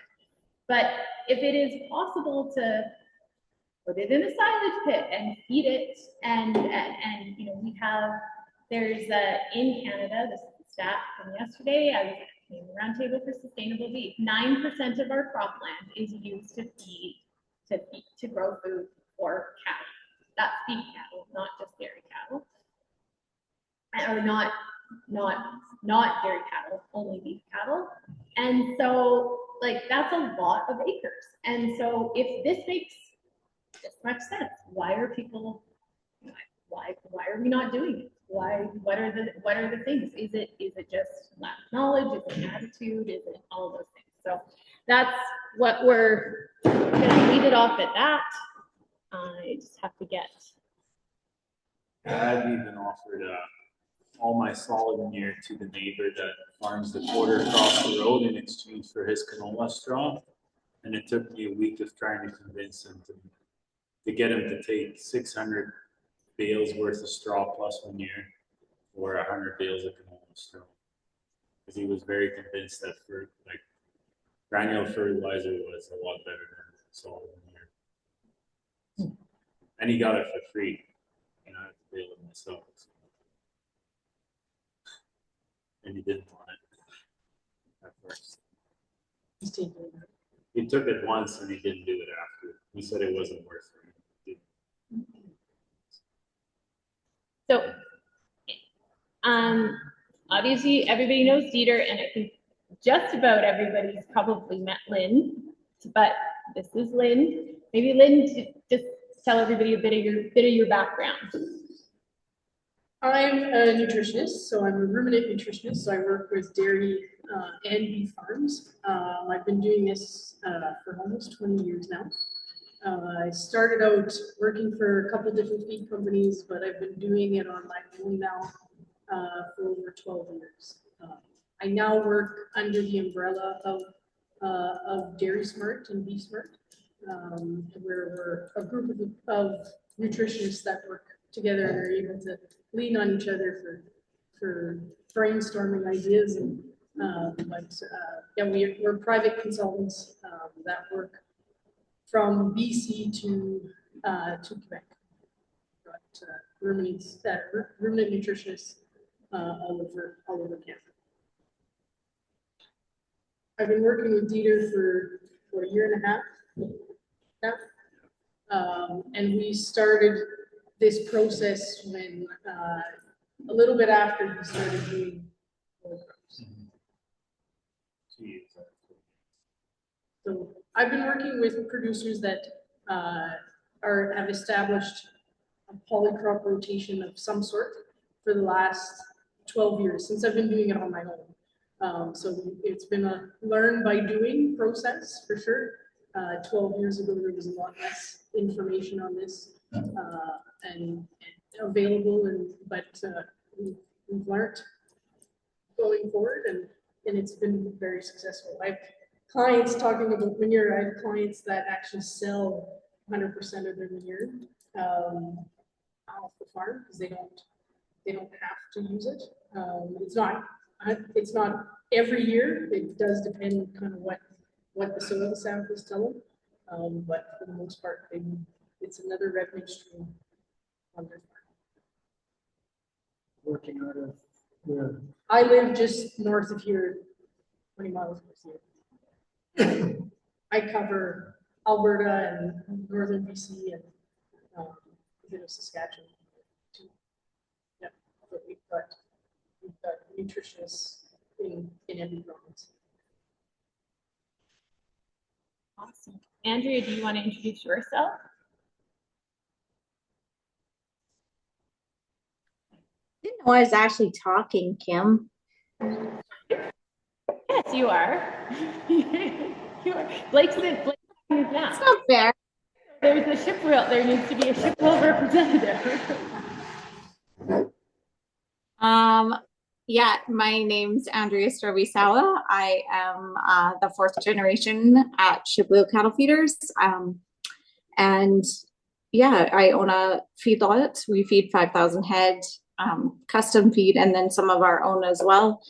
But if it is possible to put it in a silage pit and feed it, and you know, there's in Canada, this is the stat from yesterday, I was at the Roundtable for Sustainable Beef, 9% of our cropland is used to grow food for cattle. That's beef cattle, not just dairy cattle. Or not dairy cattle, only beef cattle. And so like that's a lot of acres. And so if this makes this much sense, why are we not doing it? What are the things? Is it just lack of knowledge? Is it attitude? Is it all those things? So that's what we're gonna leave it off at that. I just have to get. I've even offered all my solid manure to the neighbor that farms the quarter across the road in exchange for his canola straw. And it took me a week of trying to convince him to get him to take 600 bales worth of straw plus manure or 100 bales of canola straw. Because he was very convinced that for like granular fertilizer was a lot better than solid manure. And he got it for free. And I had to bale it myself. And he didn't want it at first. He took it once and he didn't do it after. He said it wasn't worth it. So, obviously everybody knows Dieter, and I think just about everybody's probably met Lynn, but this is Lynn. Maybe Lynn, just tell everybody a bit of your background. I'm a nutritionist, so I'm a ruminant nutritionist. So I work with dairy and beef farms. I've been doing this for almost 20 years now. I started out working for a couple different feed companies, but I've been doing it on my own now for over 12 years. I now work under the umbrella of Dairy Smart and Beef Smart, where we're a group of nutritionists that work together and are able to lean on each other for brainstorming ideas. And yeah, we're private consultants that work from BC to Quebec. Got ruminant nutritionists all over Canada. I've been working with Dieter for a year and a half now, and we started this process when a little bit after we started doing oil crops. So I've been working with producers that have established a polycrop rotation of some sort for the last 12 years since I've been doing it on my own. So it's been a learn by doing process for sure. 12 years ago, there was a lot less information on this and available, but we've learned going forward, and it's been very successful. I have clients talking about manure. I have clients that actually sell 100% of their manure off the farm because they don't have to use it. It's not every year. It does depend kind of what the soil samples tell them, but for the most part, it's another revenue stream on their farm. Working out of where? I live just north of here, 20 miles north of here. I cover Alberta and northern BC and a bit of Saskatchewan too. Yep, but we've got nutritionists in every province. Awesome. Andrea, do you want to introduce yourself? Didn't know I was actually talking, Kim. Yes, you are. You are. Blake's now. That's not fair. There's a ship world. There needs to be a ship world representative. Yeah, my name's Andrea Strovisawa. I am the fourth generation at Shipwheel Cattle Feeders. And yeah, I own a feedlot. We feed 5,000 head, custom feed, and then some of our own as well.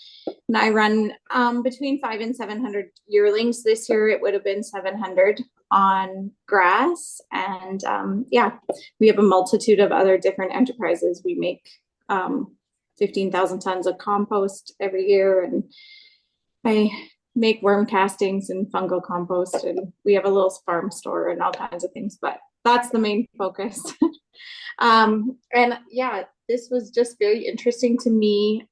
And I run between 500 and 700 yearlings. This year it would have been 700 on grass. And yeah, we have a multitude of other different enterprises. We make 15,000 tons of compost every year, and I make worm castings and fungal compost, and we have a little farm store and all kinds of things, but that's the main focus. And yeah, this was just very interesting to me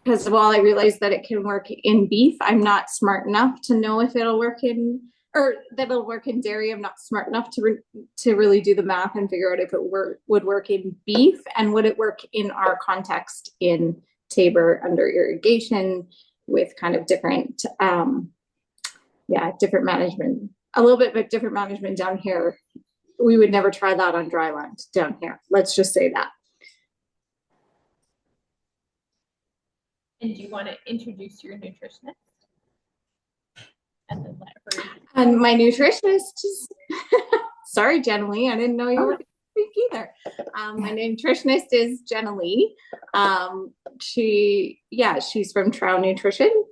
because while I realized that it can work in beef, I'm not smart enough to know if it'll work in, or that it'll work in dairy. I'm not smart enough to really do the math and figure out if it would work in beef, and would it work in our context in Tabor under irrigation with kind of different, different management, a little bit, but different management down here. We would never try that on dry land down here. Let's just say that. And do you want to introduce your nutritionist? And then let her. And my nutritionist is, sorry, Jenna Lee, I didn't know you were going to speak either. My nutritionist is Jenna Lee. She's from Trow Nutrition,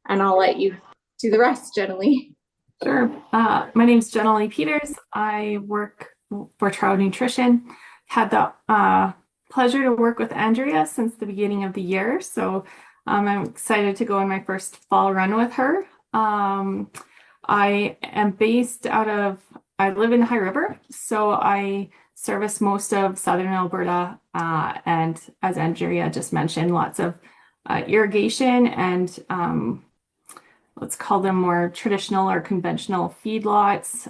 and I'll let you do the rest, Jenna Lee. Sure. My name is Jenna Lee Peters. I work for Trow Nutrition. Had the pleasure to work with Andrea since the beginning of the year. So I'm excited to go on my first fall run with her. I am based I live in High River, so I service most of southern Alberta, and as Andrea just mentioned, lots of irrigation and let's call them more traditional or conventional feedlots,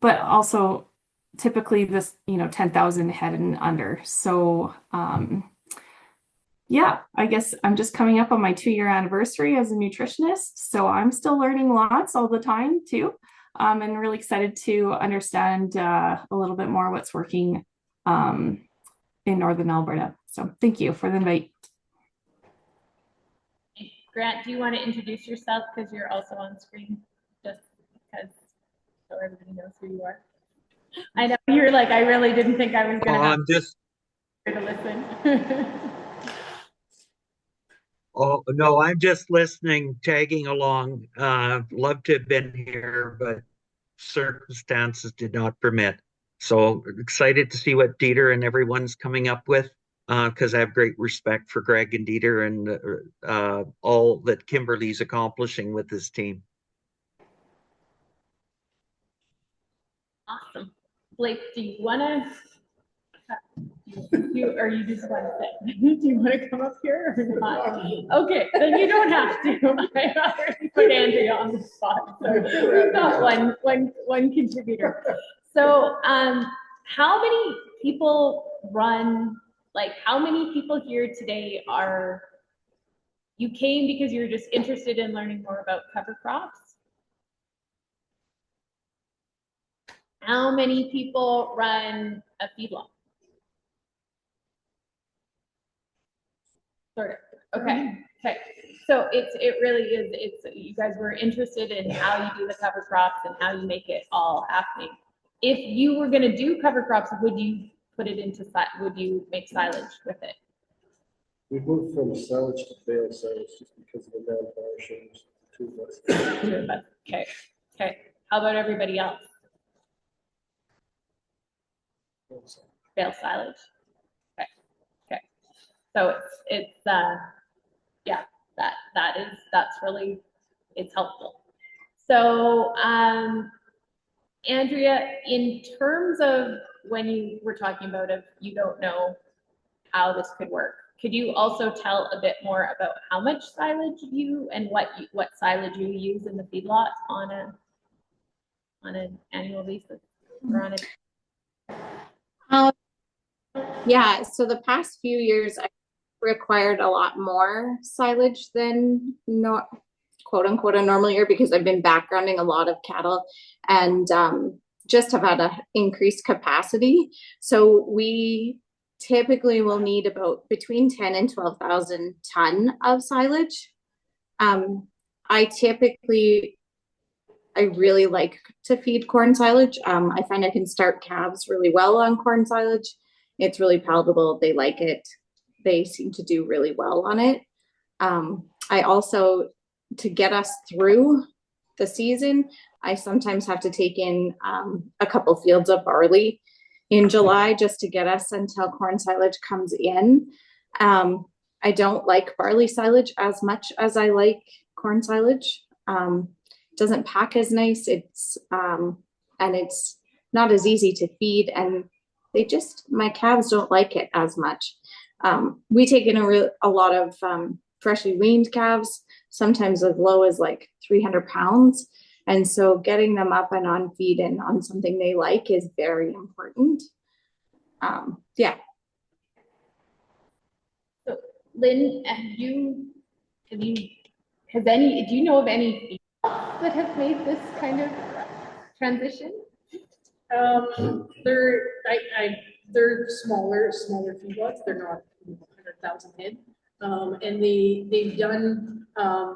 but also typically this 10,000 head and under. So yeah, I guess I'm just coming up on my 2-year anniversary as a nutritionist. So I'm still learning lots all the time too. And really excited to understand a little bit more what's working in Northern Alberta. So thank you for the invite. Grant, do you want to introduce yourself because you're also on screen, just because so everybody knows who you are? I know you're like, I really didn't think I was going to have to listen. Oh, no, I'm just listening, tagging along. Love to have been here, but circumstances did not permit. So excited to see what Dieter and everyone's coming up with, because I have great respect for Greg and Dieter and all that Kimberly's accomplishing with his team. Awesome. Blake, do you want to? Or you just want to say? Do you want to come up here or not? Okay, then you don't have to. I already put Andrea on the spot, so we've got one contributor. So, how many people run? Like, how many people here today you came because you're just interested in learning more about cover crops? How many people run a feedlot? Sort of. Okay. So it really is. You guys were interested in how you do the cover crops and how you make it all happening. If you were going to do cover crops, would you put it into would you make silage with it? We moved from silage to bale silage just because of the manpower issues. 2 of us. Okay. How about everybody else? Bale silage. Okay. So that's really, it's helpful. So, Andrea, in terms of when you were talking about if you don't know how this could work, could you also tell a bit more about how much silage and what silage you use in the feedlot on an annual basis or on a? Yeah, so the past few years I required a lot more silage than quote unquote a normal year because I've been backgrounding a lot of cattle and just have had an increased capacity. So we typically will need about between 10 and 12,000 ton of silage. I really like to feed corn silage. I find I can start calves really well on corn silage. It's really palatable. They like it. They seem to do really well on it. I also, to get us through the season, I sometimes have to take in a couple fields of barley in July just to get us until corn silage comes in. I don't like barley silage as much as I like corn silage. Doesn't pack as nice. It's and it's not as easy to feed, and my calves don't like it as much. We take in a lot of freshly weaned calves, sometimes as low as like 300 pounds. And so getting them up and on feed and on something they like is very important. Yeah. So Lynn, do you know of any that have made this kind of transition? I they're smaller feedlots. They're not 100,000 head. And they've done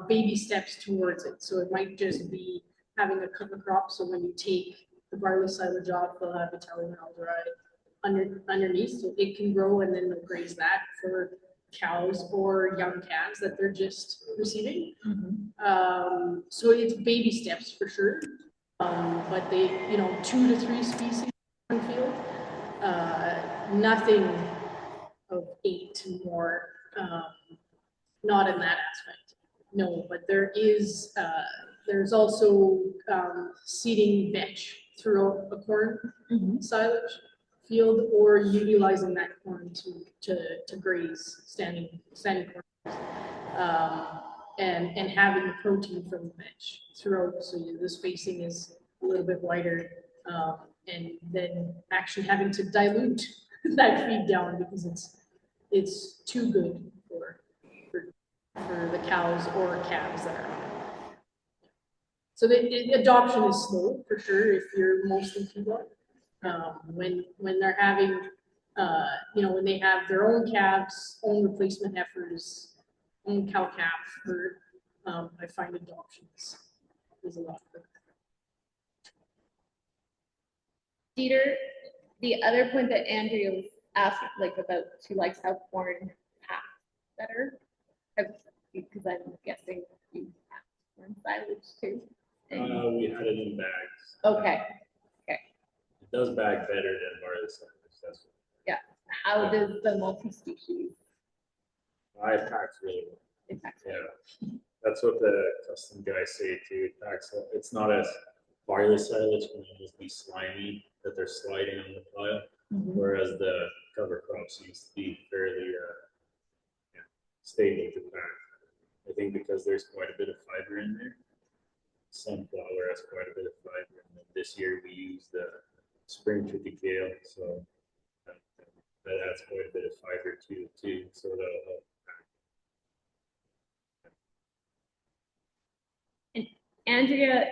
baby steps towards it. So it might just be having a cover crop. So when you take the barley silage off, they'll have Italian dry underneath, so it can grow, and then they'll graze that for cows or young calves that they're just receiving. So it's baby steps for sure. But they, 2 to 3 species on field, nothing of 8 more, not in that aspect. No, but there is, there's also seeding vetch throughout a corn silage field, or utilizing that corn to graze standing corn, and having the protein from the vetch throughout, so the spacing is a little bit wider, and then actually having to dilute that feed down because it's too good for the cows or calves that are on it. So the adoption is slow for sure if you're mostly feedlot. When they're having, when they have their own calves, own replacement heifers, own cow calf herd, I find adoptions is a lot quicker. Dieter, the other point that Andrea was asking, like about she likes how corn packs better, because I'm guessing you pack corn silage too. We had it in bags. Okay. It does bag better than barley silage. That's what. Yeah. How does the multi-species? It packs really well. It packs yeah. That's what the custom guys say too. It packs. It's not as barley silage can almost be slimy that they're sliding on the pile, whereas the cover crops used to be fairly stable to pack. I think because there's quite a bit of fiber in there. Sunflower has quite a bit of fiber, and then this year we used the spring triticale, so that adds quite a bit of fiber too, so that'll help. And Andrea,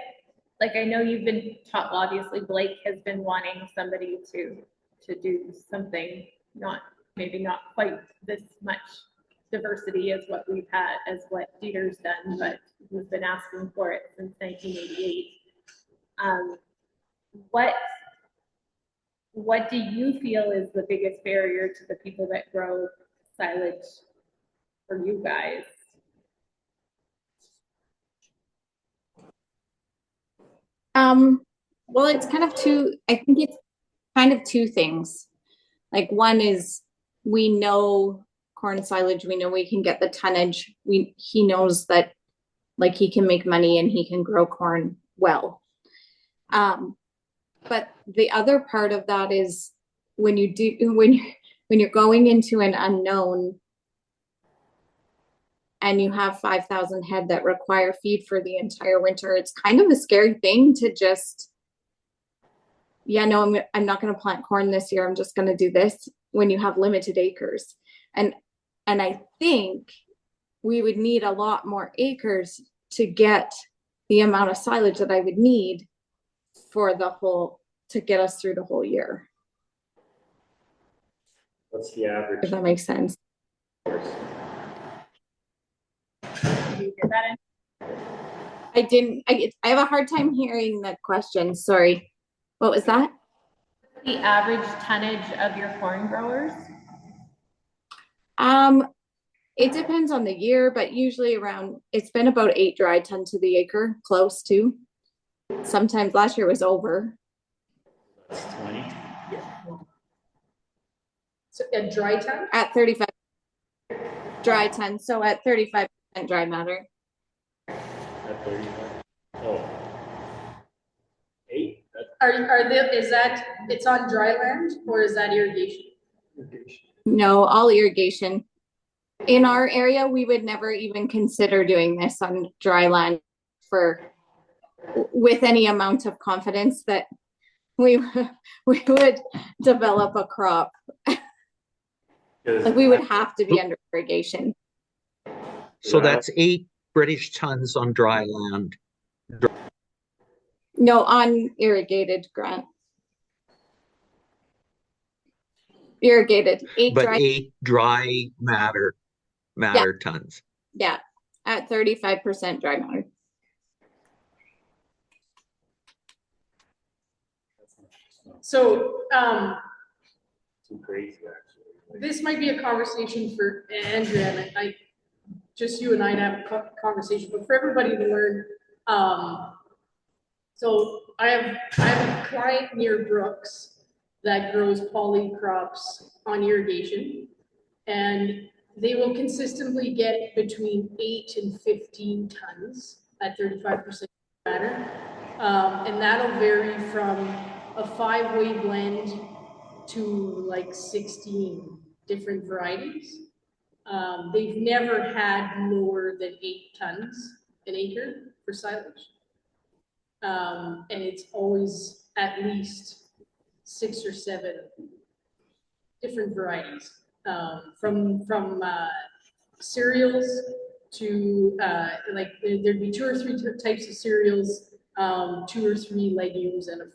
like I know you've been taught, obviously Blake has been wanting somebody to do something, maybe not quite this much diversity as what we've had, as what Dieter's done, but we've been asking for it since 1988. What do you feel is the biggest barrier to the people that grow silage for you guys? Well, it's kind of I think it's kind of two things. Like one is we know corn silage, we know we can get the tonnage. He knows that like he can make money and he can grow corn well. But the other part of that is when you're going into an unknown and you have 5,000 head that require feed for the entire winter, it's kind of a scary thing to just, no, I'm not going to plant corn this year. I'm just going to do this when you have limited acres. And I think we would need a lot more acres to get the amount of silage that I would need to get us through the whole year. What's the average? If that makes sense. Did you hear that? I didn't. I have a hard time hearing the question. Sorry. What was that? The average tonnage of your corn growers? It depends on the year, but usually it's been about 8 dry ton to the acre, close to. Sometimes last year was over. That's 20. So a dry ton? At 35 dry ton, so at 35% dry matter. At 35. Oh. 8? Is that, it's on dry land or is that irrigation? No, all irrigation. In our area, we would never even consider doing this on dry land with any amount of confidence that we would develop a crop. Like we would have to be under irrigation. So that's 8 British tons on dry land. No, on irrigated, Grant. irrigated, 8 but dry. 8 dry matter tons. Yeah, at 35% dry matter. So, Too crazy, actually. this might be a conversation for Andrea, and I just you and I to have a conversation, but for everybody to learn. So I have a client near Brooks that grows polycrops on irrigation, and they will consistently get between 8 and 15 tons at 35% matter. And that'll vary from a 5-way blend to like 16 different varieties. They've never had more than 8 tons an acre for silage. And it's always at least 6 or 7 different varieties, from cereals to like there'd be 2 or 3 types of cereals, 2 or 3 legumes, and a 4th.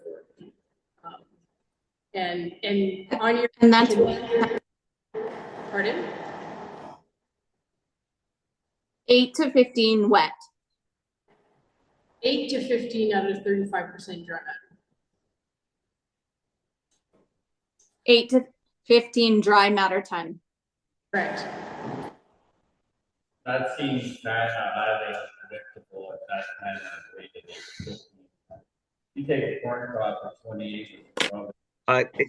And on your and that's pardon? 8 to 15 wet. 8 to 15 out of 35% dry matter. 8 to 15 dry matter ton. Correct. That seems kind of highly unpredictable at that kind of rate. You take a corn crop of 20 acres.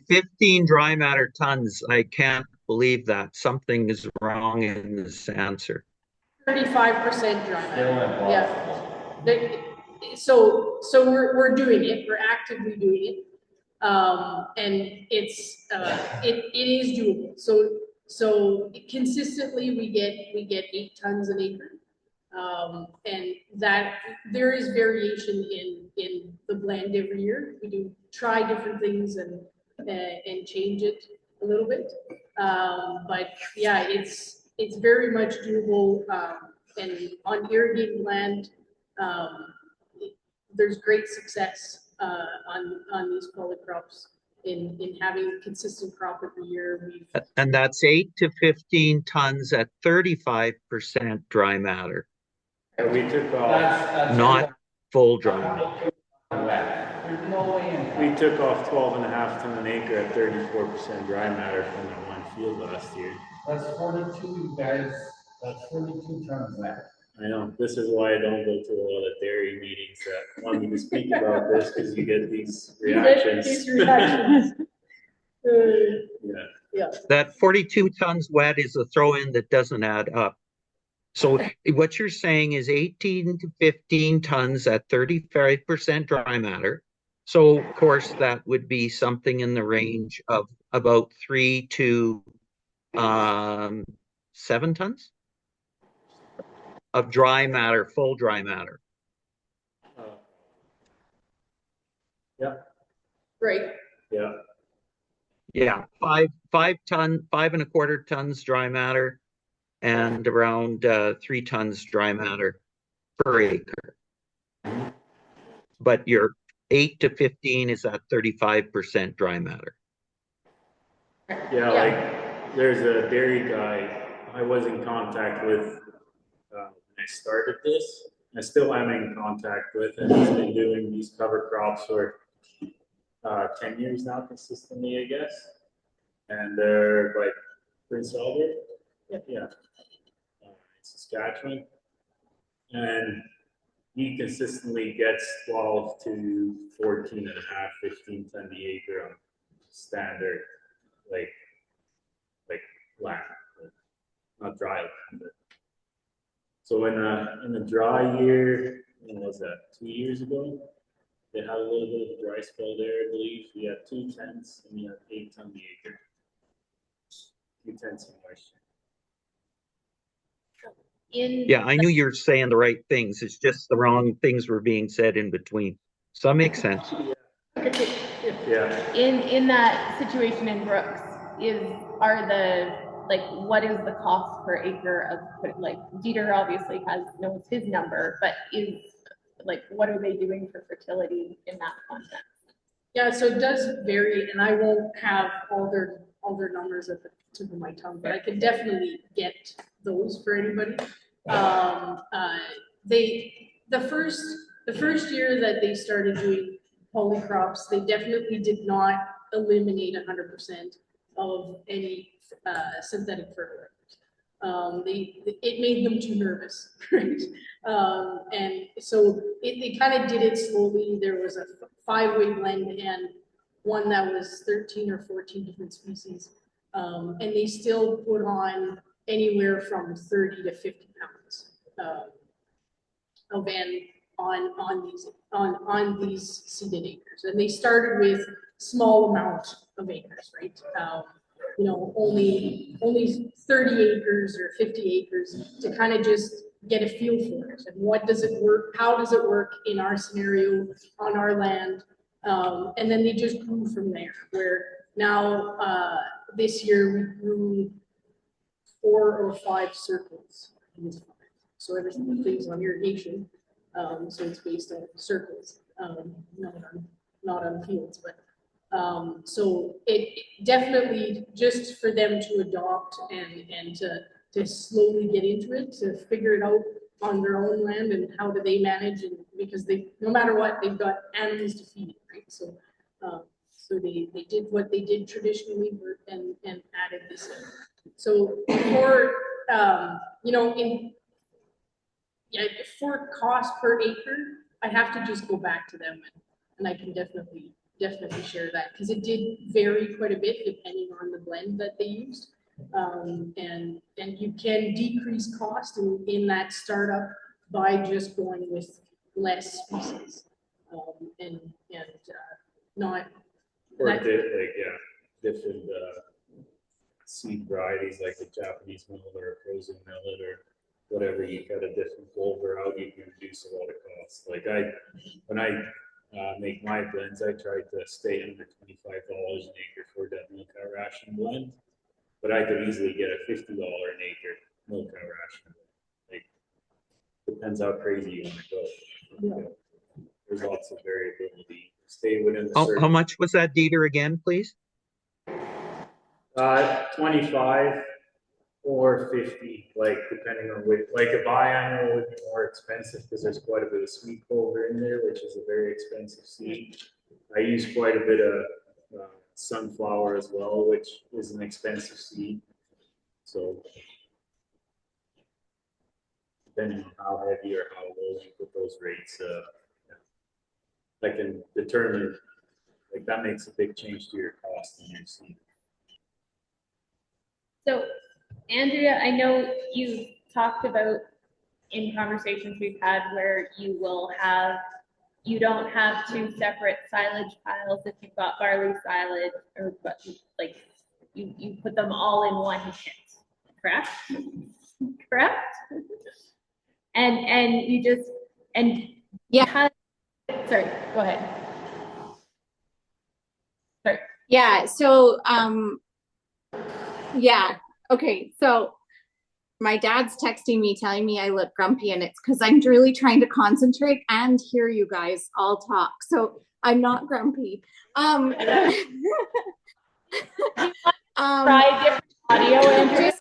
15 dry matter tons. I can't believe that. Something is wrong in this answer. 35% dry matter. Still impossible. Yeah. So we're doing it. We're actively doing it, and it's it is doable. So consistently we get 8 tons an acre, and that there is variation in the blend every year. We do try different things and change it a little bit, but yeah, it's very much doable, and on irrigated land. There's great success on these polycrops in having a consistent crop every year. And that's 8 to 15 tons at 35% dry matter. We took off. Not full dry matter. There's no way We took off 12.5 ton an acre at 34% dry matter from that one field last year. That's 42, guys. That's 42 tons wet. I know. This is why I don't go to a lot of dairy meetings that want me to speak about this, because you get these reactions. Yeah. That 42 tons wet is a throw-in that doesn't add up. So what you're saying is 18 to 15 tons at 35% dry matter. So of course that would be something in the range of about 3 to 7 tons of dry matter, full dry matter. Yeah. Right. Yeah. Yeah, 5.25 tons dry matter, and around 3 tons dry matter per acre. But your 8 to 15 is at 35% dry matter. Yeah, like there's a dairy guy I was in contact with when I started this. I still am in contact with, and he's been doing these cover crops for 10 years now consistently, I guess. And they're like Prince Albert, yeah, Saskatchewan, and he consistently gets 12 to 14.5, 15 ton the acre on standard, like land, not dry land. But so in a dry year, when was that? 2 years ago, they had a little bit of a dry spell there. I believe we had 2 tents and we had 8 ton the acre. 2 tents of moisture. Yeah, I knew you were saying the right things. It's just the wrong things were being said in between. So that makes sense. Yeah. In that situation in Brooks, what is the cost per acre of, like, Dieter obviously knows his number, but what are they doing for fertility in that context? Yeah, so it does vary, and I won't have all their all their numbers at the tip of my tongue, but I can definitely get those for anybody. The first year that they started doing polycrops, they definitely did not eliminate 100% of any synthetic fertilizers. It made them too nervous, right? And so they kind of did it slowly. There was a 5-way blend and one that was 13 or 14 different species. And they still put on anywhere from 30 to 50 pounds of N on these seeded acres. And they started with small amount of acres, right? You know, only 30 acres or 50 acres to kind of just get a feel for it. And what does it work? How does it work in our scenario on our land? And then they just grew from there, where now this year we grew 4 or 5 circles in this farm. So everything's on irrigation. So it's based on circles, not on fields, but so it definitely just for them to adopt and to slowly get into it, to figure it out on their own land and how do they manage, and because they, no matter what, they've got animals to feed, right? So so they did what they did traditionally and added this in. So for you know, for cost per acre, I have to just go back to them, and I can definitely share that, because it did vary quite a bit depending on the blend that they used. And you can decrease cost in that startup by just going with less species, and not. Or different seed varieties like a Japanese millet or a frozen millet or whatever. You got a different bulber out, you can reduce a lot of costs. Like when I make my blends, I try to stay under $25 an acre for that milk cow ration blend, but I could easily get a $50 an acre milk cow ration. Like, depends how crazy you want to go. Yeah. There's lots of variability. Stay within the How much was that, Dieter, again, please? 25 or 50, like depending on which. Like a biannual would be more expensive because there's quite a bit of sweet clover in there, which is a very expensive seed. I use quite a bit of sunflower as well, which is an expensive seed. So depending on how heavy or how low you put those rates, I can determine, like, that makes a big change to your cost in your seed. So, Andrea, I know you talked about in conversations we've had where you don't have 2 separate silage piles if you've got barley silage, or but like you put them all in one pit, correct? Correct? And you just, and yeah. Sorry, go ahead. Sorry. Yeah, so yeah, okay, so my dad's texting me telling me I look grumpy, and it's because I'm really trying to concentrate and hear you guys all talk, so I'm not grumpy. Try different audio, Andrea.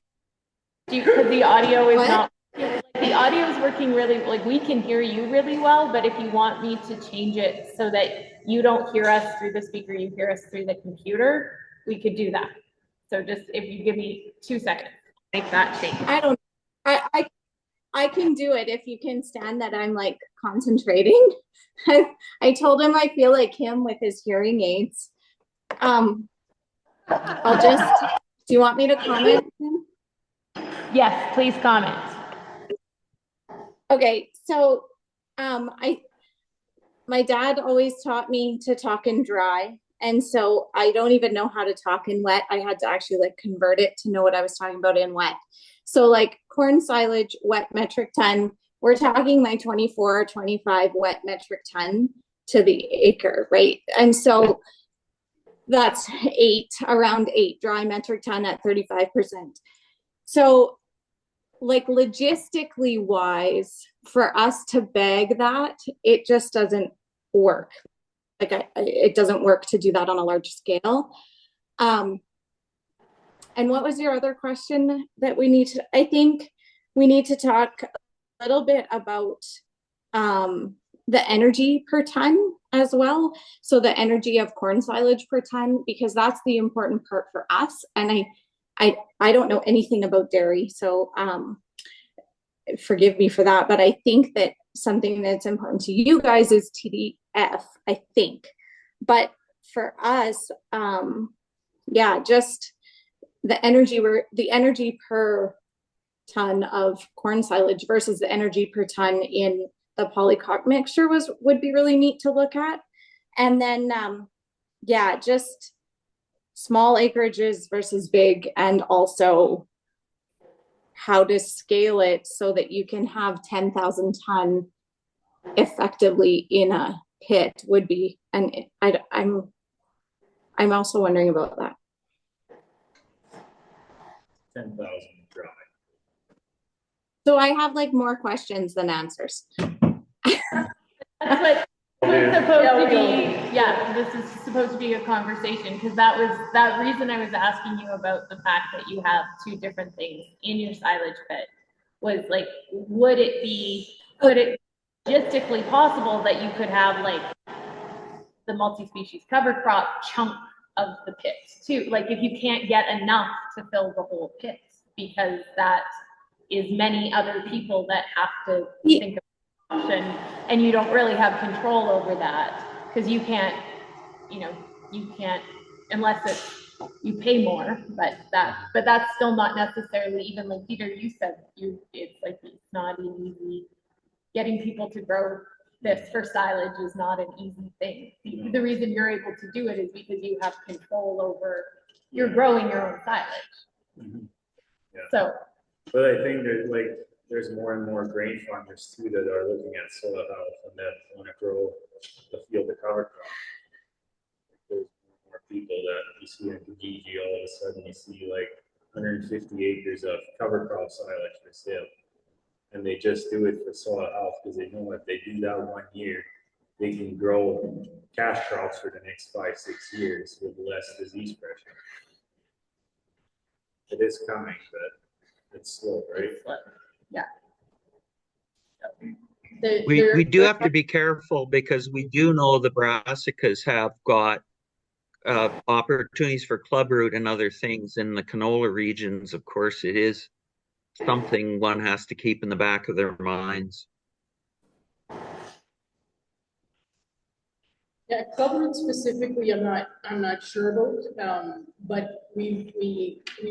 Because the audio is not, the audio is working really, like, we can hear you really well, but if you want me to change it so that you don't hear us through the speaker, you hear us through the computer, we could do that. So just, if you give me 2 seconds, make that change. I can do it if you can stand that I'm like concentrating. I told him I feel like him with his hearing aids. I'll just, do you want me to comment? Yes, please comment. Okay, so my dad always taught me to talk in dry, and so I don't even know how to talk in wet. I had to actually like convert it to know what I was talking about in wet. So like corn silage, wet metric ton, we're talking my 24 or 25 wet metric ton to the acre, right? And so that's around 8 dry metric ton at 35%. So like logistically wise, for us to bag that, it just doesn't work. Like it doesn't work to do that on a large scale. And what was your other question that we need to, I think we need to talk a little bit about the energy per ton as well. So the energy of corn silage per ton, because that's the important part for us. And I don't know anything about dairy, so forgive me for that. But I think that something that's important to you guys is TDF, I think. But for us, yeah, just the energy per ton of corn silage versus the energy per ton in the polycot mixture would be really neat to look at. And then yeah, just small acreages versus big, and also how to scale it so that you can have 10,000 ton effectively in a pit would be, and I'm also wondering about that. 10,000 dry. So I have like more questions than answers. That's what supposed to be, yeah, this is supposed to be a conversation, because that was that reason I was asking you about the fact that you have two different things in your silage pit was like, could it logistically possible that you could have like the multi-species cover crop chunk of the pit too? Like if you can't get enough to fill the whole pit, because that is many other people that have to think of option, and you don't really have control over that, because you can't unless you pay more, but that's still not necessarily, even like Peter, you said, it's like it's not an easy, getting people to grow this for silage is not an easy thing. The reason you're able to do it is because you have control over, you're growing your own silage. Yeah. So, but I think there's more and more grain farmers too that are looking at soil health and that want to grow the field to cover crop. There's more people that you see in Kijiji, all of a sudden you see like 150 acres of cover crop silage for sale. And they just do it for soil health because they know if they do that 1 year, they can grow cash crops for the next 5-6 years with less disease pressure. It is coming, but it's slow, right? Yeah. We do have to be careful, because we do know the brassicas have got opportunities for clubroot and other things in the canola regions. Of course, it is something one has to keep in the back of their minds. Yeah, clubroot specifically, I'm not sure about, but we've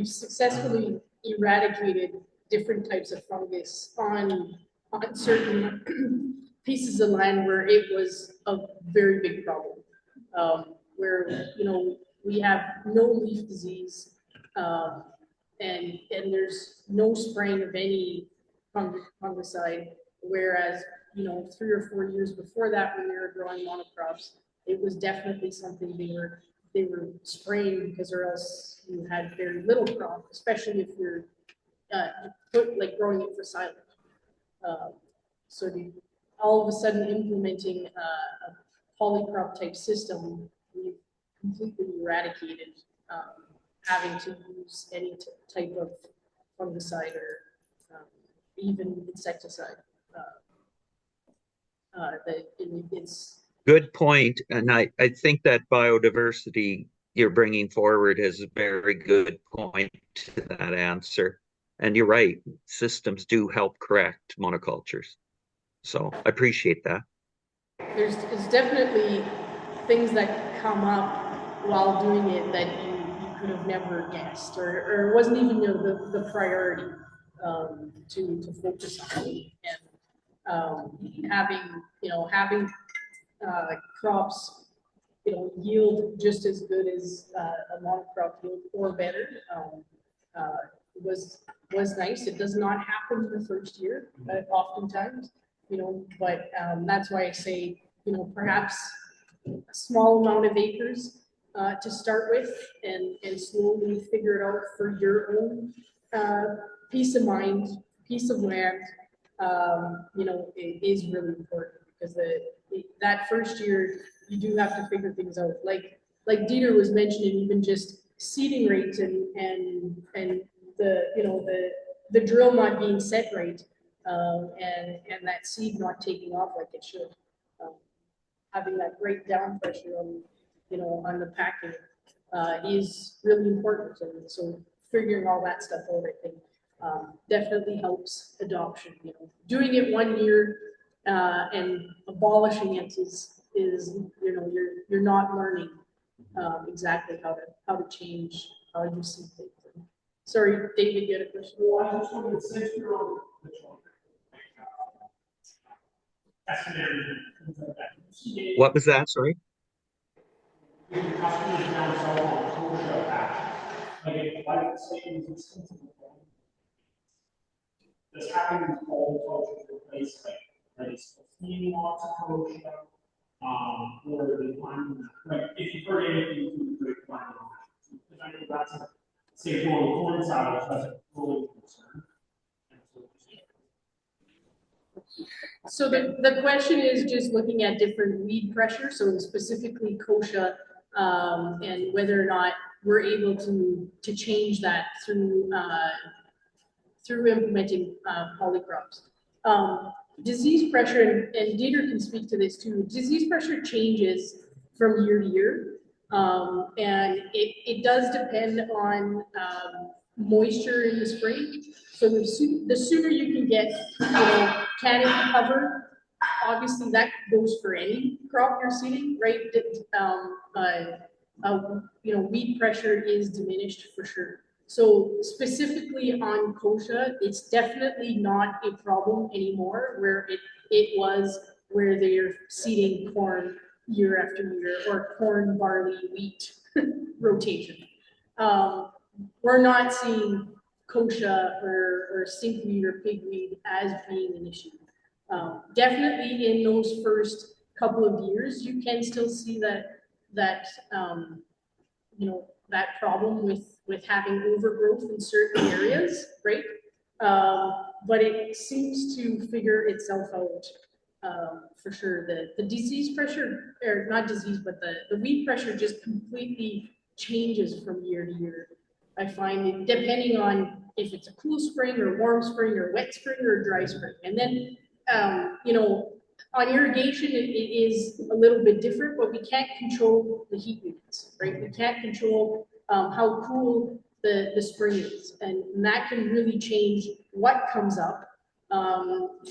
successfully eradicated different types of fungus on certain pieces of land where it was a very big problem. Where we have no leaf disease, and there's no spraying of any fungicide, whereas 3 or 4 years before that, when we were growing monocrops, it was definitely something they were spraying, because or else you had very little crop, especially if you're growing it for silage. So all of a sudden implementing a polycrop type system, we've completely eradicated having to use any type of fungicide or even insecticide. It's good point, and I think that biodiversity you're bringing forward is a very good point to that answer. And you're right, systems do help correct monocultures. So I appreciate that. There's definitely things that come up while doing it that you could have never guessed, or it wasn't even the priority to focus on. And having crops yield just as good as a monocrop yield or better was nice. It does not happen the first year, oftentimes, but that's why I say, perhaps a small amount of acres to start with, and slowly figure it out for your own peace of mind, piece of land. It is really important, because that first year you do have to figure things out. Like Dieter was mentioning, even just seeding rate and the, you know, the drill not being set right, and that seed not taking off like it should. Having that right down pressure on, you know, on the packing, is really important. And so figuring all that stuff out, I think, definitely helps adoption. You know, doing it 1 year, and abolishing it is, you know, you're not learning, exactly how to change how you see things. Sorry, David, you had a question? Well, I just wanted to say you're on the What was that? Sorry. customers down south on kosher patches. Like if life savings is sensitive, does having all cultures replace like it's feeding lots of kosher, or the finding like if you've heard anything to the great finding on that. Because I know that's a say growing corn salad, that's a growing concern. So the question is just looking at different weed pressure, so specifically kochia, and whether or not we're able to change that through implementing polycrops. Disease pressure, and Dieter can speak to this too, disease pressure changes from year to year, and it does depend on moisture in the spring. So the sooner you can get, you know, canopy cover, obviously that goes for any crop you're seeding, right? You know, weed pressure is diminished for sure. So specifically on kochia, it's definitely not a problem anymore where it was where they're seeding corn year after year, or corn, barley, wheat rotation. We're not seeing kochia or stinkweed or pigweed as being an issue. Definitely in those first couple of years, you can still see that you know, that problem with having overgrowth in certain areas, right? But it seems to figure itself out, for sure. The disease pressure, or not disease, but the weed pressure just completely changes from year to year. I find it depending on if it's a cool spring or warm spring or wet spring or dry spring. And then, you know, on irrigation, it is a little bit different, but we can't control the heat units, right? We can't control how cool the spring is. And that can really change what comes up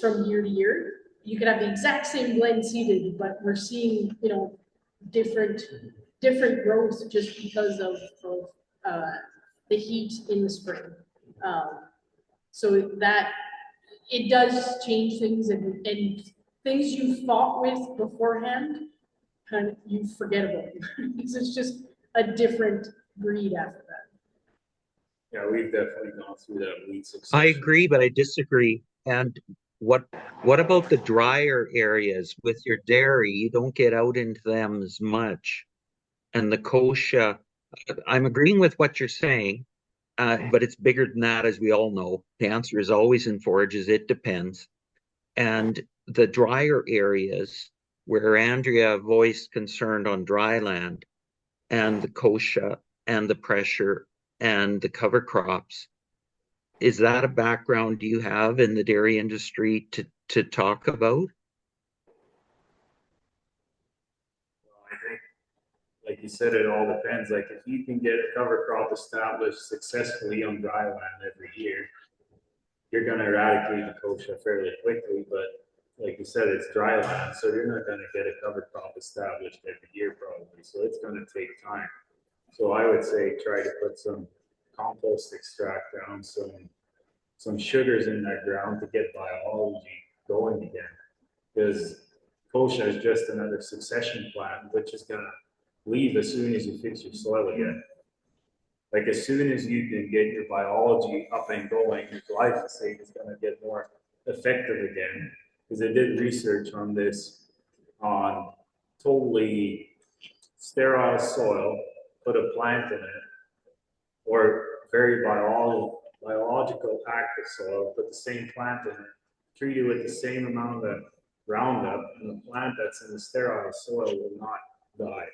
from year to year. You could have the exact same blend seeded, but we're seeing, you know, different growth just because of the heat in the spring. So that it does change things, and things you fought with beforehand, kind of you forget about them. It's just a different breed after that. Yeah, we've definitely gone through that weed succession. I agree, but I disagree. And what about the drier areas with your dairy? You don't get out into them as much. And the kochia, I'm agreeing with what you're saying, but it's bigger than that, as we all know. The answer is always in forages, it depends. And the drier areas where Andrea voiced concern on dry land, and the kochia and the pressure and the cover crops, is that a background you have in the dairy industry to talk about? Well, I think, like you said, it all depends. Like if you can get a cover crop established successfully on dry land every year, you're going to eradicate the kochia fairly quickly. But like you said, it's dry land, so you're not going to get a cover crop established every year probably. So it's going to take time. So I would say try to put some compost extract down, some sugars in that ground to get biology going again. Because kochia is just another succession plant, which is going to leave as soon as you fix your soil again. Like as soon as you can get your biology up and going, your glyphosate is going to get more effective again. Because they did research on this on totally sterile soil, put a plant in it, or very biological active soil, put the same plant in it, treat it with the same amount of Roundup, and the plant that's in the sterile soil will not die.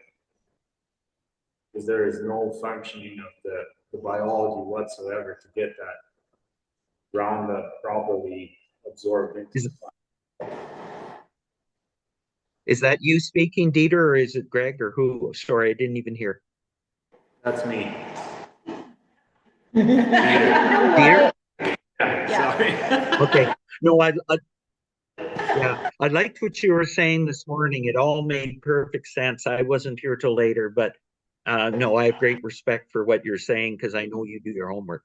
because there is no functioning of the biology whatsoever to get that Roundup properly absorbed into the plant. Is that you speaking, Dieter, or is it Greg, or who? Sorry, I didn't even hear. That's me. Dieter? Sorry. Okay. No, yeah, I liked what you were saying this morning. It all made perfect sense. I wasn't here till later, but no, I have great respect for what you're saying because I know you do your homework.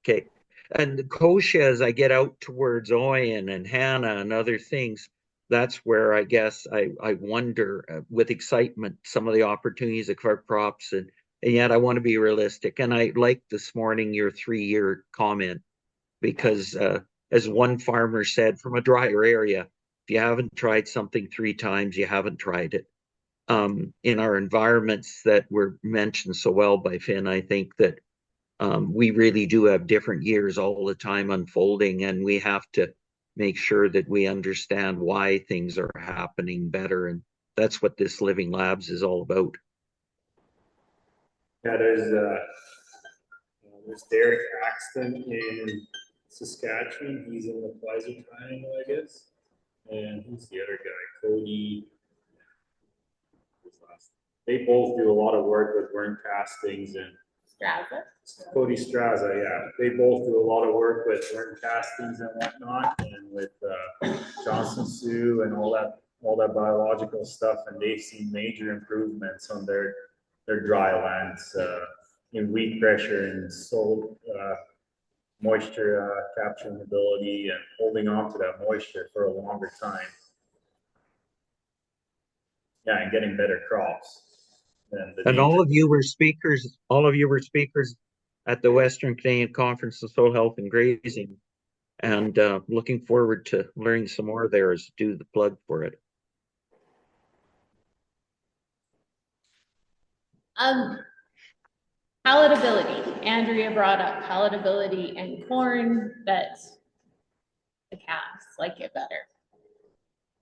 Okay. And the kochia, as I get out towards Oyen and Hannah and other things, that's where I guess I wonder with excitement some of the opportunities of cover crops, and yet I want to be realistic. And I like this morning your 3-year comment because as one farmer said, from a drier area, if you haven't tried something 3 times, you haven't tried it. In our environments that were mentioned so well by Finn, I think that we really do have different years all the time unfolding, and we have to make sure that we understand why things are happening better. And that's what this Living Labs is all about. Yeah, there's Derek Axton in Saskatchewan. He's in the Pleasant Triangle, I guess. And who's the other guy? Cody. They both do a lot of work with worm castings and Straza. Cody Straza, yeah. They both do a lot of work with worm castings and whatnot, and with Johnson Sioux and all that biological stuff, and they've seen major improvements on their dry lands in weed pressure and soil moisture capturing ability and holding on to that moisture for a longer time. Yeah, and getting better crops. And all of you were speakers at the Western Canadian Conference of Soil Health and Grazing, and looking forward to learning some more there as do the plug for it. Palatability. Andrea brought up palatability and corn, that the calves like it better.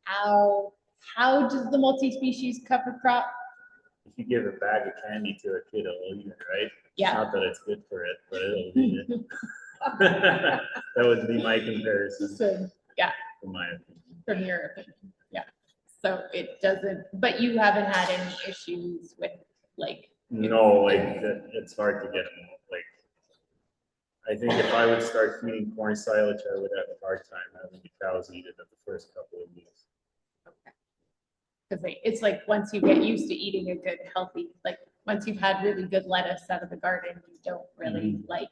How does the multi-species cover crop? If you give a bag of candy to a kid, it'll eat it, right? Yeah. Not that it's good for it, but it'll eat it. That would be my comparison. So, yeah. From my opinion. From your opinion, yeah. So it doesn't, but you haven't had any issues with like. No, like it's hard to get them. Like, I think if I would start feeding corn silage, I would have a hard time having the cows eat it at the first couple of weeks. Because it's like once you get used to eating a good, healthy, like once you've had really good lettuce out of the garden, you don't really like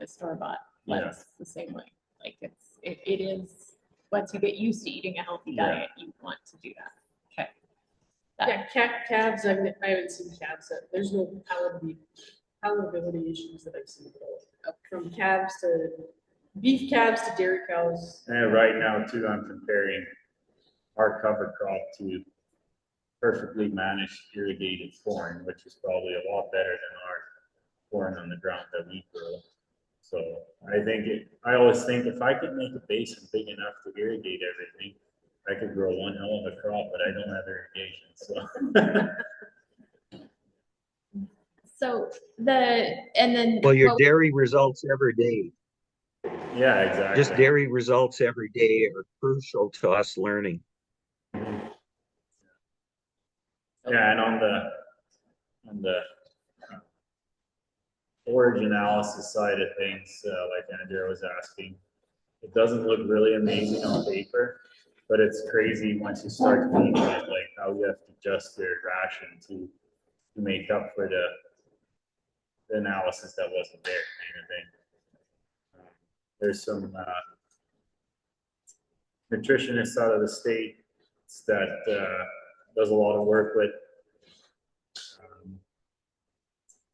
the store-bought lettuce the same way. Like it is, once you get used to eating a healthy diet, you want to do that. Okay. Yeah, calves, I haven't seen calves, there's no palatability issues that I've seen at all. From calves to beef calves to dairy cows. And right now too, I'm comparing our cover crop to perfectly managed irrigated corn, which is probably a lot better than our corn on the ground that we grow. So I always think if I could make a basin big enough to irrigate everything, I could grow one hell of a crop, but I don't have irrigation, so. Well, your dairy results every day. Yeah, exactly. Just dairy results every day are crucial to us learning. Yeah, and on the forage analysis side of things, like Andrea was asking, it doesn't look really amazing on paper, but it's crazy once you start feeding it, like how you have to adjust your ration to make up for the analysis that wasn't there, kind of thing. There's some nutritionists out of the state that does a lot of work with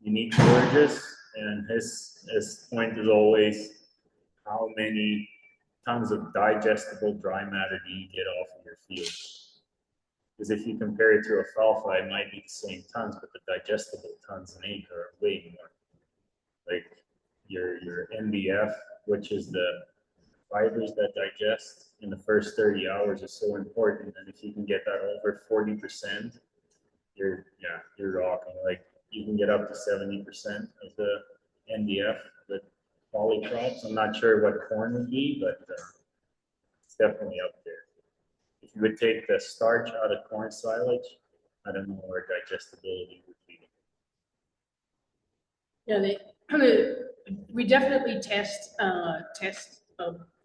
unique forages, and his point is always how many tons of digestible dry matter do you get off of your field? Because if you compare it to alfalfa, it might be the same tons, but the digestible tons in acre are way more. Like your NBF, which is the fibers that digest in the first 30 hours, is so important. And if you can get that over 40%, you're rocking. Like you can get up to 70% of the NDF with polycrops. I'm not sure what corn would be, but it's definitely up there. If you would take the starch out of corn silage, I don't know where digestibility would be. Yeah, we definitely test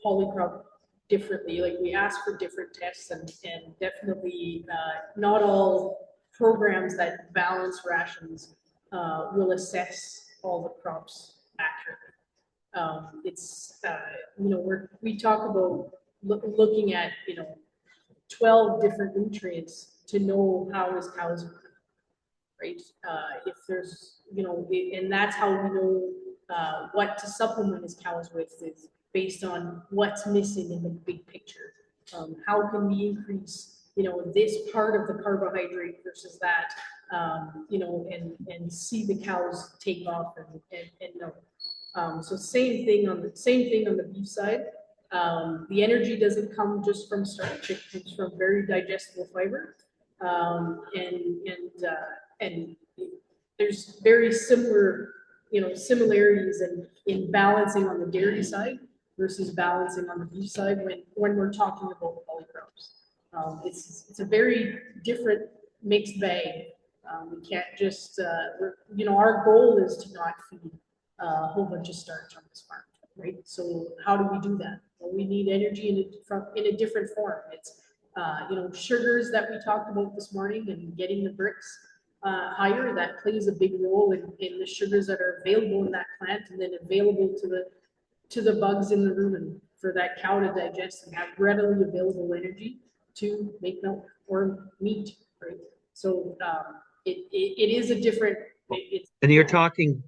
polycrop differently. Like we ask for different tests, and definitely not all programs that balance rations will assess all the crops accurately. It's we talk about looking at 12 different nutrients to know how his cows are, right? If there's, and that's how we know what to supplement his cows with, is based on what's missing in the big picture. How can we increase, this part of the carbohydrate versus that, and see the cows take off and know. So same thing on the beef side. The energy doesn't come just from starch; it comes from very digestible fiber, and there's very similar, similarities in balancing on the dairy side versus balancing on the beef side when we're talking about polycrops. It's a very different mixed bag. We can't just, our goal is to not feed a whole bunch of starch on this farm, right? So how do we do that? Well, we need energy in a different form. It's sugars that we talked about this morning, and getting the bricks higher, that plays a big role in the sugars that are available in that plant, and then available to the bugs in the rumen for that cow to digest and have readily available energy to make milk or meat, right? So it is a different. And you're talking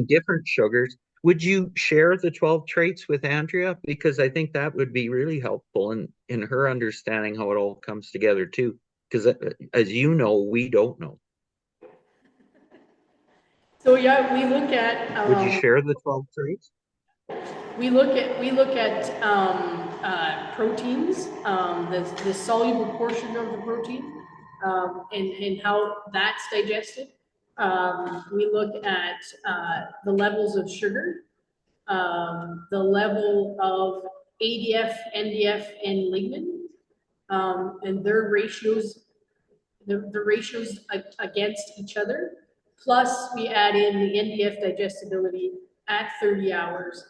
different sugars. Would you share the 12 traits with Andrea? Because I think that would be really helpful in her understanding how it all comes together too. Because as you know, we don't know. So yeah, we look at. Would you share the 12 traits? We look at proteins, the soluble portion of the protein, and how that's digested. We look at the levels of sugar, the level of ADF, NDF, and lignin, and their ratios, the ratios against each other. Plus, we add in the NDF digestibility at 30 hours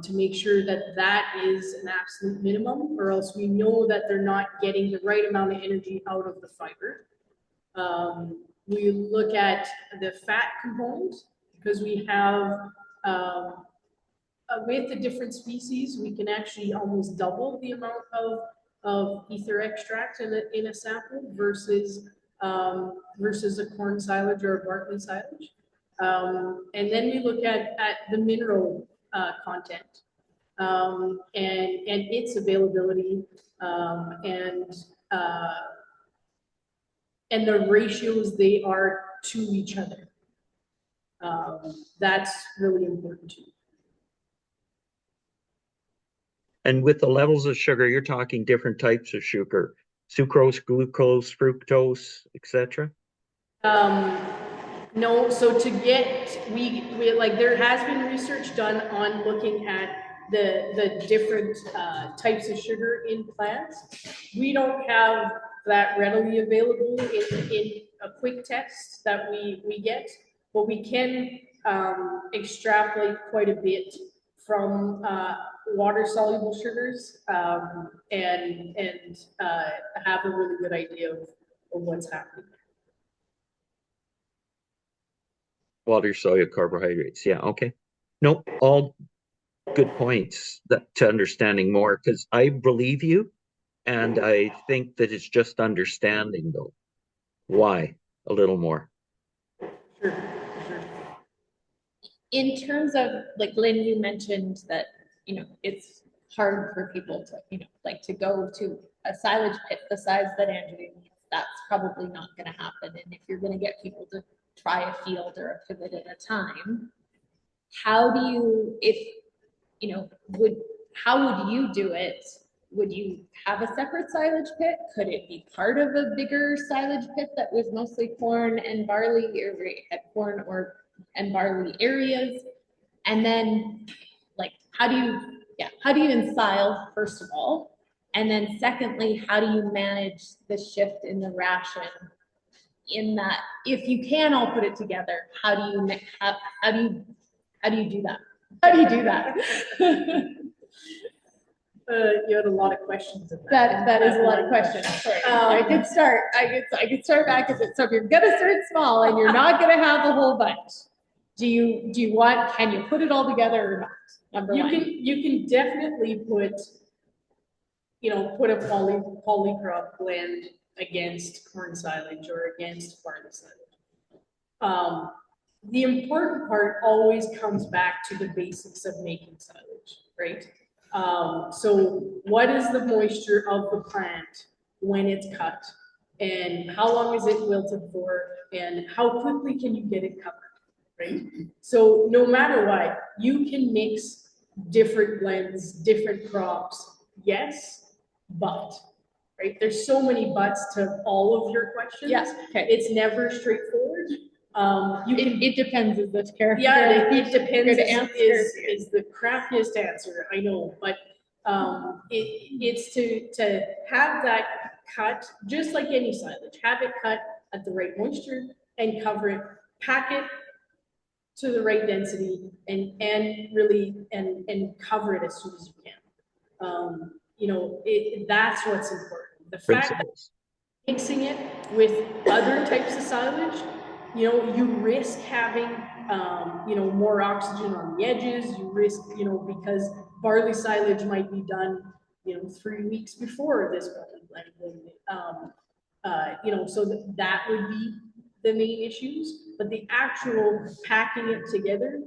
to make sure that that is an absolute minimum, or else we know that they're not getting the right amount of energy out of the fiber. We look at the fat component, because we have, with the different species, we can actually almost double the amount of ether extract in a sample versus a corn silage or a barley silage. And then we look at the mineral content and its availability and the ratios they are to each other. That's really important too. And with the levels of sugar, you're talking different types of sugar: sucrose, glucose, fructose, etc. No, so to get, we like, there has been research done on looking at the different types of sugar in plants. We don't have that readily available in a quick test that we get, but we can extrapolate quite a bit from water soluble sugars and have a really good idea of what's happening. Water soluble carbohydrates. Yeah, okay. No, all good points to understanding more, because I believe you, and I think that it's just understanding though why a little more. Sure. In terms of, like, Lynn, you mentioned that, it's hard for people to, like, to go to a silage pit the size that Andrea needs. That's probably not going to happen. And if you're going to get people to try a field or a pivot at a time, how do you, how would you do it would you have a separate silage pit? Could it be part of a bigger silage pit that was mostly corn and barley, or had corn or and barley areas? And then, like, how do you ensile, first of all? And then secondly, how do you manage the shift in the ration? In that, if you can all put it together, how do you do that? How do you do that? You had a lot of questions in that. That is a lot of questions. I could start back at it. So if you're gonna start small and you're not gonna have a whole bunch, can you put it all together or not? Number one. You can definitely put a polycrop blend against corn silage or against barley silage. The important part always comes back to the basics of making silage, right? So what is the moisture of the plant when it's cut, and how long is it wilted for, and how quickly can you get it covered, right? So no matter what, you can mix different blends, different crops, yes, but, right? There's so many buts to all of your questions. Yes, okay. It's never straightforward. It depends is the character. Yeah, it depends is the crappiest answer, I know, but it's to have that cut, just like any silage, have it cut at the right moisture and cover it, pack it to the right density and really cover it as soon as you can. That's what's important. The fact that mixing it with other types of silage, you risk having, more oxygen on the edges. You risk, because barley silage might be done, 3 weeks before this blend. So that would be the main issues. But the actual packing it together,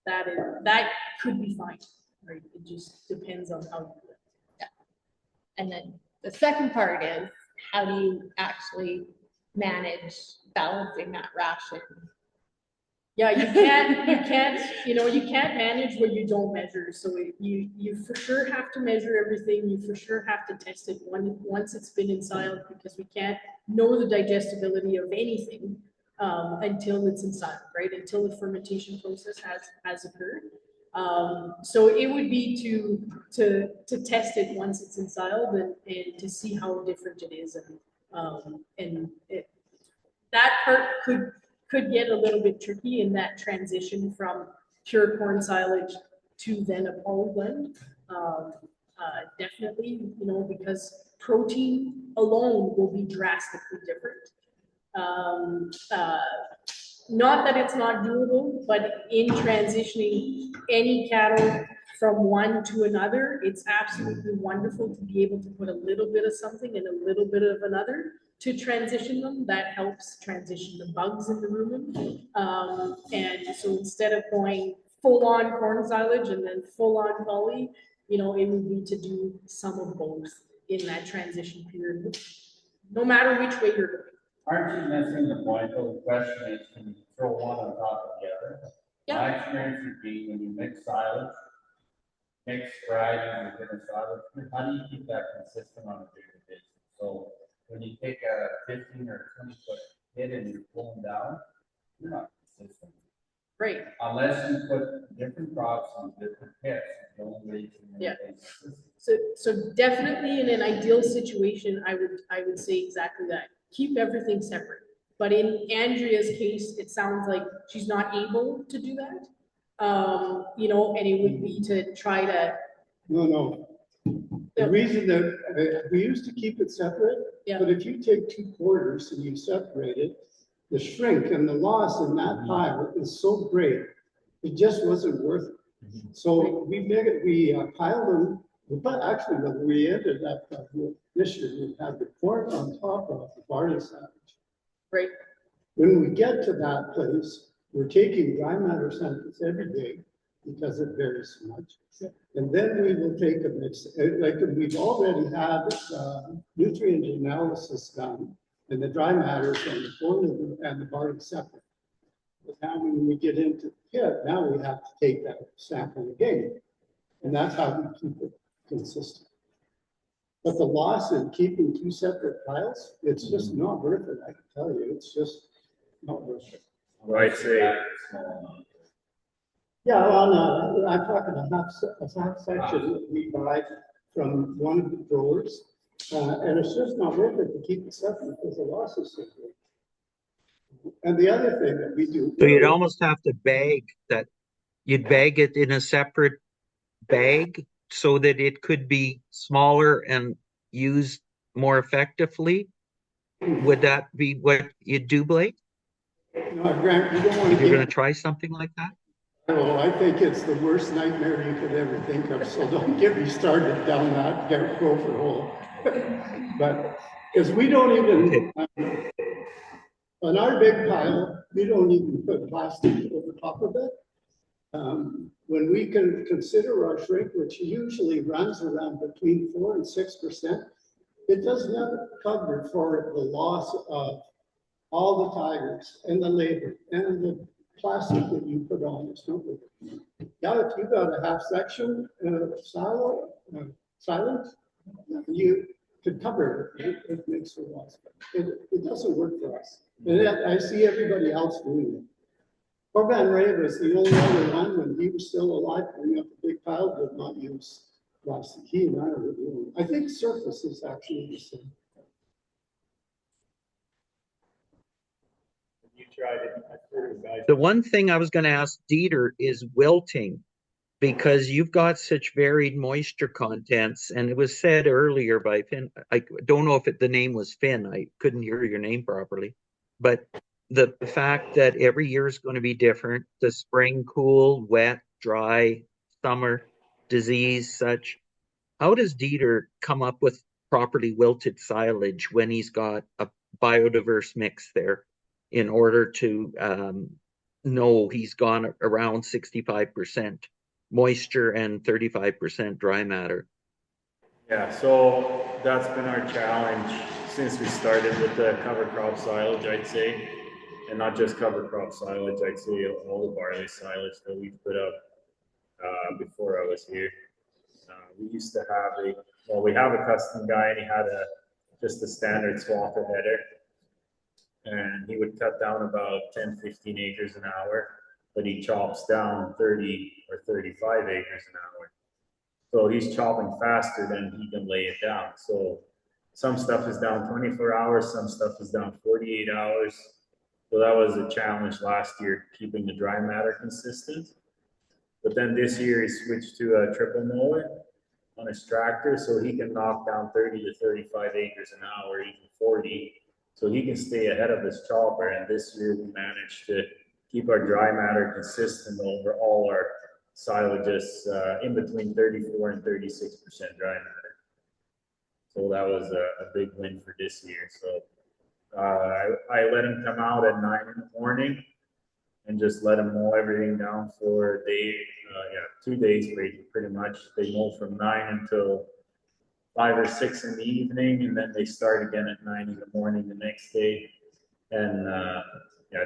that could be fine, right? It just depends on how you do it. Yeah. And then the second part is, how do you actually manage balancing that ration? Yeah, you can't manage what you don't measure. So you for sure have to measure everything. You for sure have to test it once it's been ensiled, because we can't know the digestibility of anything until it's ensiled, right? Until the fermentation process has occurred. So it would be to test it once it's ensiled and to see how different it is, that part could get a little bit tricky in that transition from pure corn silage to then a poly blend. Definitely, because protein alone will be drastically different. Not that it's not doable, but in transitioning any cattle from one to another, it's absolutely wonderful to be able to put a little bit of something and a little bit of another to transition them. That helps transition the bugs in the rumen. And so instead of going full on corn silage and then full on poly, it would be to do some of both in that transition period, no matter which way you're going. Aren't you missing the point? The question is, can you throw one on top of the other? Yeah. My experience would be when you mix silage, mix variety within a silage, how do you keep that consistent on a daily basis? So when you take a 15 or 20 foot hit and you're pulling down, you're not consistent. Right. Unless you put different crops on different pits, the only way you can maintain consistent. So definitely in an ideal situation, I would say exactly that. Keep everything separate. But in Andrea's case, it sounds like she's not able to do that. And it would be to try to. No. The reason that we used to keep it separate, but if you take 2 quarters and you separate it, the shrink and the loss in that pile is so great, it just wasn't worth it. So we piled them, but actually when we ended up this year, we had the corn on top of the barley silage. Right. When we get to that place, we're taking dry matter samples every day because it varies so much. And then we will take a mix, like we've already had nutrient analysis done, and the dry matters on the corn and the barley separate. But now when we get into the pit, now we have to take that sample again. And that's how we keep it consistent. But the loss in keeping two separate piles, it's just not worth it, I can tell you, it's just not worth it. I'd say, Yeah, well, I'm talking a half section that we buy from one of the growers, and it's just not worth it to keep it separate because the loss is so great. And the other thing that we do. So you'd almost have to bag that, you'd bag it in a separate bag so that it could be smaller and used more effectively. Would that be what you'd do, Blake? No, Grant, you don't want If to you're going to try something like that? Oh, I think it's the worst nightmare you could ever think of, so don't get me started down that gopher hole. But, because we don't even, on our big pile, we don't even put plastic over top of it. When we can consider our shrink, which usually runs around between 4% and 6%, it does not cover for the loss of all the tires and the labor and the plastic that you put on. It's not good. Yeah, if you got a half section silage, you could cover it. It makes a loss. It doesn't work for us. And I see everybody else doing it. Corban Ray was the only other one when he was still alive, bringing up a big pile, did not use plastic. He and I are doing. I think surface is actually the same. you tried it, I've heard of guys. The one thing I was going to ask Dieter is wilting, because you've got such varied moisture contents, and it was said earlier by Finn, I don't know if the name was Finn, I couldn't hear your name properly, but the fact that every year is going to be different, the spring cool, wet, dry, summer, disease, such. How does Dieter come up with properly wilted silage when he's got a biodiverse mix there in order to know he's gone around 65% moisture and 35% dry matter? Yeah, so that's been our challenge since we started with the cover crop silage, I'd say. And not just cover crop silage, I'd say all the barley silage that we put up before I was here. We used to have we have a custom guy, and he had just a standard swather header. And he would cut down about 10, 15 acres an hour, but he chops down 30 or 35 acres an hour. So he's chopping faster than he can lay it down. So some stuff is down 24 hours, some stuff is down 48 hours. So that was a challenge last year, keeping the dry matter consistent. But then this year he switched to a triple mower on his tractor, so he can knock down 30 to 35 acres an hour, even 40. So he can stay ahead of his chopper. And this year we managed to keep our dry matter consistent over all our silages, in between 34 and 36% dry matter. So that was a big win for this year. So I let him come out at 9 in the morning and just let him mow everything down for 2 days pretty much. They mow from 9 until 5 or 6 in the evening, and then they start again at 9 in the morning the next day. And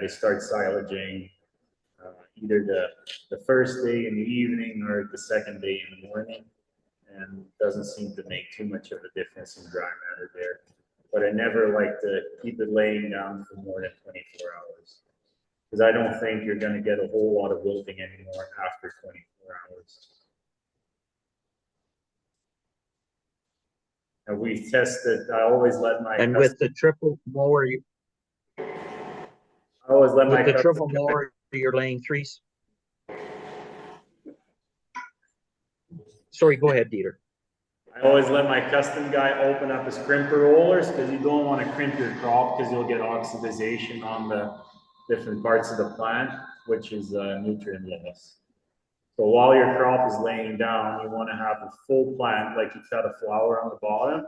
they start silaging either the first day in the evening or the second day in the morning. And doesn't seem to make too much of a difference in dry matter there. But I never like to keep it laying down for more than 24 hours. Because I don't think you're going to get a whole lot of wilting anymore after 24 hours. And we tested, I always let my And with the triple mower, you're laying three. Sorry, go ahead, Dieter. I always let my custom guy open up his crimper rollers, because you don't want to crimp your crop because you'll get oxidization on the different parts of the plant, which is nutrient loss. So while your crop is laying down, you want to have a full plant, like you cut a flower on the bottom,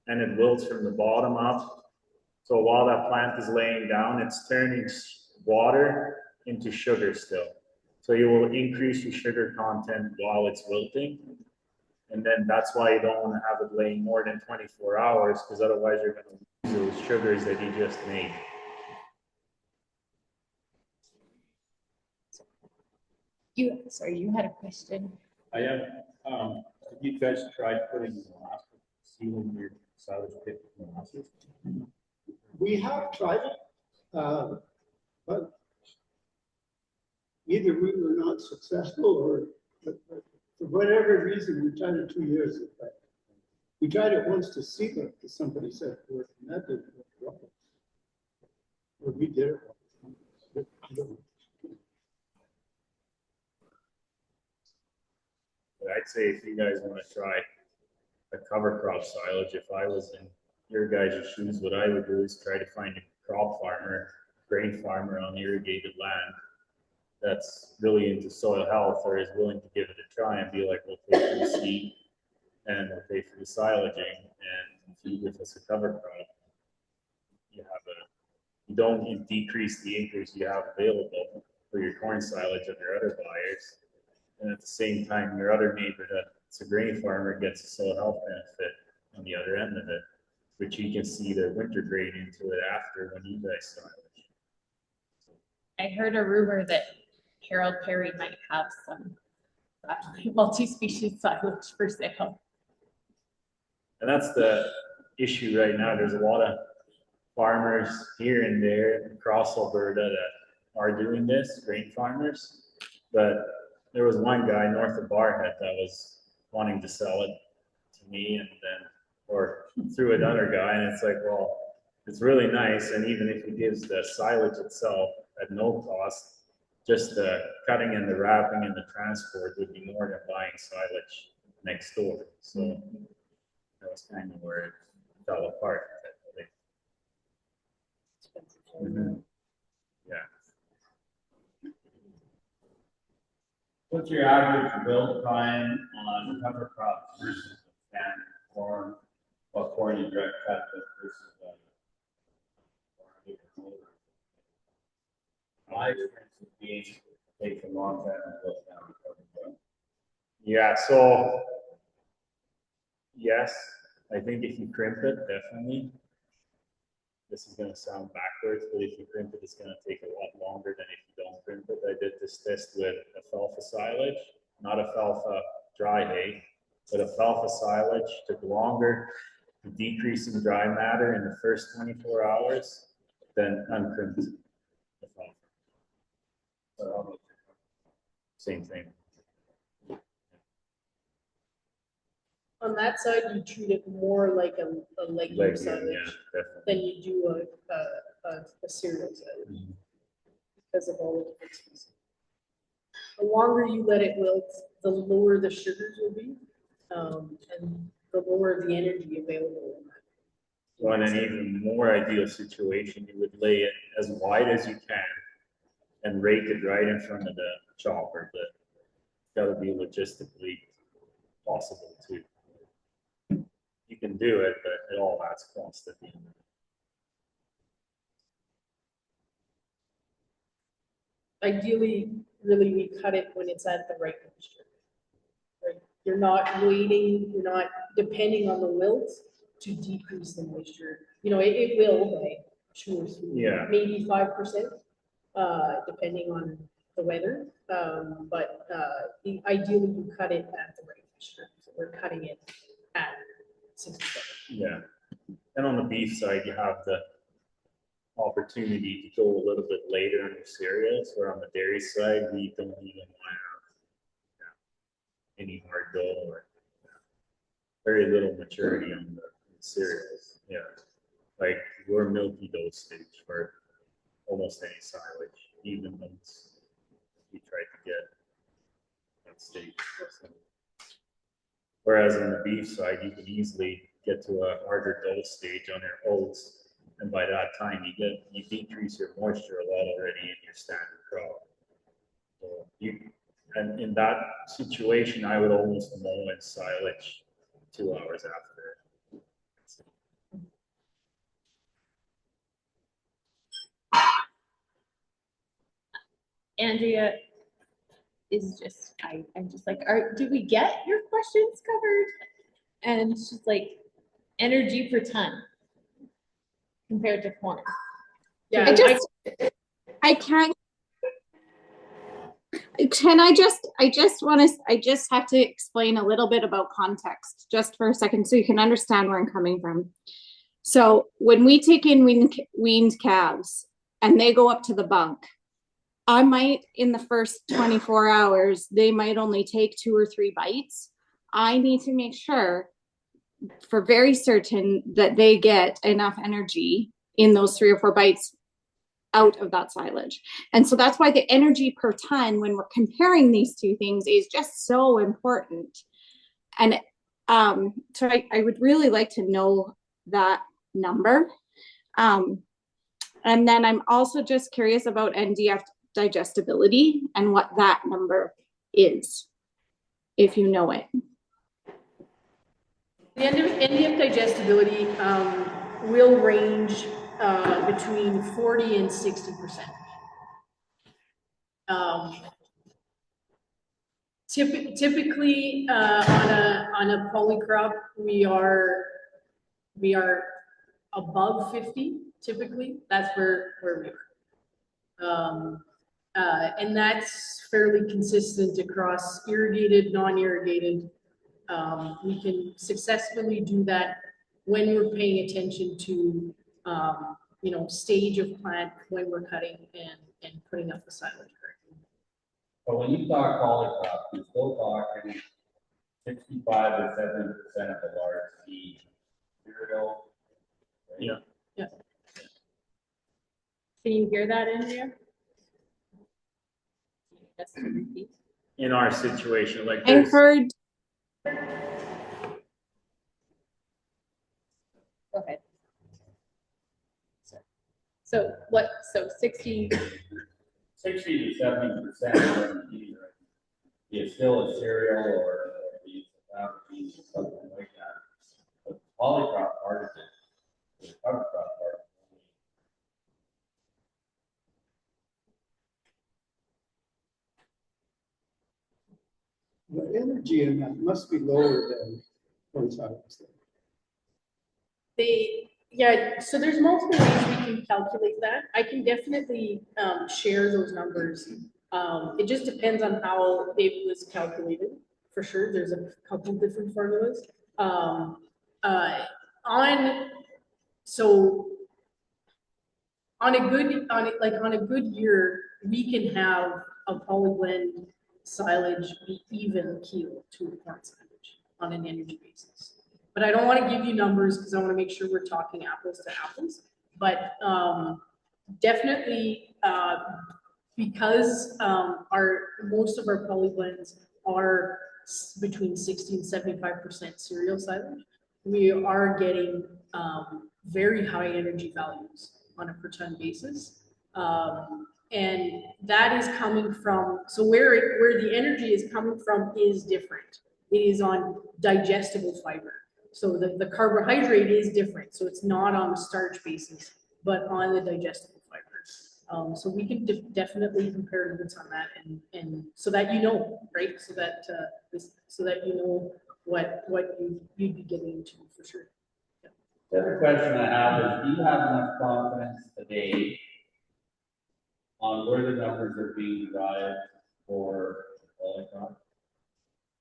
and it wilts from the bottom up. So while that plant is laying down, it's turning water into sugar still. So you will increase your sugar content while it's wilting. And then that's why you don't want to have it laying more than 24 hours, because otherwise you're going to lose those sugars that you just made. Sorry, you had a question. I am. Have you guys tried putting molasses, sealing your silage pit with molasses? We have tried it, but either we were not successful or for whatever reason, we tried it 2 years ago. We tried it once to see it, because somebody said, well, that didn't work well. Or we did it. But I'd say if you guys want to try a cover crop silage, if I was in your guys' shoes, what I would do is try to find a crop farmer, grain farmer on irrigated land that's really into soil health or is willing to give it a try and be like, we'll pay for the seed and we'll pay for the silaging, and if you give us a cover crop, you don't decrease the acres you have available for your corn silage and your other buyers. And at the same time, your other neighbor that's a grain farmer gets a soil health benefit on the other end of it, which you can see the winter grain into it after when you guys silage. I heard a rumor that Harold Perry might have some multi-species silage for sale. And that's the issue right now. There's a lot of farmers here and there across Alberta that are doing this, grain farmers. But there was one guy north of Barhead that was wanting to sell it to me and then, or through another guy. And it's like, well, it's really nice. And even if he gives the silage itself at no cost, just the cutting and the wrapping and the transport would be more than buying silage next door. So that was kind of where it fell apart. Mm-hmm. Yeah. What's your average build time on cover crops versus standard corn? What corn you direct cut versus my experience with being takes a long time to build down cover crop. Yeah, so yes, I think if you crimp it, definitely. This is going to sound backwards, but if you crimp it, it's going to take a lot longer than if you don't crimp it. I did this test with alfalfa silage, not alfalfa dry hay, but alfalfa silage took longer to decrease in dry matter in the first 24 hours than uncrimped alfalfa. So, same thing. On that side, you treat it more like a legume silage than you do a cereal silage because of all the different species. The longer you let it wilt, the lower the sugars will be, and the lower the energy available in that. So in an even more ideal situation, you would lay it as wide as you can and rake it right in front of the chopper, but it's got to be logistically possible too. You can do it, but it all adds cost at the end. Ideally, really, we cut it when it's at the right moisture. Right? You're not waiting, you're not depending on the wilt to decrease the moisture. You know, it will by 2 or 3, maybe 5%, depending on the weather. But ideally, you cut it at the right moisture. So we're cutting it at 67. Yeah, and on the beef side, you have the opportunity to go a little bit later in your cereals, where on the dairy side, we don't even want to have any hard dough or very little maturity on the cereals. Yeah, like we're milky dough stage for almost any silage, even once we try to get that stage. Whereas on the beef side, you can easily get to a harder dough stage on your oats, and by that time you decrease your moisture a lot already in your standard crop. So and in that situation, I would almost mow in silage 2 hours after. Andrea is just, I'm just like, do we get your questions covered? And she's like, energy per ton compared to corn. Yeah, I can't. I just have to explain a little bit about context just for a second so you can understand where I'm coming from. So when we take in weaned calves and they go up to the bunk, I might, in the first 24 hours, they might only take 2 or 3 bites. I need to make sure for very certain that they get enough energy in those 3 or 4 bites out of that silage. And so that's why the energy per ton, when we're comparing these two things, is just so important. And so I would really like to know that number. And then I'm also just curious about NDF digestibility and what that number is, if you know it. The NDF digestibility will range between 40 and 60%. Typically, on a polycrop, we are above 50. Typically, that's where we are, and that's fairly consistent across irrigated, non-irrigated. We can successfully do that when we're paying attention to, stage of plant when we're cutting and putting up the silage correctly. But when you talk polycrop, you're still talking 65 to 70% of the large seed cereal. Right? Yeah. Yeah. Can you hear that, Andrea? That's the repeat. In our situation, like I heard. Go ahead. So what? So 60 to 70% is still a cereal or something like that. But polycrop part of it, the cover crop part. The energy in that must be lower than silage. Yeah, so there's multiple ways we can calculate that. I can definitely share those numbers. It just depends on how it was calculated, for sure. There's a couple different formulas. On a good year, we can have a polyblend silage be even keel to a corn silage on an energy basis. But I don't want to give you numbers because I want to make sure we're talking apples to apples. But definitely, because most of our polyblends are between 60 and 75% cereal silage, we are getting very high energy values on a per ton basis. And that is coming from, so where the energy is coming from is different. It is on digestible fiber. So the carbohydrate is different. So it's not on the starch basis, but on the digestible fiber. So we can definitely compare notes on that, and so that you know, right? So that you know what you'd be getting into for sure. Yeah. The other question I have is, do you have enough confidence today on where the numbers are being derived for polycrop?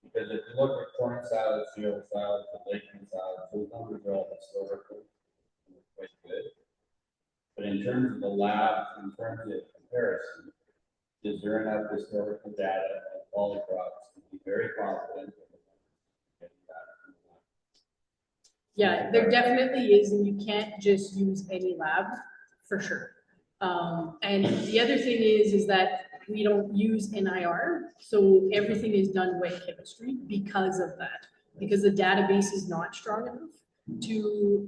Because if you look at corn salad, cereal salad, and Lakeland salad, those numbers are all historical and quite good. But in terms of the lab, in terms of comparison, is there enough historical data on polycrops to be very confident? Yeah, there definitely is, and you can't just use any lab for sure. And the other thing is that we don't use NIR, so everything is done wet chemistry because of that, because the database is not strong enough to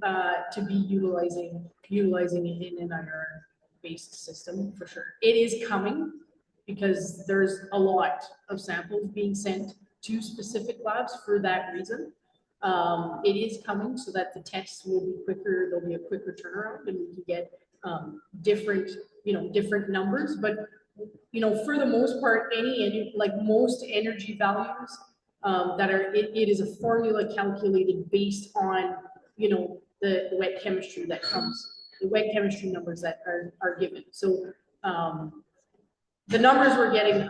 be utilizing an NIR based system for sure. It is coming because there's a lot of samples being sent to specific labs for that reason. It is coming so that the tests will be quicker. There'll be a quicker turnaround, and we can get different numbers. But for the most part, most energy values that are it is a formula calculated based on the wet chemistry that comes, the wet chemistry numbers that are given. So the numbers we're getting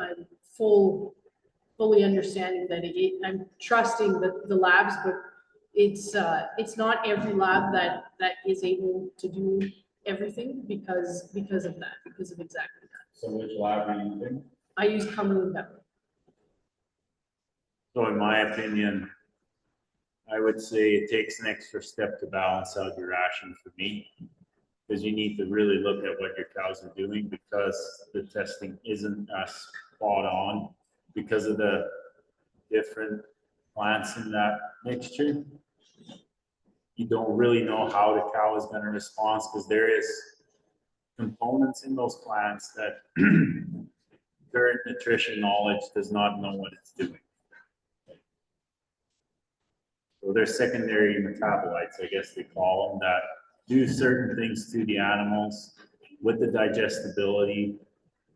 fully understanding that I'm trusting the labs, but it's not every lab that is able to do everything because of that, because of exactly that. So which lab are you using? I use Cumberland Pepper. So in my opinion, I would say it takes an extra step to balance out your ration for me. Because you need to really look at what your cows are doing, because the testing isn't as spot on because of the different plants in that mixture. You don't really know how the cow is going to respond, because there is components in those plants that current nutrition knowledge does not know what it's doing. So they're secondary metabolites, I guess they call them, that do certain things to the animals with the digestibility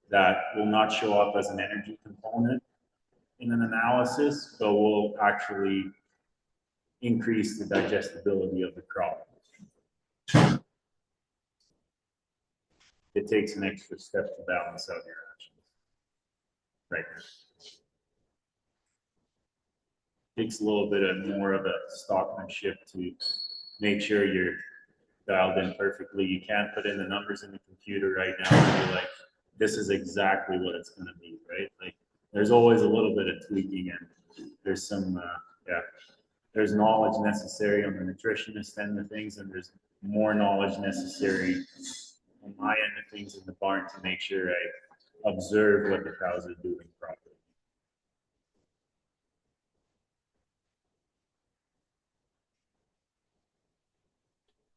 that will not show up as an energy component in an analysis, but will actually increase the digestibility of the crop. It takes an extra step to balance out your actions. Right. Takes a little bit of more of a stockmanship to make sure you're dialed in perfectly. You can't put in the numbers in the computer right now and be like, this is exactly what it's going to be, right? Like, there's always a little bit of tweaking, and there's some, there's knowledge necessary on the nutritionist end of things, and there's more knowledge necessary on my end of things in the barn to make sure I observe what the cows are doing properly.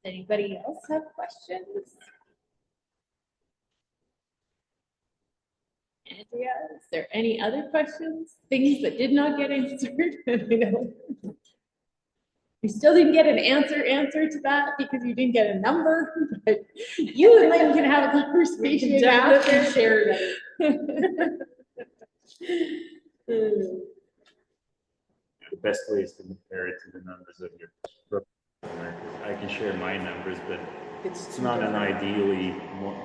Anybody else have questions? Andrea, is there any other questions? Things that did not get answered? You know, you still didn't get an answer to that because you didn't get a number, but you and Lynn can have a conversation. We can definitely share that. The best way is to compare it to the numbers of your brook. I can share my numbers, but it's not an ideally,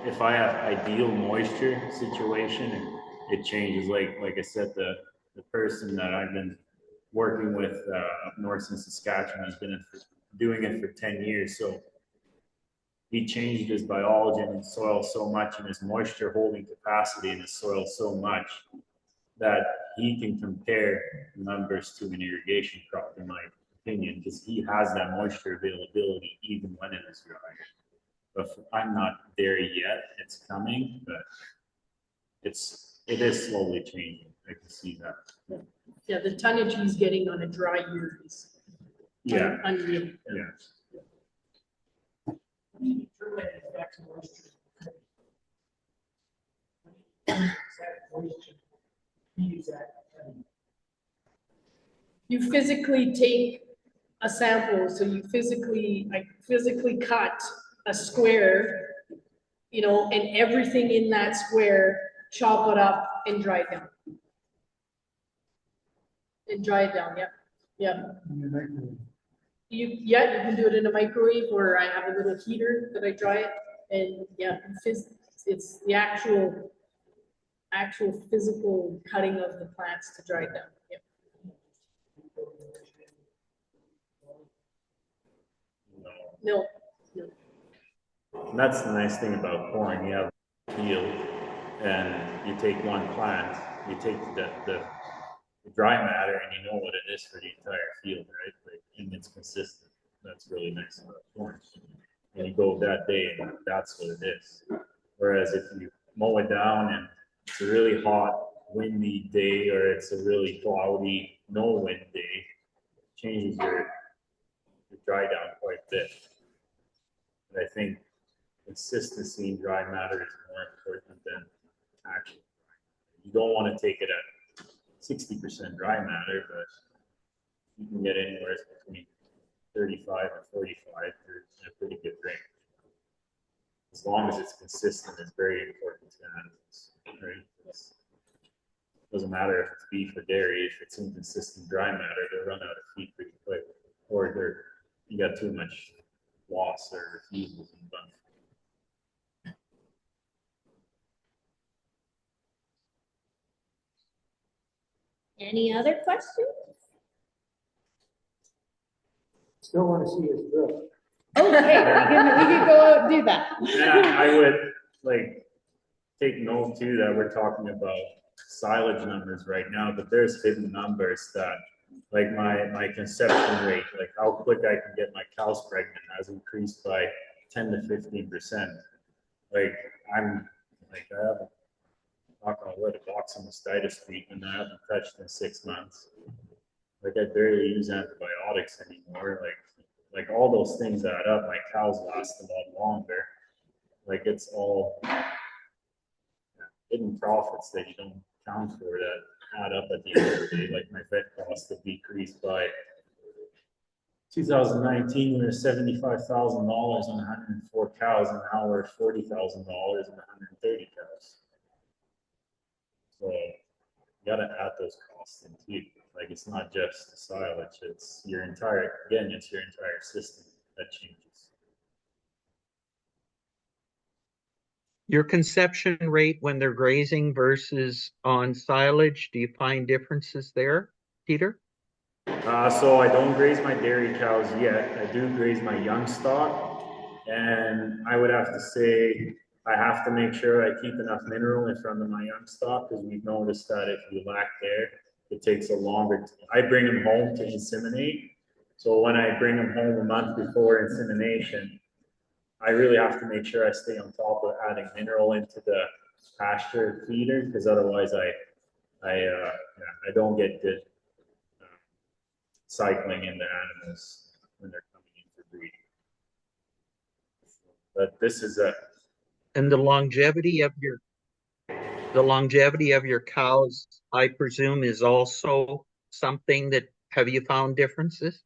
if I have ideal moisture situation, it changes. Like I said, the person that I've been working with up north in Saskatchewan has been doing it for 10 years. So he changed his biology in his soil so much, and his moisture holding capacity in his soil so much, that he can compare numbers to an irrigation crop, in my opinion, because he has that moisture availability even when it is dry. But I'm not there yet. It's coming, but it is slowly changing. I can see that. Yeah, the tonnage he's getting on a dry year is unreal. You physically take a sample, so you physically cut a square, you know, and everything in that square, chop it up and dry it down. You can do it in a microwave, or I have a little heater that I dry it, and it's the actual physical cutting of the plants to dry it down. Yep. No. And that's the nice thing about corn. You have a field, and you take one plant, you take the dry matter, and you know what it is for the entire field, right? Like, and it's consistent. That's really nice about corn. And you go that day, and that's what it is. Whereas if you mow it down and it's a really hot, windy day, or it's a really cloudy, no wind day, it changes your dry down quite a bit. But I think consistency in dry matter is more important than actual. You don't want to take it at 60% dry matter, but you can get anywhere between 35 and 45 in a pretty good range. As long as it's consistent, it's very important to animals, right? It doesn't matter if it's beef or dairy. If it's inconsistent dry matter, they'll run out of feed pretty quick, or you got too much loss or refusals in the bunch. Any other questions? Still want to see his drill. Okay, we can go out and do that. And I would like take note too that we're talking about silage numbers right now, but there's hidden numbers that like my conception rate, like how quick I can get my cows pregnant has increased by 10 to 15%. Like I'm like I have knock on wood, a box on mastitis treatment I haven't touched in 6 months. Like I barely use antibiotics anymore. Like all those things add up. My cows last a lot longer. Like it's all hidden profits that you don't account for that add up at the end of the day. Like my vet costs have decreased by 2019, we were $75,000 on 104 cows, and now we're $40,000 on 130 cows. So you gotta add those costs in too. Like it's not just the silage, it's your entire, again, it's your entire system that changes. Your conception rate when they're grazing versus on silage, do you find differences there, Peter? So I don't graze my dairy cows yet. I do graze my young stock, and I would have to say I have to make sure I keep enough mineral in front of my young stock, because we've noticed that if you lack there, it takes a longer. I bring them home to inseminate, so when I bring them home a month before insemination, I really have to make sure I stay on top of adding mineral into the pasture feeder, because otherwise I don't get good cycling in the animals when they're coming in for breeding. But this is a. And the longevity of your cows, I presume, is also something that, have you found differences?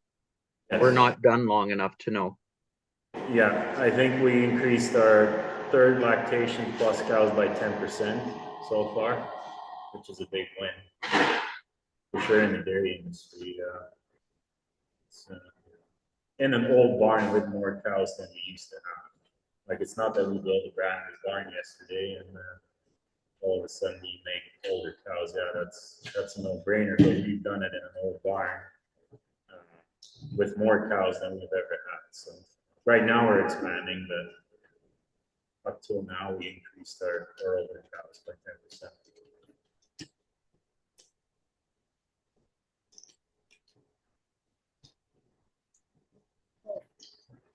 Yes. We're not done long enough to know. Yeah, I think we increased our third lactation plus cows by 10% so far, which is a big win for sure in the dairy industry. It's in an old barn with more cows than we used to have. Like it's not that we built a brand new barn yesterday and all of a sudden you make older cows. Yeah, that's a no-brainer. But we've done it in an old barn with more cows than we've ever had. So right now we're expanding, but up till now we increased our older cows by 10%.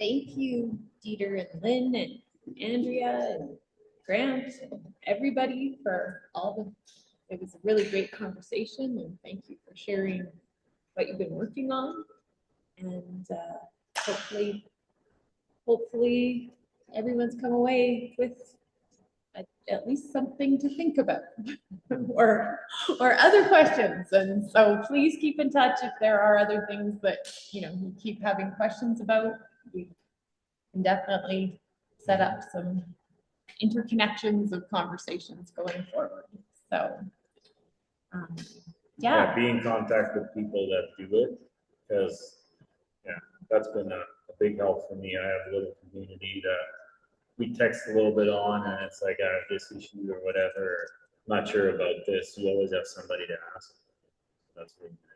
Thank you, Dieter and Lynn and Andrea and Grant and everybody for it was a really great conversation, and thank you for sharing what you've been working on. And hopefully everyone's come away with at least something to think about or other questions. And so please keep in touch if there are other things that you keep having questions about. We can definitely set up some interconnections of conversations going forward. So yeah, be in contact with people that do it, because that's been a big help for me. I have a little community that we text a little bit on, and it's like I have this issue or whatever, or not sure about this. You always have somebody to ask. That's really nice.